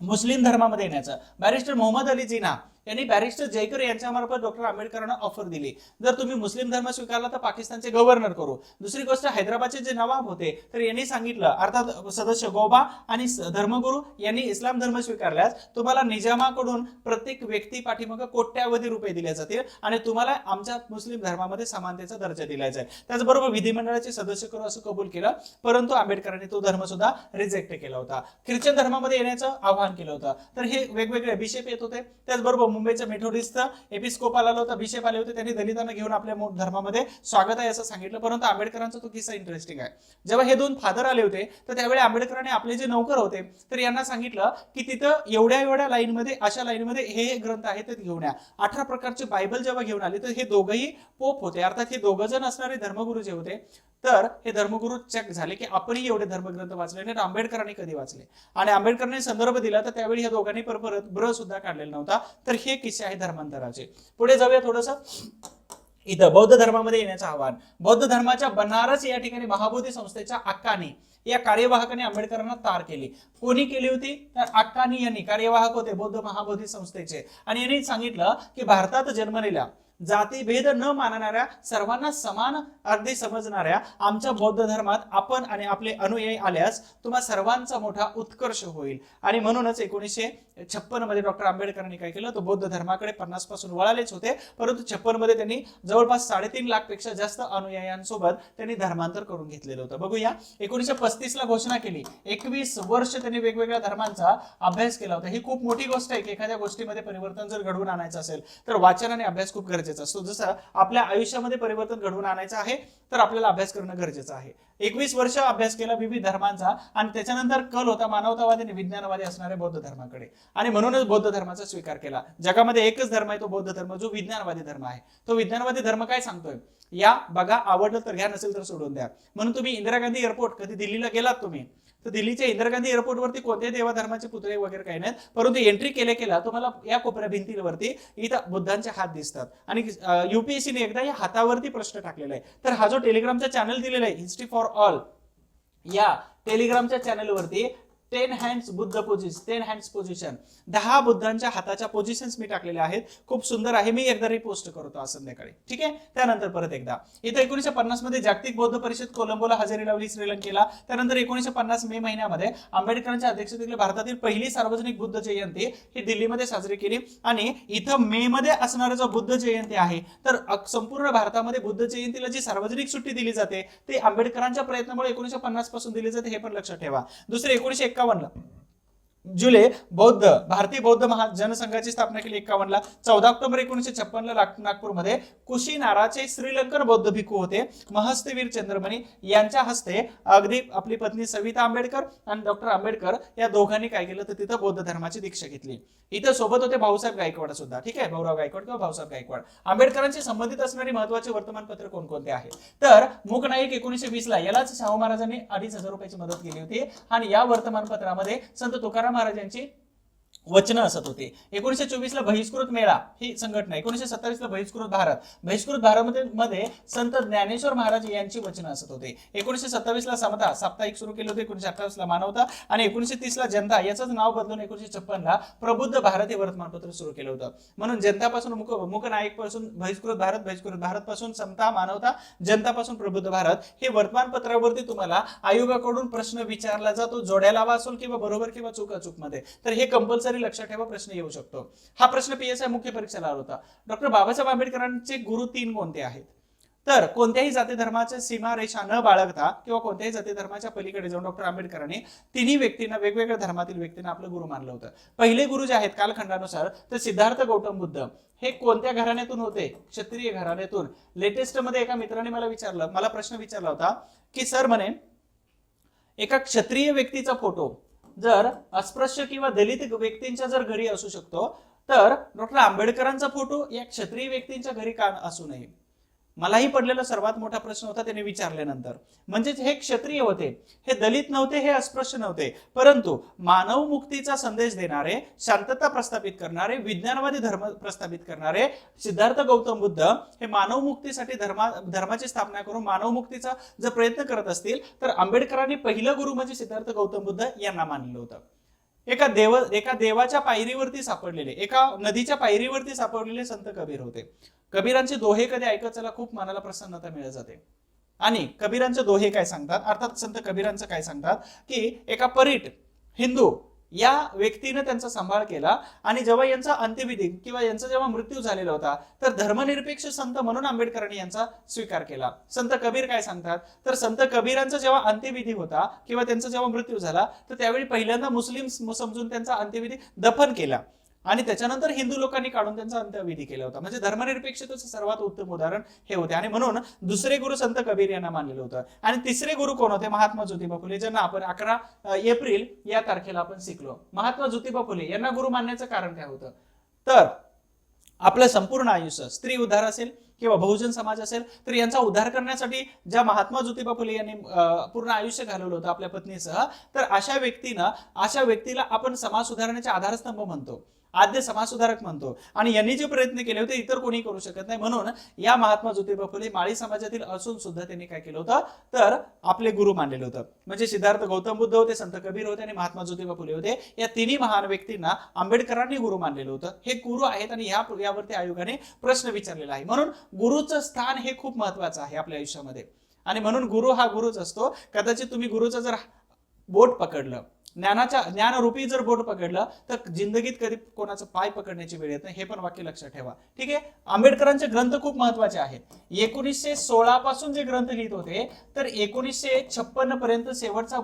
मुस्लिम धर्मामध्ये येण्याचं. बॅरिस्टर मोहम्मद अली जिना यांनी बॅरिस्टर जयकर यांच्यामार्फत डॉक्टर आंबेडकरांना ऑफर दिली, जर तुम्ही मुस्लिम धर्म स्वीकारला तर पाकिस्तानचे गव्हर्नर करू. दुसरी गोष्ट, हैदराबादचे जे नवाब होते तर यांनी सांगितलं, अर्थात सदस्य गोबा आणि धर्मगुरू यांनी इस्लाम धर्म स्वीकारल्यास तुम्हाला निजामाकडून प्रत्येक व्यक्ती पाठीमागे कोट्यावधी रुपये दिले जातील आणि तुम्हाला आमच्या मुस्लिम धर्मामध्ये समानतेचा दर्जा दिला जाईल. त्याचबरोबर विधिमंडळाचे सदस्य करू असं कबूल केलं, परंतु आंबेडकरांनी तो धर्म सुद्धा रिजेक्ट केला होता. ख्रिश्चन धर्मामध्ये येण्याचं आवाहन केलं होतं. तर हे वेगवेगळे बिशप येत होते. त्याचबरोबर मुंबईच्या मेथोडिस्ट एपिस्कोपाल आला होता, बिशप आले होते. त्यांनी दलितांना घेऊन आपल्या धर्मामध्ये स्वागत आहे असं सांगितलं. परंतु आंबेडकरांचा तो किस्सा इंटरेस्टिंग आहे. जेव्हा हे 2 फादर आले होते तर त्यावेळी आंबेडकरांनी आपले जे नौकर होते तर यांना सांगितलं की तिथं एवढ्या लाईनमध्ये, अशा लाईनमध्ये हे ग्रंथ आहेत ते घेऊन या. 18 प्रकारचे बायबल जेव्हा घेऊन आले तर हे दोघंही पोप होते. अर्थात हे दोघं जण असणारे धर्मगुरू जे होते तर हे धर्मगुरू चेक झाले की आपणही एवढे धर्मग्रंथ वाचले नाही, आंबेडकरांनी कधी वाचले आणि आंबेडकरांनी संदर्भ दिला तर त्यावेळी ह्या दोघांनी परत ब्र सुद्धा काढलेला नव्हता. तर हे किस्से आहे धर्मांतराचे. पुढे जाऊया थोडंसं. इथं बौद्ध धर्मामध्ये येण्याचं आव्हान. बौद्ध धर्माच्या बनारस या ठिकाणी महाबोधी संस्थेच्या अक्कानी या कार्यवाहकाने आंबेडकरांना तार केली. कोणी केली होती? तर अक्कानी यांनी. कार्यवाहक होते बौद्ध महाबोधी संस्थेचे. आणि यांनी सांगितलं की भारतात जन्मलेल्या जातीभेद न मानणाऱ्या सर्वांना समान अगदी समजणाऱ्या आमच्या बौद्ध धर्मात आपण आणि आपले अनुयायी आल्यास तुम्हा सर्वांचा मोठा उत्कर्ष होईल. आणि म्हणूनच 1956 मध्ये डॉक्टर आंबेडकरांनी काय केलं, तो बौद्ध धर्माकडे 50 पासून वळालेच होते, परंतु 56 मध्ये त्यांनी जवळपास 3.5 लाख पेक्षा जास्त अनुयायांसोबत त्यांनी धर्मांतर करून घेतलेलं होतं. बघूया, 1935 ला घोषणा केली. 21 वर्ष त्यांनी वेगवेगळ्या धर्मांचा अभ्यास केला होता. ही खूप मोठी गोष्ट आहे की एखाद्या गोष्टीमध्ये परिवर्तन जर घडवून आणायचं असेल तर वाचन आणि अभ्यास खूप गरजेचा असतो. जसं आपल्या आयुष्यामध्ये परिवर्तन घडवून आणायचं आहे तर आपल्याला अभ्यास करणं गरजेचं आहे. 21 वर्ष अभ्यास केला विविध धर्मांचा आणि त्याच्यानंतर कल होता मानवतावादी आणि विज्ञानवादी असणाऱ्या बौद्ध धर्माकडे. आणि म्हणूनच बौद्ध धर्माचा स्वीकार केला. जगामध्ये एकच धर्म आहे तो बौद्ध धर्म, जो विज्ञानवादी धर्म आहे. तो विज्ञानवादी धर्म काय सांगतोय, या बघा, आवडलं तर घ्या, नसेल तर सोडून द्या. म्हणून तुम्ही इंदिरा गांधी एअरपोर्ट, कधी दिल्लीला गेलात तुम्ही तर दिल्लीच्या इंदिरा गांधी एअरपोर्टवरती कोणत्याही देवा धर्माचे पुतळे वगैरे काही नाहीत, परंतु एंट्री केल्या तुम्हाला या कोपऱ्या भिंतीवरती इथं बुद्धांचे हात दिसतात. आणि युपीएससीने एकदा या हातावरती प्रश्न टाकलेला आहे. तर हा जो टेलिग्रामचा चॅनल दिलेला आहे हिस्ट्री फॉर ऑल, या टेलिग्रामच्या चॅनलवरती 10 hands Buddha position, 10 hands position, 10 बुद्धांच्या हाताच्या पोझिशन्स मी टाकलेल्या आहेत. खूप सुंदर आहे. मी एकदा रिपोस्ट करतो आज संध्याकाळी, ठीक आहे. त्यानंतर परत एकदा इथं 1950 मध्ये जागतिक बौद्ध परिषद कोलंबोला हजेरी लावली श्रीलंकेला. त्यानंतर 1950 मे महिन्यामध्ये आंबेडकरांच्या अध्यक्षतेखाली भारतातील पहिली सार्वजनिक बुद्ध जयंती ही दिल्लीमध्ये साजरी केली. आणि इथं मे मध्ये असणारा जो बुद्ध जयंती आहे, तर संपूर्ण भारतामध्ये बुद्ध जयंतीला जी सार्वजनिक सुट्टी दिली जाते ते आंबेडकरांच्या प्रयत्नामुळे 1950 पासून दिली जाते, हे पण लक्षात ठेवा. दुसरे 1951 जुलै बौद्ध भारतीय बौद्ध जनसंघाची स्थापना केली 51 ला. 14 ऑक्टोबर 1956 ला नागपूरमध्ये कुशीनाराचे श्रीलंकन बौद्ध भिक्खू होते महस्तवीर चंद्रमणी यांच्या हस्ते अगदी आपली पत्नी सविता आंबेडकर आणि डॉक्टर आंबेडकर या दोघांनी काय केलं तर तिथं बौद्ध धर्माची दीक्षा घेतली. इथं सोबत होते भाऊसाहेब गायकवाड सुद्धा, ठीक आहे, भाऊराव गायकवाड किंवा भाऊसाहेब गायकवाड. आंबेडकरांशी संबंधित असणारी महत्वाची वर्तमानपत्र कोणकोणते आहेत, तर मूक नाईक 1920 ला यालाच शाहू महाराजांनी 2,500 रुपयाची मदत केली होती. आणि या वर्तमानपत्रामध्ये संत तुकाराम महाराजांची वचनं असत होते. 1924 ला बहिष्कृत मेळा ही संघटना, 1927 ला बहिष्कृत भारत मध्ये संत ज्ञानेश्वर महाराज यांची वचनं असत होते. 1927 ला समता साप्ताहिक सुरू केले होते. 1928 ला मानवता आणि 1930 ला जनता याचंच नाव बदलून 1956 ला प्रबुद्ध भारत हे वर्तमानपत्र सुरू केलं होतं. म्हणून जनतापासून मूक नाईक पासून बहिष्कृत भारत पासून समता मानवता, जनता पासून प्रबुद्ध भारत हे वर्तमानपत्रावरती तुम्हाला आयोगाकडून प्रश्न विचारला जातो, जोड्या लावा असेल किंवा बरोबर किंवा चूक मध्ये, तर हे कंपल्सरी लक्षात ठेवा, प्रश्न येऊ शकतो. हा प्रश्न पीएसआय मुख्य परीक्षेला आला होता. डॉक्टर बाबासाहेब आंबेडकरांचे गुरु 3 कोणते आहेत, तर कोणत्याही जाती धर्माच्या सीमारेषा न बाळगता किंवा कोणत्याही जाती धर्माच्या पलीकडे जाऊन डॉक्टर आंबेडकरांनी तिन्ही व्यक्तींना, वेगवेगळ्या धर्मातील व्यक्तींना आपलं गुरु मानलं होतं. पहिले गुरु जे आहेत कालखंडानुसार तर सिद्धार्थ गौतम बुद्ध हे कोणत्या घराण्यातून होते, क्षत्रिय घराण्यातून. लेटेस्ट मध्ये एका मित्राने मला प्रश्न विचारला होता की सर म्हणे एका क्षत्रिय व्यक्तीचा फोटो जर अस्पृश्य किंवा दलित व्यक्तींच्या जर घरी असू शकतो, तर डॉक्टर आंबेडकरांचा फोटो या क्षत्रिय व्यक्तींच्या घरी का असू नये. मलाही पडलेला सर्वात मोठा प्रश्न होता त्यांनी विचारल्यानंतर. म्हणजे हे क्षत्रिय होते, हे दलित नव्हते, हे अस्पृश्य नव्हते, परंतु मानव मुक्तीचा संदेश देणारे, शांतता प्रस्थापित करणारे, विज्ञानवादी धर्म प्रस्थापित करणारे सिद्धार्थ गौतम बुद्ध हे मानव मुक्तीसाठी धर्माची स्थापना करून मानव मुक्तीचा जर प्रयत्न करत असतील तर आंबेडकरांनी पहिलं गुरु म्हणजे सिद्धार्थ गौतम बुद्ध यांना मानलं होतं. एका देवाच्या पायरीवरती सापडलेले, एका नदीच्या पायरीवरती सापडलेले संत कबीर होते. कबीरांचे दोहे कधी ऐकत चला, खूप मनाला प्रसन्नता मिळत जाते. आणि कबीरांचे दोहे काय सांगतात, अर्थात संत कबीरांचं काय सांगतात की एका परीट हिंदू या व्यक्तीने त्यांचा सांभाळ केला आणि जेव्हा यांचा अंत्यविधी किंवा यांचा जेव्हा मृत्यू झालेला होता तर धर्मनिरपेक्ष संत म्हणून आंबेडकरांनी यांचा स्वीकार केला. संत कबीर काय सांगतात, तर संत कबीरांचा जेव्हा अंत्यविधी होता किंवा त्यांचा जेव्हा मृत्यू झाला तर त्यावेळी पहिल्यांदा मुस्लिम समजून त्यांचा अंत्यविधी दफन केला आणि त्याच्यानंतर हिंदू लोकांनी काढून त्यांचा अंत्यविधी केला होता. म्हणजे धर्मनिरपेक्षतेचं सर्वात उत्तम उदाहरण हे होते. आणि म्हणून दुसरे गुरु संत कबीर यांना मानलेलं होतं. आणि तिसरे गुरु कोण होते, महात्मा ज्योतिबा फुले, ज्यांना आपण 11 एप्रिल या तारखेला आपण शिकलो. महात्मा ज्योतिबा फुले यांना गुरु मानण्याचं कारण काय होतं, तर आपलं संपूर्ण आयुष्य स्त्री उद्धार असेल किंवा बहुजन समाज असेल तर यांचा उद्धार करण्यासाठी ज्या महात्मा ज्योतिबा फुले यांनी पूर्ण आयुष्य घालवलं होतं आपल्या पत्नीसह, तर अशा व्यक्तीला आपण समाज सुधारण्याचे आधारस्तंभ म्हणतो. आद्य समाजसुधारक म्हणतो. आणि यांनी जे प्रयत्न केले होते इतर कोणी करू शकत नाही, म्हणून या महात्मा ज्योतिबा फुले माळी समाजातील असून सुद्धा त्यांनी काय केलं होतं तर आपले गुरु मानलेलं होतं. म्हणजे सिद्धार्थ गौतम बुद्ध होते, संत कबीर होते आणि महात्मा ज्योतिबा फुले होते. या तिन्ही महान व्यक्तींना आंबेडकरांनी गुरु मानलेलं होतं. हे गुरु आहेत आणि यावरती आयोगाने प्रश्न विचारलेला आहे. म्हणून गुरुचं स्थान हे खूप महत्वाचं आहे आपल्या आयुष्यामध्ये. आणि म्हणून गुरु हा गुरुच असतो. कदाचित तुम्ही गुरुचं जर बोट पकडलं, ज्ञानरूपी जर बोट पकडलं तर जिंदगीत कधी कोणाचं पाय पकडण्याची वेळ येत नाही. हे पण वाक्य लक्षात ठेवा. ठीक आहे. आंबेडकरांचे ग्रंथ खूप महत्वाचे आहेत. 1916 पासून जे ग्रंथ लिहित होते तर 1956 पर्यंत शेवटचा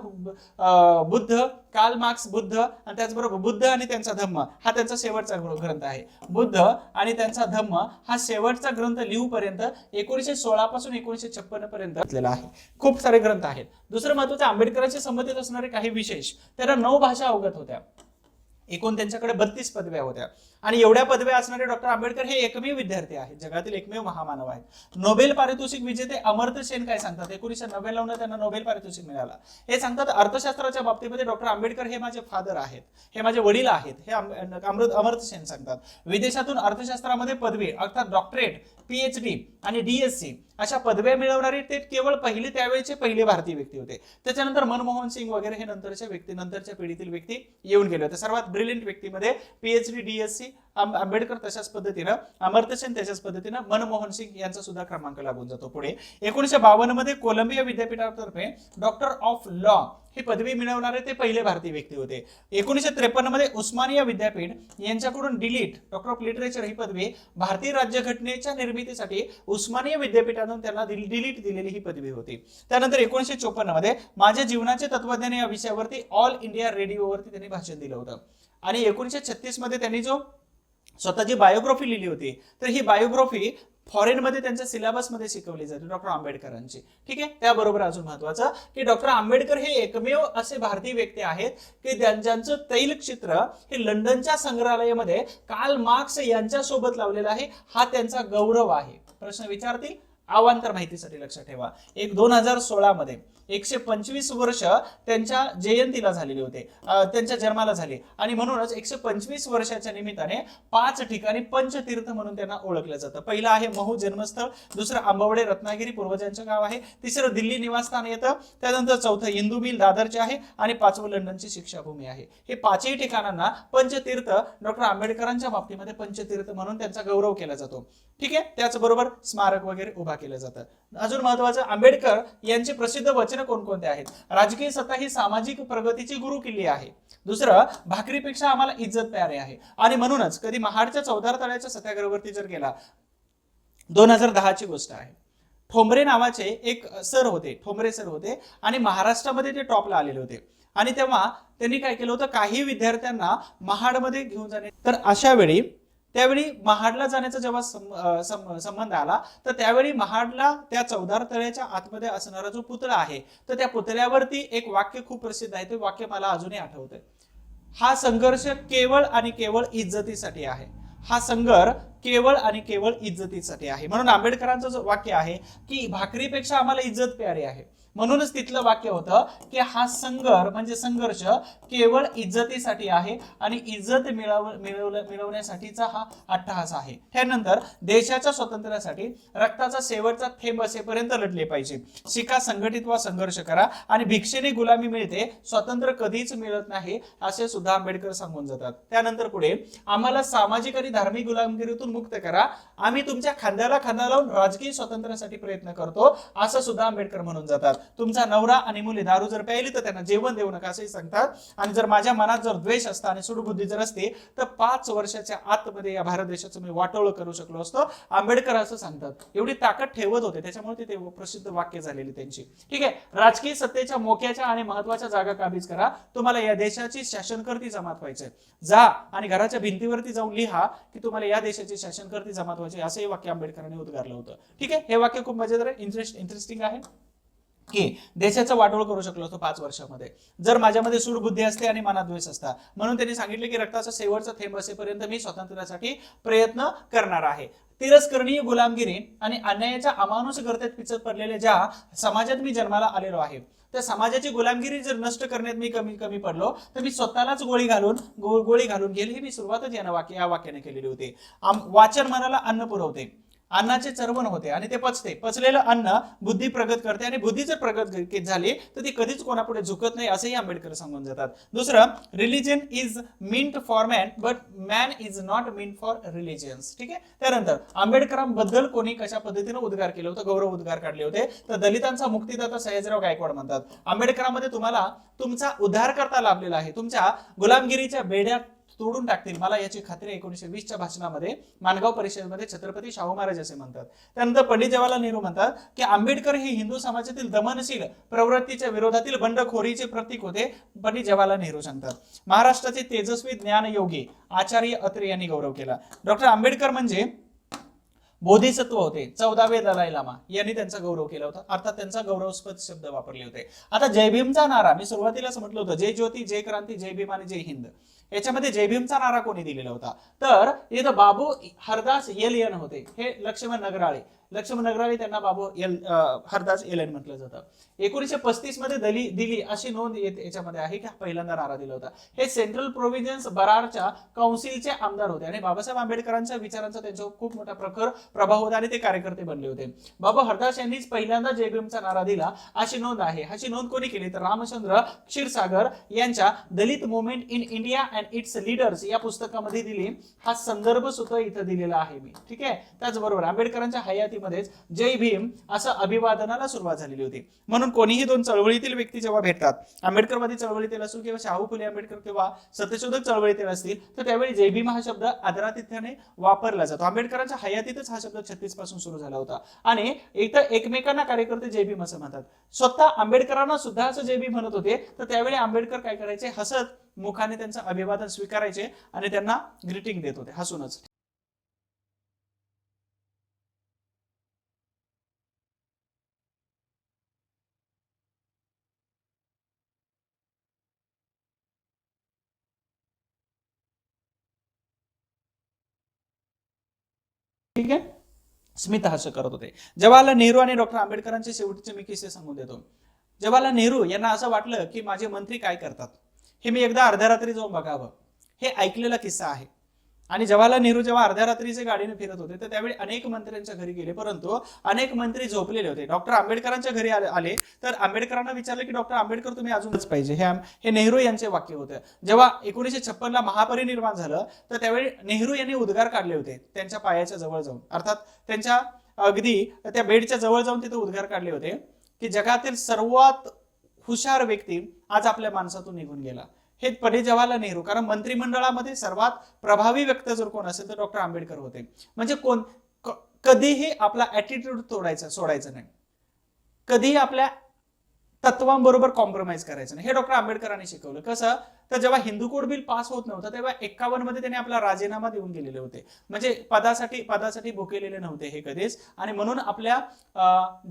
बुद्ध, कार्ल मार्क्स बुद्ध आणि त्याचबरोबर बुद्ध आणि त्यांचा धम्म हा त्यांचा शेवटचा ग्रंथ आहे. बुद्ध आणि त्यांचा धम्म हा शेवटचा ग्रंथ लिहूपर्यंत 1916 पासून 1956 पर्यंत असलेला आहे. खूप सारे ग्रंथ आहेत. दुसरं महत्वाचं, आंबेडकरांशी संबंधित असणारे काही विशेष, त्यांना 9 भाषा अवगत होत्या. एकूण त्यांच्याकडे 32 पदव्या होत्या. आणि एवढ्या पदव्या असणारे डॉक्टर आंबेडकर हे एकमेव विद्यार्थी आहेत, जगातील एकमेव महामानव आहेत. नोबेल पारितोषिक विजेते अमर्त्य सेन काय सांगतात, 1999 त्यांना नोबेल पारितोषिक मिळाला. हे सांगतात अर्थशास्त्राच्या बाबतीमध्ये डॉक्टर आंबेडकर हे माझे फादर आहेत, हे माझे वडील आहेत, हे अमर्त्य सेन सांगतात. विदेशातून अर्थशास्त्रामध्ये पदवी अर्थात डॉक्टरेट, PhD आणि DSc अशा पदव्या मिळवणारे ते केवळ त्यावेळेचे पहिले भारतीय व्यक्ती होते. त्याच्यानंतर मनमोहन सिंग वगैरे हे नंतरच्या पिढीतील व्यक्ती येऊन गेले होते. सर्वात ब्रिलियंट व्यक्तीमध्ये PhD, DSc आंबेडकर तशाच पद्धतीनं, अमर्त्य सेन त्याच्याच पद्धतीनं, मनमोहन सिंग यांचा सुद्धा क्रमांक लागून जातो पुढे. 1952 मध्ये कोलंबिया विद्यापीठातर्फे डॉक्टर ऑफ लॉ ही पदवी मिळवणारे ते पहिले भारतीय व्यक्ती होते. 1953 मध्ये उस्मानिया विद्यापीठ यांच्याकडून डिलीट, डॉक्टर ऑफ लिटरेचर ही पदवी भारतीय राज्यघटनेच्या निर्मितीसाठी उस्मानिया विद्यापीठातून त्यांना डिलीट दिलेली ही पदवी होती. त्यानंतर 1954 मध्ये माझ्या जीवनाचे तत्वज्ञान या विषयावरती ऑल इंडिया रेडिओवरती त्यांनी भाषण दिलं होतं. आणि 1936 मध्ये त्यांनी जो स्वतःची बायोग्राफी लिहिली होती, तर ही बायोग्राफी फॉरेन मध्ये त्यांच्या सिलेबस मध्ये शिकवली जाते डॉक्टर आंबेडकरांची. ठीक आहे. त्याबरोबर अजून महत्वाचं की डॉक्टर आंबेडकर हे एकमेव असे भारतीय व्यक्ती आहेत की ज्यांचं तैलचित्र हे लंडनच्या संग्रहालयामध्ये कार्ल मार्क्स यांच्या सोबत लावलेलं आहे. हा त्यांचा गौरव आहे. प्रश्न विचारतील, अवांतर माहितीसाठी लक्षात ठेवा. 2016 मध्ये 125 वर्ष त्यांच्या जयंतीला झालेले होते, त्यांच्या जन्माला झाले. आणि म्हणूनच 125 वर्षाच्या निमित्ताने 5 ठिकाणी पंचतीर्थ म्हणून त्यांना ओळखलं जातं. पहिलं आहे महू जन्मस्थळ, दुसरं आंबवडे रत्नागिरी पूर्वजांचं गाव आहे, तिसरं दिल्ली निवासस्थान येतं, त्यानंतर चौथं इंदू मिल दादरचे आहे आणि 5वं लंडनची शिक्षाभूमी आहे. हे 5ही ठिकाणांना पंचतीर्थ, डॉक्टर आंबेडकरांच्या बाबतीमध्ये पंचतीर्थ म्हणून त्यांचा गौरव केला जातो. ठीक आहे. त्याचबरोबर स्मारक वगैरे उभा केलं जातं. अजून महत्वाचं, आंबेडकर यांचे प्रसिद्ध वचन कोणकोणते आहेत. राजकीय सत्ता ही सामाजिक प्रगतीची गुरुकिल्ली आहे. दुसरं, भाकरीपेक्षा आम्हाला इज्जत प्यारे आहे. आणि म्हणूनच कधी महाडच्या चौदार तळ्याच्या सत्याग्रहावरती जर गेला, 2010 ची गोष्ट आहे, ठोंबरे नावाचे एक सर होते, ठोंबरे सर होते आणि महाराष्ट्रामध्ये ते टॉपला आलेले होते. आणि तेव्हा त्यांनी काय केलं होतं, काही विद्यार्थ्यांना महाडमध्ये घेऊन जाणे. तर अशा वेळी त्यावेळी महाडला जाण्याचा जेव्हा संबंध आला, तर त्यावेळी महाडला त्या चौदार तळ्याच्या आतमध्ये असणारा जो पुतळा आहे, तर त्या पुतळ्यावरती एक वाक्य खूप प्रसिद्ध आहे. ते वाक्य मला अजूनही आठवतंय. हा संघर्ष केवळ आणि केवळ इज्जतीसाठी आहे. हा संघर्ष केवळ आणि केवळ इज्जतीसाठी आहे. म्हणून आंबेडकरांचं जो वाक्य आहे की भाकरीपेक्षा आम्हाला इज्जत प्यारी आहे, म्हणूनच तिथलं वाक्य होतं की हा संघर्ष केवळ इज्जतीसाठी आहे आणि इज्जत मिळवण्यासाठीचा हा अट्टहास आहे. त्यानंतर देशाच्या स्वातंत्र्यासाठी रक्ताचा शेवटचा थेंब असेपर्यंत लढले पाहिजे. शिका, संघटित वा संघर्ष करा आणि भिक्षेने गुलामी मिळते, स्वातंत्र्य कधीच मिळत नाही, असे सुद्धा आंबेडकर सांगून जातात. त्यानंतर पुढे, आम्हाला सामाजिक आणि धार्मिक गुलामगिरीतून मुक्त करा, आम्ही तुमच्या खांद्याला खांदा लावून राजकीय स्वातंत्र्यासाठी प्रयत्न करतो, असं सुद्धा आंबेडकर म्हणून जातात. तुमचा नवरा आणि मुले दारू जर प्यायली तर त्यांना जेवण देऊ नका असंही सांगतात. आणि जर माझ्या मनात जर द्वेष असता आणि सूडबुद्धी जर असते तर 5 वर्षाच्या आतमध्ये या भारत देशाचं मी वाटोळं करू शकलो असतो, आंबेडकर असं सांगतात. एवढी ताकद ठेवत होते, त्याच्यामुळे ते प्रसिद्ध वाक्य झालेली त्यांची. ठीक आहे. राजकीय सत्तेच्या मोक्याच्या आणि महत्वाच्या जागा काबीज करा, तुम्हाला या देशाची शासनकर्ती जमात व्हायचंय. जा आणि घराच्या भिंतीवरती जाऊन लिहा की तुम्हाला या देशाची शासनकर्ती जमात व्हायची, असंही वाक्य आंबेडकरांनी उद्गारलं होतं. ठीक आहे. हे वाक्य खूप मजेदार आहे, इंटरेस्टिंग आहे. की देशाचं वाटोळ करू शकलो असतो 5 वर्षामध्ये जर माझ्यामध्ये सूडबुद्धी असते आणि मनाद्वेष असता. म्हणून त्यांनी सांगितले की रक्ताचा शेवटचा थेंब असेपर्यंत मी स्वातंत्र्यासाठी प्रयत्न करणार आहे. तिरस्करणीय गुलामगिरी आणि अन्यायाच्या अमानुष गर्तेत पिचत पडलेल्या ज्या समाजात मी जन्माला आलेलो आहे त्या समाजाची गुलामगिरी जर नष्ट करण्यात मी कमी पडलो तर मी स्वतःलाच गोळी घालून घेईल. ही मी सुरुवातच या वाक्याने केलेली होती. वाचन मनाला अन्न पुरवते, अन्नाचे चरवण होते आणि ते पचते. पचलेलं अन्न बुद्धी प्रगत करते आणि बुद्धी जर प्रगत झाली तर ती कधीच कोणापुढे झुकत नाही असंही आंबेडकर सांगून जातात. दुसरं, religion is meant for man but man is not meant for religions. ठीक आहे. त्यानंतर आंबेडकरांबद्दल कोणी कशा पद्धतीने उद्गार केले होते, गौरव उद्गार काढले होते, तर दलितांचा मुक्तीदाता सयाजीराव गायकवाड म्हणतात आंबेडकरांमध्ये तुम्हाला तुमचा उद्धार करता लाभलेला आहे, तुमच्या गुलामगिरीच्या बेड्या तोडून टाकतील मला याची खात्री 1920च्या भाषणामध्ये माणगाव परिषदेमध्ये छत्रपती शाहू महाराज असे म्हणतात. त्यानंतर पंडित जवाहरलाल नेहरू म्हणतात की आंबेडकर हे हिंदू समाजातील दमनशील प्रवृत्तीच्या विरोधातील बंडखोरीचे प्रतीक होते. पंडित जवाहरलाल नेहरू सांगतात. महाराष्ट्राचे तेजस्वी ज्ञानयोगी आचार्य अत्रे यांनी गौरव केला. डॉक्टर आंबेडकर म्हणजे बोधिसत्व होते. 14वे दलाई लामा यांनी त्यांचा गौरव केला होता, अर्थात त्यांचा गौरवस्पद शब्द वापरले होते. आता जय भीमचा नारा मी सुरुवातीलाच म्हटलं होतं, जय ज्योती, जय क्रांती, जय भीम आणि जय हिंद. याच्यामध्ये जय भीमचा नारा कोणी दिलेला होता तर इथं बाबू हरदास एल होते. हे लक्ष्मण नगराळे त्यांना बाबू हरदास एल म्हटलं जातं. 1935 मध्ये दिली अशी नोंद याच्यामध्ये आहे की पहिल्यांदा नारा दिला होता. हे सेंट्रल प्रोव्हिजन्स बरारच्या काउन्सिलचे आमदार होते आणि बाबासाहेब आंबेडकरांच्या विचारांचा त्यांच्यावर खूप मोठा प्रखर प्रभाव होता आणि ते कार्यकर्ते बनले होते. बाबा हरदास यांनीच पहिल्यांदा जय भीमचा नारा दिला अशी नोंद आहे. अशी नोंद कोणी केली तर रामचंद्र क्षीरसागर यांच्या Dalit movement in India and its leaders या पुस्तकामध्ये दिली. हा संदर्भ सुद्धा इथं दिलेला आहे मी. ठीक आहे. त्याचबरोबर आंबेडकरांच्या हयातीमध्येच जय भीम असं अभिवादनाला सुरुवात झालेली होती. म्हणून कोणीही दोन चळवळीतील व्यक्ती जेव्हा भेटतात, आंबेडकरवादी चळवळीतील असो किंवा शाहू फुले आंबेडकर किंवा सत्यशोधक चळवळीतील असतील तर त्यावेळी जय भीम हा शब्द आदरातिथ्याने वापरला जातो. आंबेडकरांच्या हयातीतच हा शब्द 36 पासून सुरू झाला होता आणि इथं एकमेकांना कार्यकर्ते जय भीम असं म्हणतात. स्वतः आंबेडकरांना सुद्धा असं जय भीम म्हणत होते तर त्यावेळी आंबेडकर काय करायचे, हसत मुखाने त्यांचं अभिवादन स्वीकारायचे आणि त्यांना ग्रीटिंग देत होते हसूनच. ठीक आहे. स्मित हास्य करत होते. जवाहरलाल नेहरू आणि डॉक्टर आंबेडकरांचे शेवटचे मी किस्से सांगून देतो. जवाहरलाल नेहरू यांना असं वाटलं की माझे मंत्री काय करतात हे मी एकदा अर्ध्या रात्री जाऊन बघावं. हे ऐकलेला किस्सा आहे. आणि जवाहरलाल नेहरू जेव्हा अर्ध्या रात्रीचे गाडीने फिरत होते तर त्यावेळी अनेक मंत्र्यांच्या घरी गेले, परंतु अनेक मंत्री झोपलेले होते. डॉक्टर आंबेडकरांच्या घरी आले तर आंबेडकरांना विचारले की डॉक्टर आंबेडकर तुम्ही अजूनच पाहिजे. हे नेहरू यांचे वाक्य होते. जेव्हा 1956 ला महापरिनिर्वाण झालं तर त्यावेळी नेहरू यांनी उद्गार काढले होते त्यांच्या पायाच्या जवळ जाऊन, अर्थात त्यांच्या अगदी त्या बेडच्या जवळ जाऊन तिथे उद्गार काढले होते की जगातील सर्वात हुशार व्यक्ती आज आपल्या माणसातून निघून गेला. हे पंडित जवाहरलाल नेहरू, कारण मंत्रिमंडळामध्ये सर्वात प्रभावी व्यक्ती जर कोण असेल तर डॉक्टर आंबेडकर होते. म्हणजे कधीही आपला ऍटिट्यूड सोडायचं नाही, कधीही आपल्या तत्वांबरोबर कॉम्प्रोमाइज करायचं नाही. हे डॉक्टर आंबेडकरांनी शिकवलं. कसं तर जेव्हा हिंदू कोड बिल पास होत नव्हतं तेव्हा 51 मध्ये त्यांनी आपला राजीनामा देऊन गेलेले होते. म्हणजे पदासाठी भुकेलेले नव्हते हे कधीच. आणि म्हणून आपल्या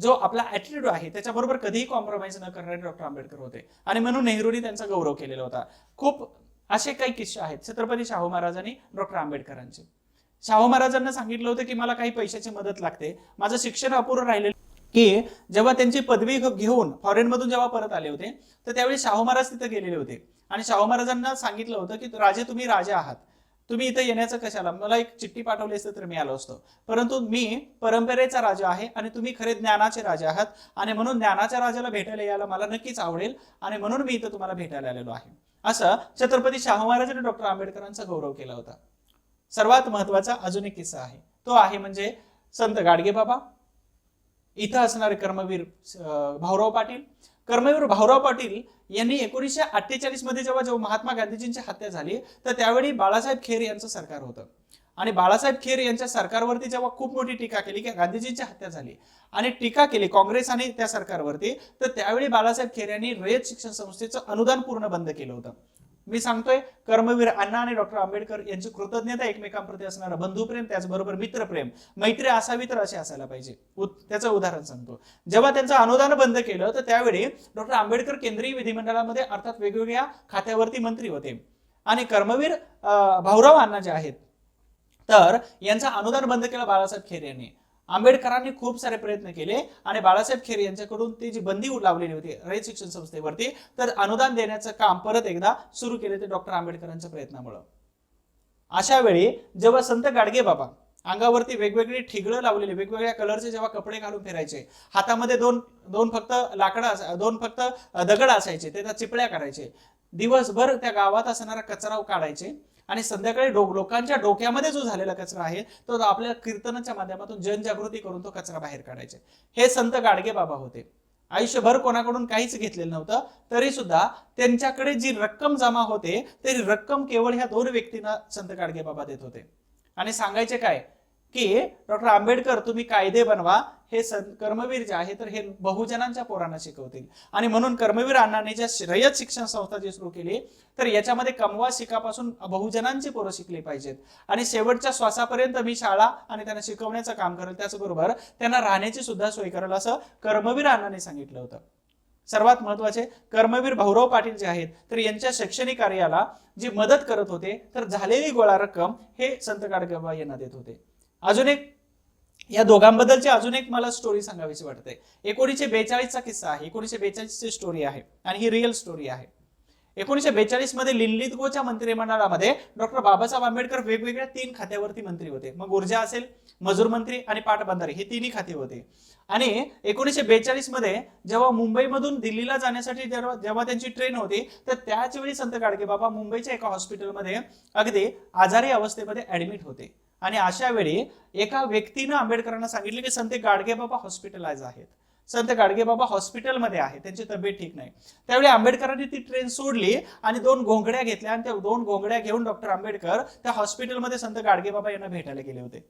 जो आपला ऍटिट्यूड आहे त्याच्याबरोबर कधीही कॉम्प्रोमाइज न करणारे डॉक्टर आंबेडकर होते आणि म्हणून नेहरूंनी त्यांचा गौरव केलेला होता. खूप असे काही किस्से आहेत छत्रपती शाहू महाराज आणि डॉक्टर आंबेडकरांचे. शाहू महाराजांना सांगितलं होतं की मला काही पैशाची मदत लागते, माझं शिक्षण अपुरं राहिलेलं, की जेव्हा त्यांची पदवी घेऊन फॉरेन मधून जेव्हा परत आले होते तर त्यावेळी शाहू महाराज तिथे गेलेले होते आणि शाहू महाराजांना सांगितलं होतं की राजे तुम्ही राजे आहात, तुम्ही इथं येण्याचं कशाला, मला एक चिठ्ठी पाठवली असते तर मी आलो असतो, परंतु मी परंपरेचा राजा आहे आणि तुम्ही खरे ज्ञानाचे राजे आहात आणि म्हणून ज्ञानाच्या राजाला भेटायला यायला मला नक्कीच आवडेल आणि म्हणून मी इथं तुम्हाला भेटायला आलेलो आहे. असं छत्रपती शाहू महाराजांनी डॉक्टर आंबेडकरांचा गौरव केला होता. सर्वात महत्वाचा अजून एक किस्सा आहे, तो आहे म्हणजे संत गाडगेबाबा, इथं असणारे कर्मवीर भाऊराव पाटील. कर्मवीर भाऊराव पाटील यांनी 1948 मध्ये जेव्हा महात्मा गांधीजींची हत्या झाली तर त्यावेळी बाळासाहेब खेर यांचं सरकार होतं आणि बाळासाहेब खेर यांच्या सरकारवरती जेव्हा खूप मोठी टीका केली की गांधीजींची हत्या झाली आणि टीका केली काँग्रेस आणि त्या सरकारवरती, तर त्यावेळी बाळासाहेब खेर यांनी रयत शिक्षण संस्थेचं अनुदान पूर्ण बंद केलं होतं. मी सांगतोय कर्मवीर अण्णा आणि डॉक्टर आंबेडकर यांची कृतज्ञता एकमेकांप्रती असणारं बंधुप्रेम, त्याचबरोबर मित्रप्रेम, मैत्री असावी तर अशी असायला पाहिजे. त्याचं उदाहरण सांगतो. जेव्हा त्यांचं अनुदान बंद केलं तर त्यावेळी डॉक्टर आंबेडकर केंद्रीय विधिमंडळामध्ये अर्थात वेगवेगळ्या खात्यावरती मंत्री होते आणि कर्मवीर भाऊराव अण्णा जे आहेत तर यांचं अनुदान बंद केलं बाळासाहेब खेर यांनी. आंबेडकरांनी खूप सारे प्रयत्न केले आणि बाळासाहेब खेर यांच्याकडून ती जी बंदी लावलेली होती रयत शिक्षण संस्थेवरती, तर अनुदान देण्याचं काम परत एकदा सुरू केले ते डॉक्टर आंबेडकरांच्या प्रयत्नामुळे. अशा वेळी जेव्हा संत गाडगे बाबा अंगावरती वेगवेगळी ठिगळं लावलेली, वेगवेगळ्या कलरचे जेव्हा कपडे घालून फिरायचे, हातामध्ये दोन फक्त दोन फक्त दगड असायचे, त्याचा चिपळ्या करायचे, दिवसभर त्या गावात असणारा कचरा काढायचे आणि संध्याकाळी लोकांच्या डोक्यामध्ये जो झालेला कचरा आहे तो आपल्या कीर्तनाच्या माध्यमातून जनजागृती करून तो कचरा बाहेर काढायचे. हे संत गाडगे बाबा होते. आयुष्यभर कोणाकडून काहीच घेतलेलं नव्हतं, तरी सुद्धा त्यांच्याकडे जी रक्कम जमा होते ती रक्कम केवळ ह्या 2 व्यक्तींना संत गाडगे बाबा देत होते आणि सांगायचे काय की डॉक्टर आंबेडकर तुम्ही कायदे बनवा, हे कर्मवीर जे आहे तर हे बहुजनांच्या पोरांना शिकवतील. आणि म्हणून कर्मवीर अण्णांनी ज्या रयत शिक्षण संस्था जी सुरू केली तर याच्यामध्ये कमवा शिकापासून बहुजनांची पोरं शिकली पाहिजेत आणि शेवटच्या श्वासापर्यंत मी शाळा आणि त्यांना शिकवण्याचं काम करेल, त्याचबरोबर त्यांना राहण्याची सुद्धा सोय करेल असं कर्मवीर अण्णांनी सांगितलं होतं. सर्वात महत्वाचे कर्मवीर भाऊराव पाटील जे आहेत तर यांच्या शैक्षणिक कार्याला जी मदत करत होते तर झालेली गोळा रक्कम हे संत गाडगे बाबा यांना देत होते. अजून एक या दोघांबद्दलची अजून एक मला स्टोरी सांगावीशी वाटते. 1942चा किस्सा आहे, 1942ची स्टोरी आहे आणि ही रिअल स्टोरी आहे. 1942 मध्ये लिल्लीतगोच्या मंत्रिमंडळामध्ये डॉक्टर बाबासाहेब आंबेडकर वेगवेगळ्या 3 खात्यावरती मंत्री होते. मग ऊर्जा असेल, मजूर मंत्री आणि पाटबंधारे हे 3ही खाते होते. आणि 1942 मध्ये जेव्हा मुंबईमधून दिल्लीला जाण्यासाठी जेव्हा त्यांची ट्रेन होती तर त्याच वेळी संत गाडगे बाबा मुंबईच्या एका हॉस्पिटलमध्ये अगदी आजारी अवस्थेमध्ये ऍडमिट होते आणि अशा वेळी एका व्यक्तीनं आंबेडकरांना सांगितले की संत गाडगे बाबा हॉस्पिटलाइज आहेत, संत गाडगे बाबा हॉस्पिटलमध्ये आहे, त्यांची तब्येत ठीक नाही. त्यावेळी आंबेडकरांनी ती ट्रेन सोडली आणि 2 घोंगड्या घेतल्या आणि त्या 2 घोंगड्या घेऊन डॉक्टर आंबेडकर त्या हॉस्पिटलमध्ये संत गाडगे बाबा यांना भेटायला गेले होते.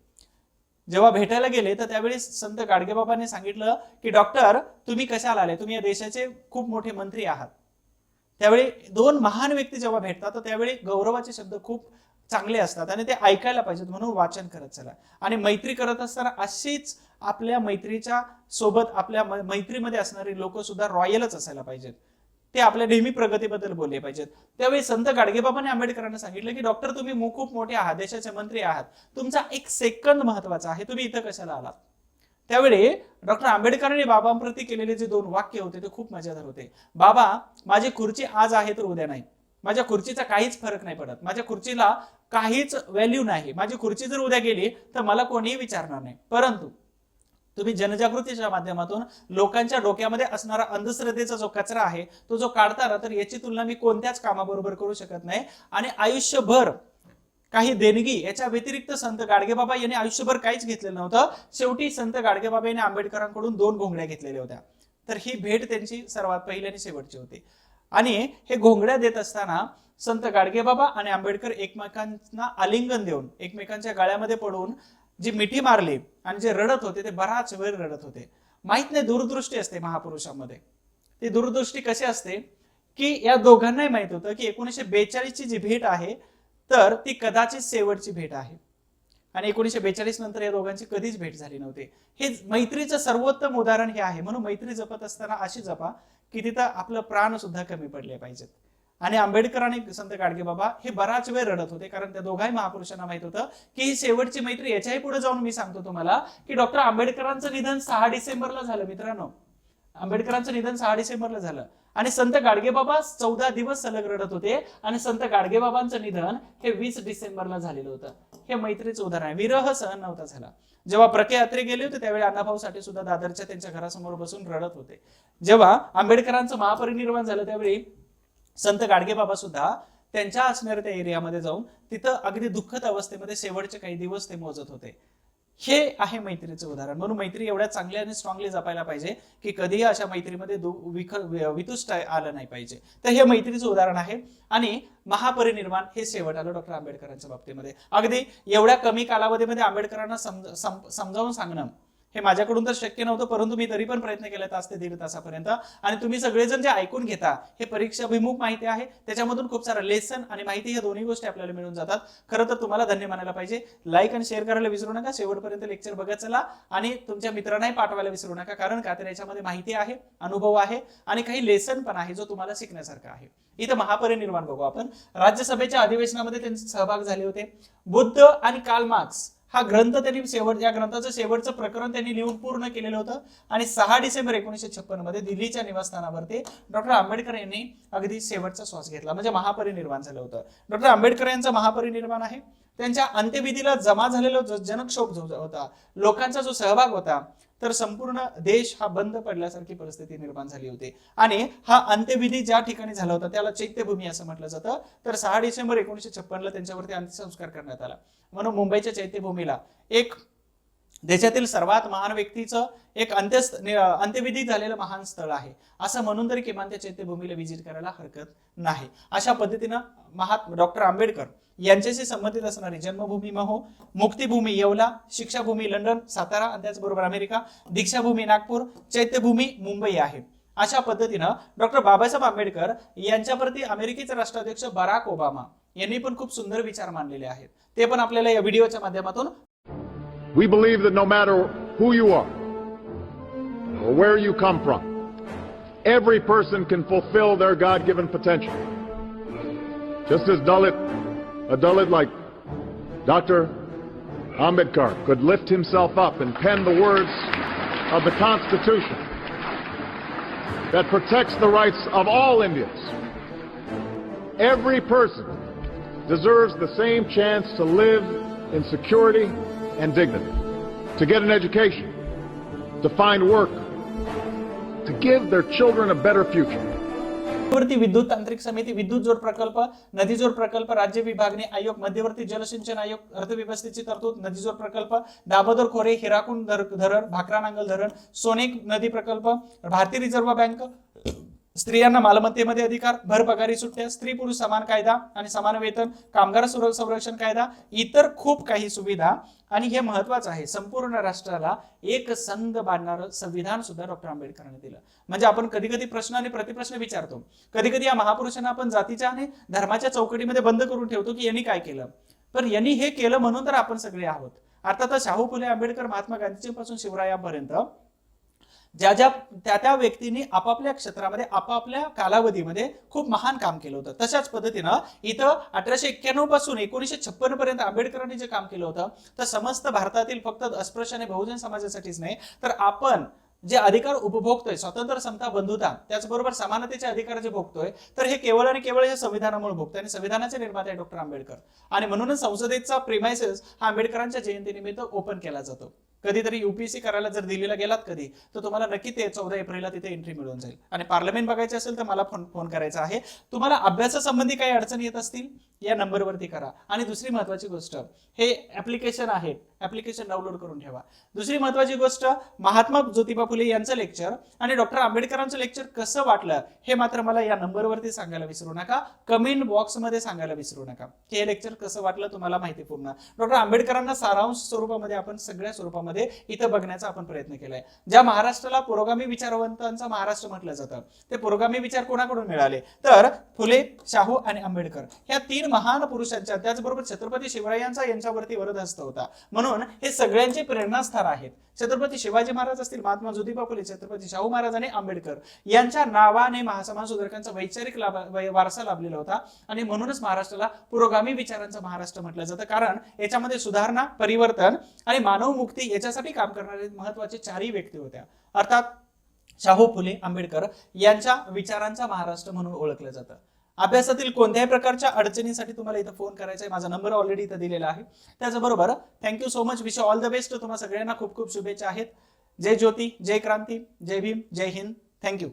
जेव्हा भेटायला गेले तर त्यावेळी संत गाडगे बाबांनी सांगितलं की डॉक्टर तुम्ही कशाला आले, तुम्ही या देशाचे खूप मोठे मंत्री आहात. त्यावेळी 2 महान व्यक्ती जेव्हा भेटतात तर त्यावेळी गौरवाचे शब्द खूप चांगले असतात आणि ते ऐकायला पाहिजेत, म्हणून वाचन करत चला. आणि मैत्री करत असताना अशीच आपल्या मैत्रीच्या सोबत आपल्या मैत्रीमध्ये असणारे लोक सुद्धा रॉयलच असायला पाहिजेत, ते आपल्या नेहमी प्रगतीबद्दल बोलले पाहिजेत. त्यावेळी संत गाडगेबाबांनी आंबेडकरांना सांगितलं की डॉक्टर तुम्ही खूप मोठे आहात, देशाचे मंत्री आहात, तुमचा 1 सेकंद महत्वाचा आहे, तुम्ही इथं कशाला आलात. त्यावेळी डॉक्टर आंबेडकरांनी बाबांप्रती केलेले जे 2 वाक्य होते ते खूप मजेदार होते. बाबा माझी खुर्ची आज आहे तर उद्या नाही, माझ्या खुर्चीचा काहीच फरक नाही पडत, माझ्या खुर्चीला काहीच व्हॅल्यू नाही, माझी खुर्ची जर उद्या गेली तर मला कोणीही विचारणार नाही, परंतु तुम्ही जनजागृतीच्या माध्यमातून लोकांच्या डोक्यामध्ये असणारा अंधश्रद्धेचा जो कचरा आहे तो जो काढता तर याची तुलना मी कोणत्याच कामाबरोबर करू शकत नाही. आणि आयुष्यभर काही देणगी याच्या व्यतिरिक्त संत गाडगेबाबा यांनी आयुष्यभर काहीच घेतलेलं नव्हतं. शेवटी संत गाडगेबाबा यांनी आंबेडकरांकडून 2 घोंगड्या घेतलेल्या होत्या. तर ही भेट त्यांची सर्वात पहिली आणि शेवटची होती. आणि हे घोंगड्या देत असताना संत गाडगेबाबा आणि आंबेडकर एकमेकांना आलिंगन देऊन एकमेकांच्या गळ्यामध्ये पडून जी मिठी मारली आणि जे रडत होते ते बराच वेळ रडत होते. माहित नाही, दूरदृष्टी असते महापुरुषांमध्ये. ती दूरदृष्टी कशी असते की या दोघांनाही माहित होतं की 1942 ची जी भेट आहे तर ती कदाचित शेवटची भेट आहे आणि 1942 नंतर या दोघांची कधीच भेट झाली नव्हती. हे मैत्रीचं सर्वोत्तम उदाहरण हे आहे. म्हणून मैत्री जपत असताना अशी जपा की तिथं आपलं प्राण सुद्धा कमी पडले पाहिजेत. आणि आंबेडकर आणि संत गाडगेबाबा हे बराच वेळ रडत होते, कारण त्या दोघाही महापुरुषांना माहित होतं की ही शेवटची मैत्री. याच्याही पुढे जाऊन मी सांगतो तुम्हाला की डॉक्टर आंबेडकरांचं निधन 6 डिसेंबरला झालं. मित्रांनो, आंबेडकरांचं निधन 6 डिसेंबरला झालं आणि संत गाडगेबाबा 14 दिवस सलग रडत होते आणि संत गाडगेबाबांचं निधन हे 20 डिसेंबरला झालेलं होतं. हे मैत्रीचं उदाहरण आहे. विरह सहन नव्हता झाला. जेव्हा प्रके यात्रे गेले होते त्यावेळी अण्णाभाऊ साठे सुद्धा दादरच्या त्यांच्या घरासमोर बसून रडत होते. जेव्हा आंबेडकरांचं महापरिनिर्वाण झालं त्यावेळी संत गाडगेबाबा सुद्धा त्यांच्या असणाऱ्या त्या एरियामध्ये जाऊन तिथं अगदी दुःखद अवस्थेमध्ये शेवटचे काही दिवस ते मोजत होते. हे आहे मैत्रीचं उदाहरण. म्हणून मैत्री एवढ्या चांगल्या आणि स्ट्रॉंगली जपायला पाहिजे की कधीही अशा मैत्रीमध्ये वितुष्ट आलं नाही पाहिजे. तर हे मैत्रीचं उदाहरण आहे. आणि महापरिनिर्वाण हे शेवट आलं डॉक्टर आंबेडकरांच्या बाबतीमध्ये. अगदी एवढ्या कमी कालावधीमध्ये आंबेडकरांना समजावून सांगणं हे माझ्याकडून तर शक्य नव्हतं, परंतु मी तरी पण प्रयत्न केला तास ते 1.5 तासापर्यंत. आणि तुम्ही सगळेजण जे ऐकून घेता हे परीक्षाभिमुख माहिती आहे, त्याच्यामधून खूप सारा लेसन आणि माहिती ह्या दोन्ही गोष्टी आपल्याला मिळून जातात. खरं तर तुम्हाला धन्य मानायला पाहिजे. लाईक आणि शेअर करायला विसरू नका. शेवटपर्यंत लेक्चर बघत चला आणि तुमच्या मित्रांनाही पाठवायला विसरू नका, कारण का तर याच्यामध्ये माहिती आहे, अनुभव आहे आणि काही लेसन पण आहे जो तुम्हाला शिकण्यासारखा आहे. इथं महापरिनिर्वाण बघू आपण. राज्यसभेच्या अधिवेशनामध्ये त्यांचे सहभाग झाले होते. बुद्ध आणि कार्ल मार्क्स हा ग्रंथ त्यांनी या ग्रंथाचं शेवटचं प्रकरण त्यांनी लिहून पूर्ण केलेलं होतं. आणि 6 डिसेंबर 1956 मध्ये दिल्लीच्या निवासस्थानावरती डॉक्टर आंबेडकर यांनी अगदी शेवटचा श्वास घेतला, म्हणजे महापरिनिर्वाण झालं होतं. डॉक्टर आंबेडकर यांचं महापरिनिर्वाण आहे. त्यांच्या अंत्यविधीला जमा झालेला जनक्षोभ जो होता, लोकांचा जो सहभाग होता, तर संपूर्ण देश हा बंद पडल्यासारखी परिस्थिती निर्माण झाली होती. आणि हा अंत्यविधी ज्या ठिकाणी झाला होता त्याला चैत्यभूमी असं म्हटलं जातं. तर 6 डिसेंबर 1956 ला त्यांच्यावरती अंत्यसंस्कार करण्यात आला. म्हणून मुंबईच्या चैत्यभूमीला एक देशातील सर्वात महान व्यक्तीचं एक अंत्यविधी झालेलं महान स्थळ आहे असं म्हणून तरी किमान त्या चैत्यभूमीला व्हिजिट करायला हरकत नाही. अशा पद्धतीनं डॉक्टर आंबेडकर यांच्याशी संबंधित असणारी जन्मभूमी महो, मुक्तिभूमी येवला, शिक्षाभूमी लंडन, सातारा आणि त्याचबरोबर अमेरिका, दीक्षाभूमी नागपूर, चैत्यभूमी मुंबई आहे. अशा पद्धतीनं डॉक्टर बाबासाहेब आंबेडकर यांच्याप्रती अमेरिकेचे राष्ट्राध्यक्ष बराक ओबामा यांनी पण खूप सुंदर विचार मांडलेले आहेत. ते पण आपल्याला या व्हिडिओच्या माध्यमातून. We believe that no matter who you are or where you come from, every person can fulfill their God-given potential. Just as a Dalit like Dr. Ambedkar could lift himself up and pen the words of the Constitution that protects the rights of all Indians, every person deserves the same chance to live in security and dignity, to get an education, to find work, to give their children a better future. विद्युत तांत्रिक समिती, विद्युत जोड प्रकल्प, नदी जोड प्रकल्प, राज्य विभागणी आयोग, मध्यवर्ती जलसिंचन आयोग, अर्थव्यवस्थेची तरतूद, नदी जोड प्रकल्प, दामोदर खोरे हिराकुंड धरण, भाकरा नांगल धरण, सोनेक नदी प्रकल्प, भारतीय रिझर्व्ह बँक, स्त्रियांना मालमत्तेमध्ये अधिकार, भरपगारी सुट्ट्या, स्त्री पुरुष समान कायदा आणि समान वेतन, कामगार संरक्षण कायदा, इतर खूप काही सुविधा. आणि हे महत्वाचं आहे, संपूर्ण राष्ट्राला एक संघ बांधणारं संविधान सुद्धा डॉक्टर आंबेडकरांनी दिलं. म्हणजे आपण कधी कधी प्रश्न आणि प्रतिप्रश्न विचारतो, कधी कधी या महापुरुषांना आपण जातीच्या आणि धर्माच्या चौकटीमध्ये बंद करून ठेवतो की यांनी काय केलं, पण यांनी हे केलं म्हणून तर आपण सगळे आहोत. अर्थातच शाहू फुले आंबेडकर, महात्मा गांधीजीपासून शिवरायांपर्यंत ज्या त्या व्यक्तींनी आपापल्या क्षेत्रामध्ये आपापल्या कालावधीमध्ये खूप महान काम केलं होतं. तशाच पद्धतीनं इथं 1891 पासून 1956 पर्यंत आंबेडकरांनी जे काम केलं होतं तर समस्त भारतातील फक्त अस्पृश्य आणि बहुजन समाजासाठीच नाही, तर आपण जे अधिकार उपभोगतोय, स्वातंत्र्य, समता, बंधुता, त्याचबरोबर समानतेचे अधिकार जे भोगतोय, तर हे केवळ आणि केवळ या संविधानामुळे भोगतोय. आणि संविधानाचे निर्माते आहे डॉक्टर आंबेडकर. आणि म्हणूनच संसदेचा प्रिमायसेस हा आंबेडकरांच्या जयंतीनिमित्त ओपन केला जातो. कधीतरी युपीएससी करायला जर दिल्लीला गेलात कधी, तर तुम्हाला नक्की ते 14 एप्रिलला तिथे एंट्री मिळून जाईल. आणि पार्लमेंट बघायचे असेल तर मला फोन करायचा आहे. तुम्हाला अभ्यासासंबंधी काही अडचणी येत असतील या नंबरवरती करा. आणि दुसरी महत्वाची गोष्ट, हे ऍप्लिकेशन आहे, ऍप्लिकेशन डाउनलोड करून ठेवा. दुसरी महत्वाची गोष्ट, महात्मा ज्योतिबा फुले यांचं लेक्चर आणि डॉक्टर आंबेडकरांचं लेक्चर कसं वाटलं हे मात्र मला या नंबरवरती सांगायला विसरू नका. कमेंट बॉक्समध्ये सांगायला विसरू नका की हे लेक्चर कसं वाटलं, तुम्हाला माहिती पूर्ण. डॉक्टर आंबेडकरांना सारांश स्वरूपामध्ये आपण सगळ्या स्वरूपामध्ये इथं बघण्याचा आपण प्रयत्न केलाय. ज्या महाराष्ट्राला पुरोगामी विचारवंतांचा महाराष्ट्र म्हटलं जातं, ते पुरोगामी विचार कोणाकडून मिळाले, तर फुले, शाहू आणि आंबेडकर ह्या 3 महान पुरुषांच्या, त्याचबरोबर छत्रपती शिवरायांचा यांच्यावरती वरदहस्त होता. म्हणून हे सगळ्यांचे प्रेरणास्थान आहेत. छत्रपती शिवाजी महाराज असतील, महात्मा ज्योतिबा फुले, छत्रपती शाहू महाराज आणि आंबेडकर यांच्या नावाने महासमाज सुधारकांचा वैचारिक वारसा लाभलेला होता. आणि म्हणूनच महाराष्ट्राला पुरोगामी विचारांचा महाराष्ट्र म्हटलं जातं, कारण याच्यामध्ये सुधारणा, परिवर्तन आणि मानव मुक्ती याच्यासाठी काम करणारे महत्वाचे 4ही व्यक्ती होत्या. अर्थात शाहू फुले आंबेडकर यांच्या विचारांचा महाराष्ट्र म्हणून ओळखलं जातं. अभ्यासातील कोणत्याही प्रकारच्या अडचणींसाठी तुम्हाला इथं फोन करायचा आहे. माझा नंबर ऑलरेडी इथं दिलेला आहे. त्याचबरोबर thank you so much, wish all the best. तुम्हाला सगळ्यांना खूप खूप शुभेच्छा आहेत. जय ज्योती, जय क्रांती, जय भीम, जय हिंद. थँक्यू.